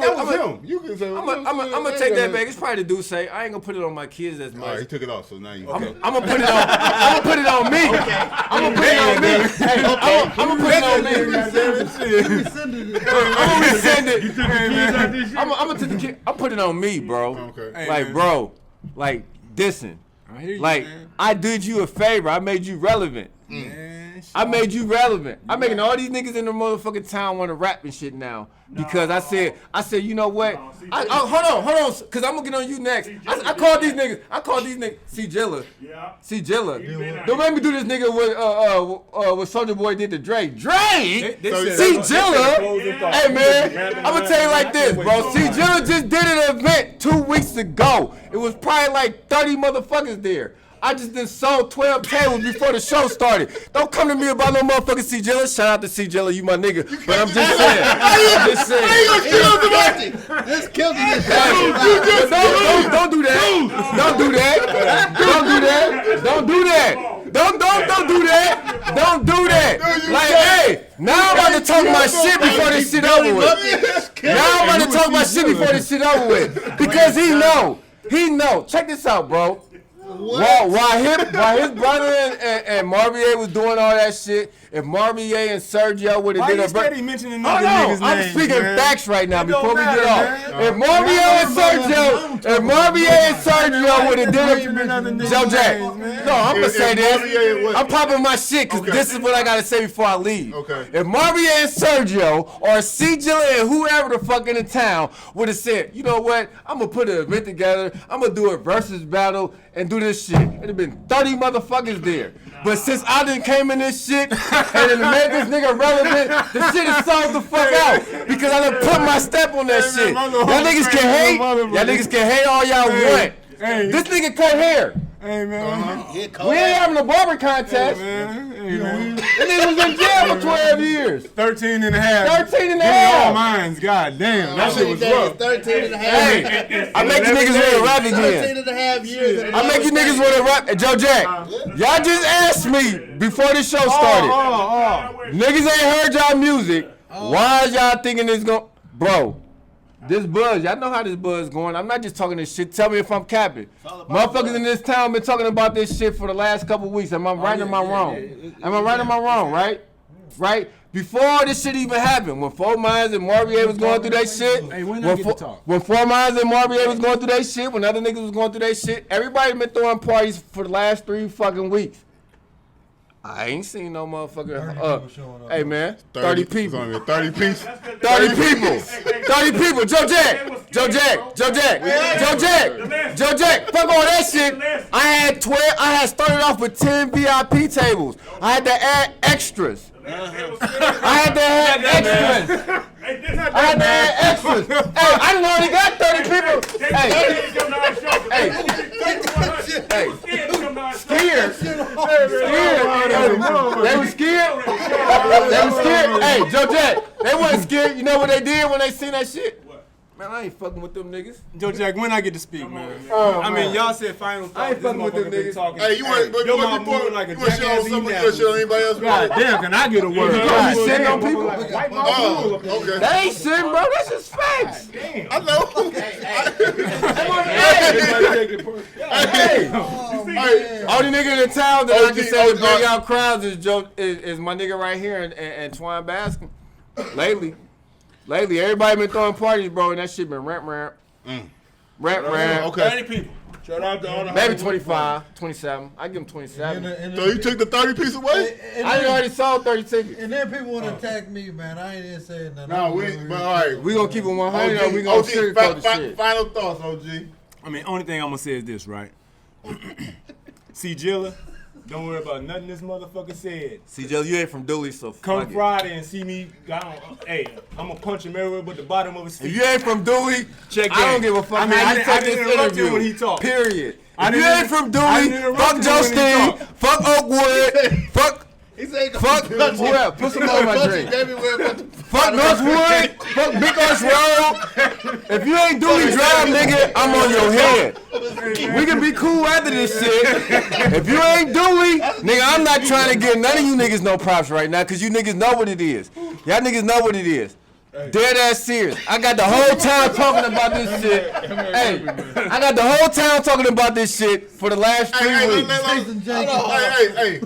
That was him. You can say. I'm gonna take that back. It's probably the dude say I ain't gonna put it on my kids as All right, he much. took it off. So now you. Okay. I'm gonna put it on. I'm gonna put it on me. I'm gonna put it on me. Hey, I'm gonna put it on me. I'm gonna resend it. I'm gonna take the kid. I'm putting it on me, bro. Okay. Hey, Like, man. bro, like Dissin. I hear you, Like, man. I did you a favor. I made you relevant. Man, I made you relevant. I'm making all these niggas in the motherfucking town want to rap and shit now because I said, you know what? Hold on, cause I'm gonna get on you next. I called these niggas. See Cilla. Yeah. See Cilla. been Don't make me do this nigga what Soulja Boy did to Drake. Drake. They said- See they said Cilla. closing thoughts. Hey man, I'm gonna tell you like this, bro. See Cilla just did an event 2 weeks ago. It was probably like 30 motherfuckers there. I just done sold 12 tables before the show started. Don't come to me about no motherfucking C. Cilla. Shout out to C. Cilla, you my nigga. But I'm just saying. This killed this Hey, but don't do that. Don't do that. Don't do that. Don't do that. Don't do that. Don't do that. Like, hey, now I'm about to talk my shit before this shit over with. Now I'm about to talk my shit before this shit over with. Because he know. Check this out, bro. While his brother and Marvier was doing all that shit, if Marvier and Sergio would have Why did you a steady mentioning Oh other no, niggas' I'm names, speaking man? facts right now It before don't we get matter, off. man. If Marvier and Sergio would have did it, Joe Jack. No, I'm gonna say Marvier this. what? I'm popping my shit because this is what I gotta say before I leave. Okay. If Marvier and Sergio or C. Cilla and whoever the fuck in the town would have said, you know what, I'm gonna put an event together, I'm gonna do a versus battle and do this shit. It'd have been 30 motherfuckers there. But since I done came in this shit and it made this nigga relevant, the shit is sold the fuck out. Because I done put my step on that shit. Y'all niggas can hate. Y'all niggas can hate all y'all want. This nigga cut hair. Hey, man. We ain't having a barber contest. Hey, man. That nigga was in jail for 12 years. 13 and a half. 13 and a All half. mines, god damn. That shit was rough. 13 and a half. Hey, I make you niggas want to rap 13 again. and a half years. I make you niggas want to rap. Joe Jack, y'all just asked me before the show started. Niggas ain't heard y'all music. Why is y'all thinking it's going? Bro, this buzz, y'all know how this buzz going. I'm not just talking this shit. Tell me if I'm capping. Motherfuckers in this town been talking about this shit for the last couple weeks. Am I right or am I wrong? Am I right or am I wrong, right? Right? Before this shit even happened, when Four Minds and Marvier was going through that shit, Hey, when I get to talk? when Four Minds and Marvier was going through that shit, when other niggas was going through that shit, everybody been throwing parties for the last 3 fucking weeks. I ain't seen no motherfucking. Hey man, 30 people. 30 piece. 30 people. 30 people. Joe Jack. Fuck all that shit. I had started off with 10 VIP tables. I had to add extras. I had to add extras. Hey, I done already got 30 people. Hey. Scared. They was scared. Hey, Joe Jack, they wasn't scared. You know what they did when they seen that shit? Man, I ain't fucking with them niggas. Joe Jack, when I get to speak, man. I mean, y'all said final thoughts. I ain't fucking with them niggas. Talking. Hey, you want your mouth moving like a shit on jackass somebody? eating You want shit on anybody else? God damn, can I get a word? You gonna be shitting on people? Oh, okay. That ain't shit, bro. That's just facts. I know. Hey, only nigga in the town that I can say to bring out crowds is my nigga right here and Twine Baskin. Lately, everybody been throwing parties, bro, and that shit been ramp. Okay. 30 people. Shout out to all the Maybe Hollywood 25, 27. I give him 27. So you took the 30 piece away? I already sold 30 tickets. And then people want to attack me, man. I ain't even saying nothing. No, but all right. We gonna keep it 100 or we gonna sugarcoat the shit? Final thoughts, OG. I mean, only thing I'm gonna say is this, right? See, Cilla, don't worry about nothing this motherfucker said. See, Joe, you ain't from Dooley, so Come fuck it. Friday and see me. Hey, I'm gonna punch him everywhere but the bottom of his feet. If you ain't from Dooley, Check I don't that. give a fuck I mean, how I you didn't- I take this didn't interrupt him interview. when he talked. Period. I If you didn't- ain't from I Dooley, didn't interrupt fuck him Joe when he Steen, talked. fuck Oakwood, fuck whoever. Put some more in my drink. Fuck Northwood, fuck Big Horse Road. If you ain't Dooley Drive, nigga, I'm on your head. We can be cool after this shit. If you ain't Dooley, nigga, I'm not trying to give none of you niggas no props right now, cause you niggas know what it is. Y'all niggas know what it is. Dead ass serious. I got the whole town talking about this shit. Hey, I got the whole town talking about this shit for the last 3 weeks. Hey.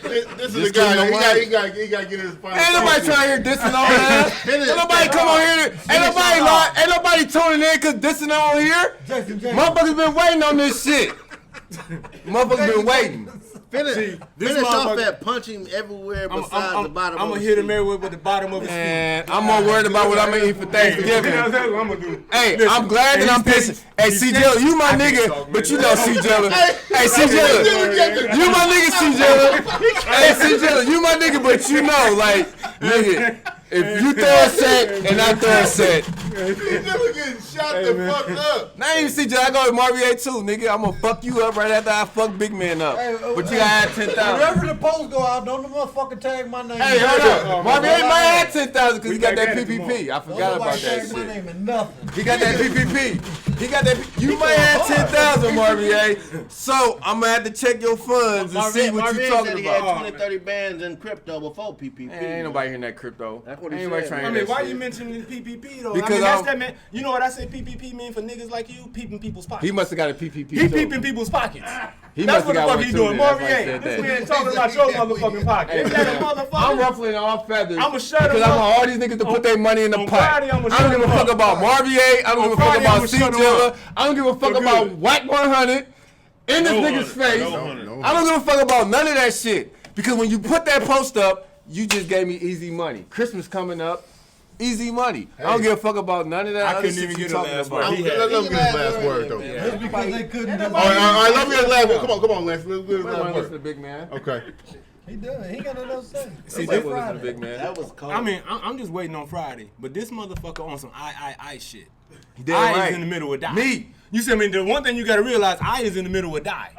This is the guy. He got to get his final. Ain't nobody trying to hear dissing on that. Ain't nobody come on here. Ain't nobody tuning in because dissing on here. Motherfuckers been waiting on this shit. Motherfuckers been waiting. Finish off at punching everywhere besides the bottom. I'm gonna hit him everywhere with the bottom of his feet. And I'm more worried about what I'm gonna eat for Thanksgiving. That's what I'm gonna do. Hey, Listen, I'm glad that I'm pissing. Hey, CJ, you my nigga, but you know CJ. Hey, CJ, you my nigga, CJ. Hey, CJ, you my nigga, but you know, like, nigga, if you throw a set and I throw a set. He's never getting shot the fuck up. Now you see, I go with Marvier too, nigga. I'm gonna fuck you up right after I fuck Big Man up. But you gotta add 10,000. Wherever the post go out, don't the motherfucker tag my name. Hey, hold up. Marvier might add 10,000 because he got that PPP. I Don't forgot about nobody that tag my shit. name in nothing. He got that PPP. He got that. You might have 10,000, Marvier. So I'm gonna have to check your funds and see what you talking said he about. had 20-30 bands in crypto before PPP. Man, ain't nobody hearing that crypto. That's what he Ain't nobody said. trying to I hear mean, that why shit. you mentioning PPP though? Because I mean, that's I'm- that man. You know what I say PPP mean for niggas like you? Peeping people's pockets. He must have got a PPP. He too. peeping people's pockets. He That's must what the have got fuck one he too, doing. then. That's why I Marvier, said this that. man talking about your motherfucking pocket. Hey, Is that a motherfucker? I'm ruffling all feathers. I'ma shut him because I up. want all these niggas to put their money in the on pot. Friday, I'ma I shut don't give a him fuck up. about Marvier. I don't give a fuck Friday, about I'ma shut him C-Jilla. up. I don't give a fuck For about good. Whack 100 in this nigga's face. I don't give a fuck about none of that shit. Because when you put that post up, you just gave me easy money. Christmas coming up. Easy money. I don't give a fuck about none of that. I other couldn't shit even you get a talking last about. word. He had- Let him get his last word, though. Just because they couldn't. All right, let me get his last word. Come on, Lance. Let's get his Nobody last wanna listen to word. Big Man. Okay. He done. He ain't got nothing else to say. See, It's they will listen to Friday. Big Man. That was cold. I mean, I'm just waiting on Friday, but this motherfucker on some I shit. Damn I right. is in the middle of die. Me. You see, I mean, the one thing you gotta realize, I is in the middle of die.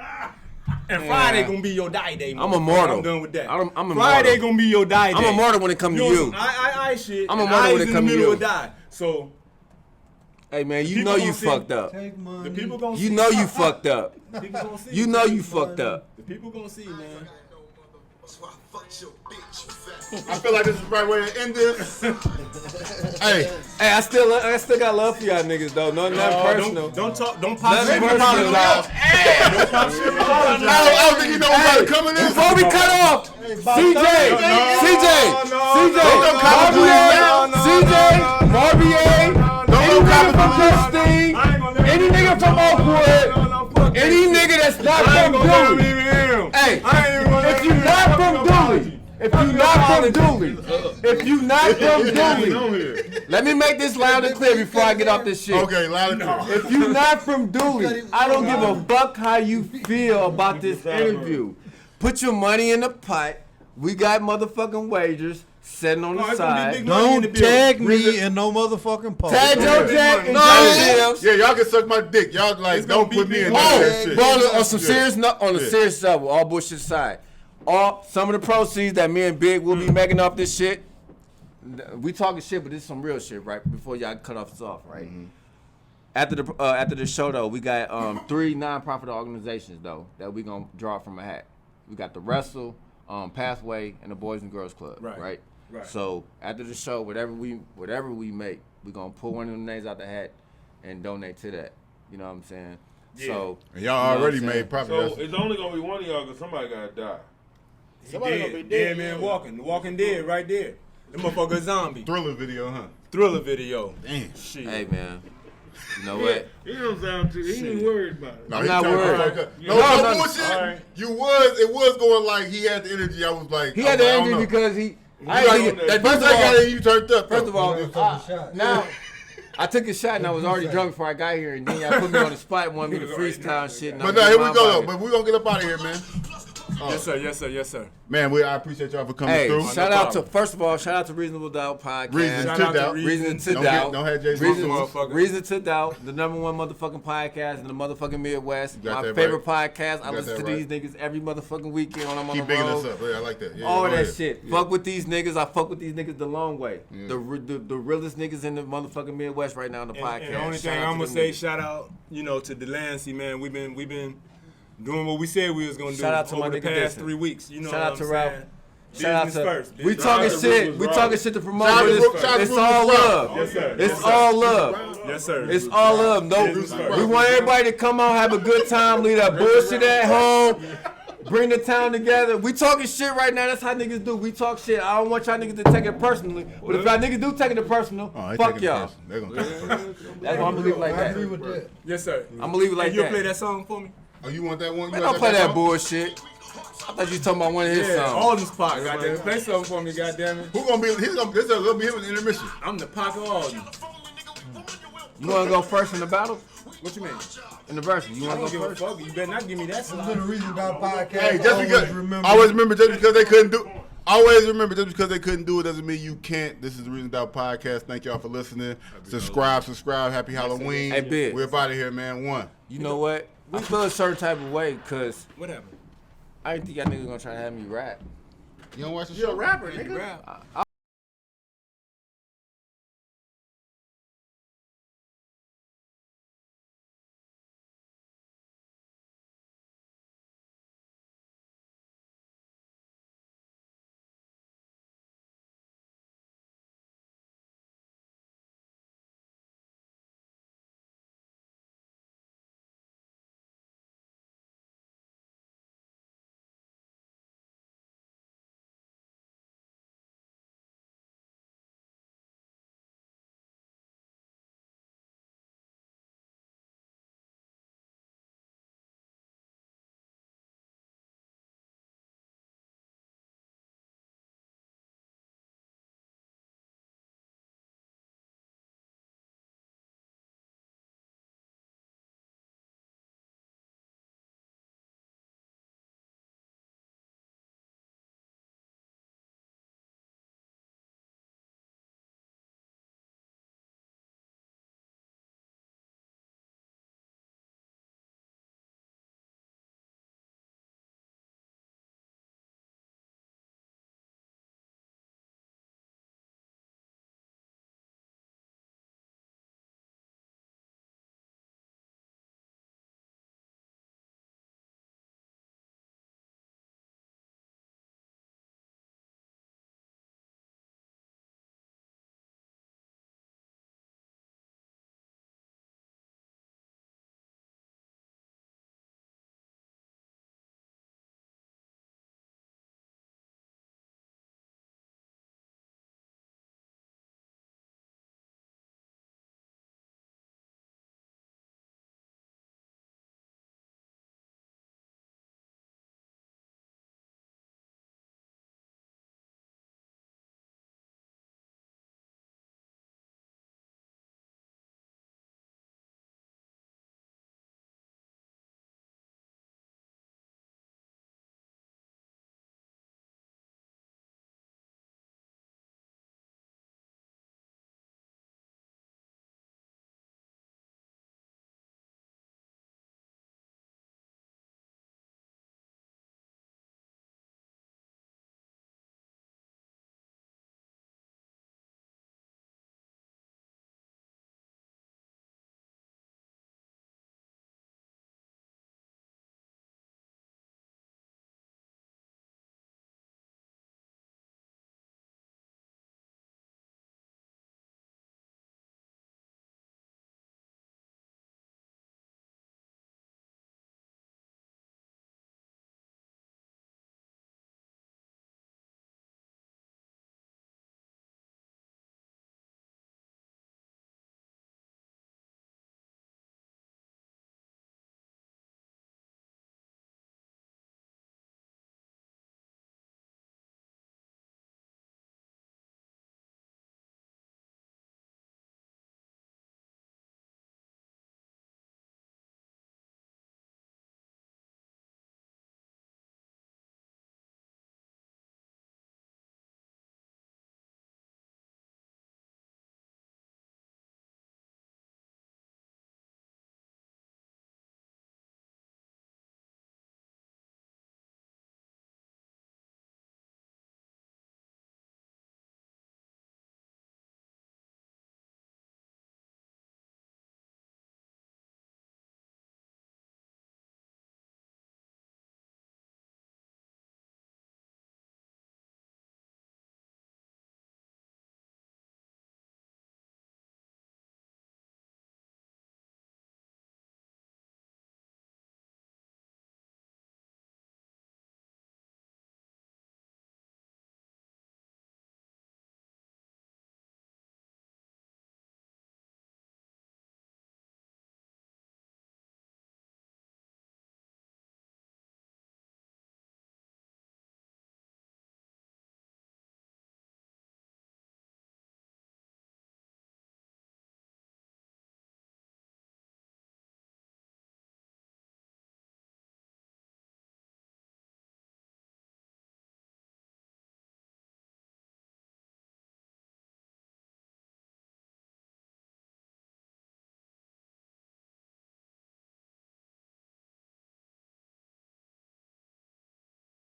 And Friday gonna be your die day. I'm immortal. I'm done with that. I'm immortal. Friday gonna be your die day. I'm immortal when it comes to on you. some I shit. I'm and immortal I when is it in the come to middle you. of die. So Hey man, you People know gonna you see- fucked up. Take money. the people gonna see. You know you fucked up. People gonna see. You know you fucked up. The people gonna see, man. I feel like this is the right way to end this. Hey, Hey, I still got love for y'all niggas though. Nothing personal. Don't talk. Don't pop Nothing shit. personal. I don't think you know what's about to come in this. Before we cut off, CJ, Marvier, any nigga from Christine, any nigga from Oakwood, any nigga that's not from Dooley. Hey, if you not from Dooley, if you not from Dooley, let me make this loud and clear before I get off this shit. Okay, loud and clear. If you not from Dooley, I don't give a fuck how you feel about this interview. Put your money in the pot. We got motherfucking wagers sitting on the side. Don't tag me in no motherfucking post. Tag Joe Jack and No. Joe Shields. Yeah, y'all can suck my dick. Y'all like don't put me in that shit. But on some serious, on a serious level, all bullshit aside, some of the proceeds that me and Big will be making off this shit. We talking shit, but this is some real shit, right? Before y'all cut us off, right? Mm-hmm. After the show though, we got 3 nonprofit organizations though that we gonna draw from a hat. We got the Wrestle, Pathway, and the Boys and Girls Club, right? So after the show, whatever we make, we gonna pull one of them names out the hat and donate to that. You know what I'm saying? Yeah. And So y'all you know what already I'm saying? made profit. So That's- it's only gonna be one of y'all because somebody gotta die. Somebody gonna be Dead dead. man walking. The Walking Dead right there. The motherfucker zombie. Thriller video, huh? Thriller video. Damn. Shit. Hey man, You know what? He don't sound too. He ain't worried about it. No, I'm he not turned worried. the fuck up. No, No, no, bullshit. all right. It was going like he had the energy. I was like, He had the energy because he. I Like, ain't that first first of I got all, in, you turned up. first of all, You took a shot. now I took a shot and I was already drunk before I got here, and then y'all put me on the spot and wanted me to freestyle and shit. And But I'm no, getting here we my go body. though. But we're gonna get up out of here, man. Yes, sir. Yes, sir. Yes, sir. Man, I appreciate y'all for coming Hey, through. shout out to first of all, shout out to Reasonable Doubt podcast. Reason Shout to out to doubt. Reason to Don't Doubt. don't have Jay-Z. Reason to Doubt, the number one motherfucking podcast in the motherfucking Midwest. You got My that favorite right. podcast. I You got listen to that these nniggas every motherfucking weekend when I'm on Keep the bigging road. us up. Yeah, I like that. Yeah, All go that ahead. shit. Yeah. Fuck with these niggas. I fuck with these niggas the long way. Yeah. The realest niggas in the motherfucking Midwest right now in the podcast. And the only Shout thing out to I'm gonna them say, niggas. shout out, to Delancey, man. We've been doing what we said we was gonna do Shout out to over my the nigga past Dissin. 3 weeks. You know Shout what out I'm to saying? Ralph. Shout out Business to first. we Business talking first. shit. We talking shit to promote. Shout out but to it's, Shout out to it's Bruce all Brown. love. Yes, sir. It's Yes, sir. all love. Yes, sir. It's all love. No, Business first. we want everybody to come on, have a good time, leave that bullshit at home, bring the town together. We talking shit right now. That's how niggas do. We talk shit. I don't want y'all niggas to take it personally. But if y'all niggas do take it personal, Oh, they fuck taking it y'all. personal. They're gonna take it personal. That's why I'm gonna leave it like I agree that. with that. Yes, sir. I'm gonna leave it like And you'll that. play that song for me? Oh, you want that one? You Man, want don't play that song? bullshit. I thought you was talking about one of his Yeah, songs. all this pot. Goddamn it. Play something for me, goddamn it. Who gonna be? This is gonna be him in the intermission. I'm the pocket of all of you. You wanna go first in the battle? What you mean? In the verse? You I wanna don't go give a first? fuck. You better not give me that This is the slot. Reason Doubt podcast. Hey, just Always because remember. always remember just because they couldn't do. Always remember just because they couldn't do it doesn't mean you can't. This is the Reason Doubt podcast. Thank y'all for listening. Subscribe. Happy Halloween. Hey, Big. We're out of here, man. One. You know what? I feel a certain type of way because What happened? I didn't think y'all niggas gonna try to have me rap. You don't watch the You're a show? rapper, You nigga. rap.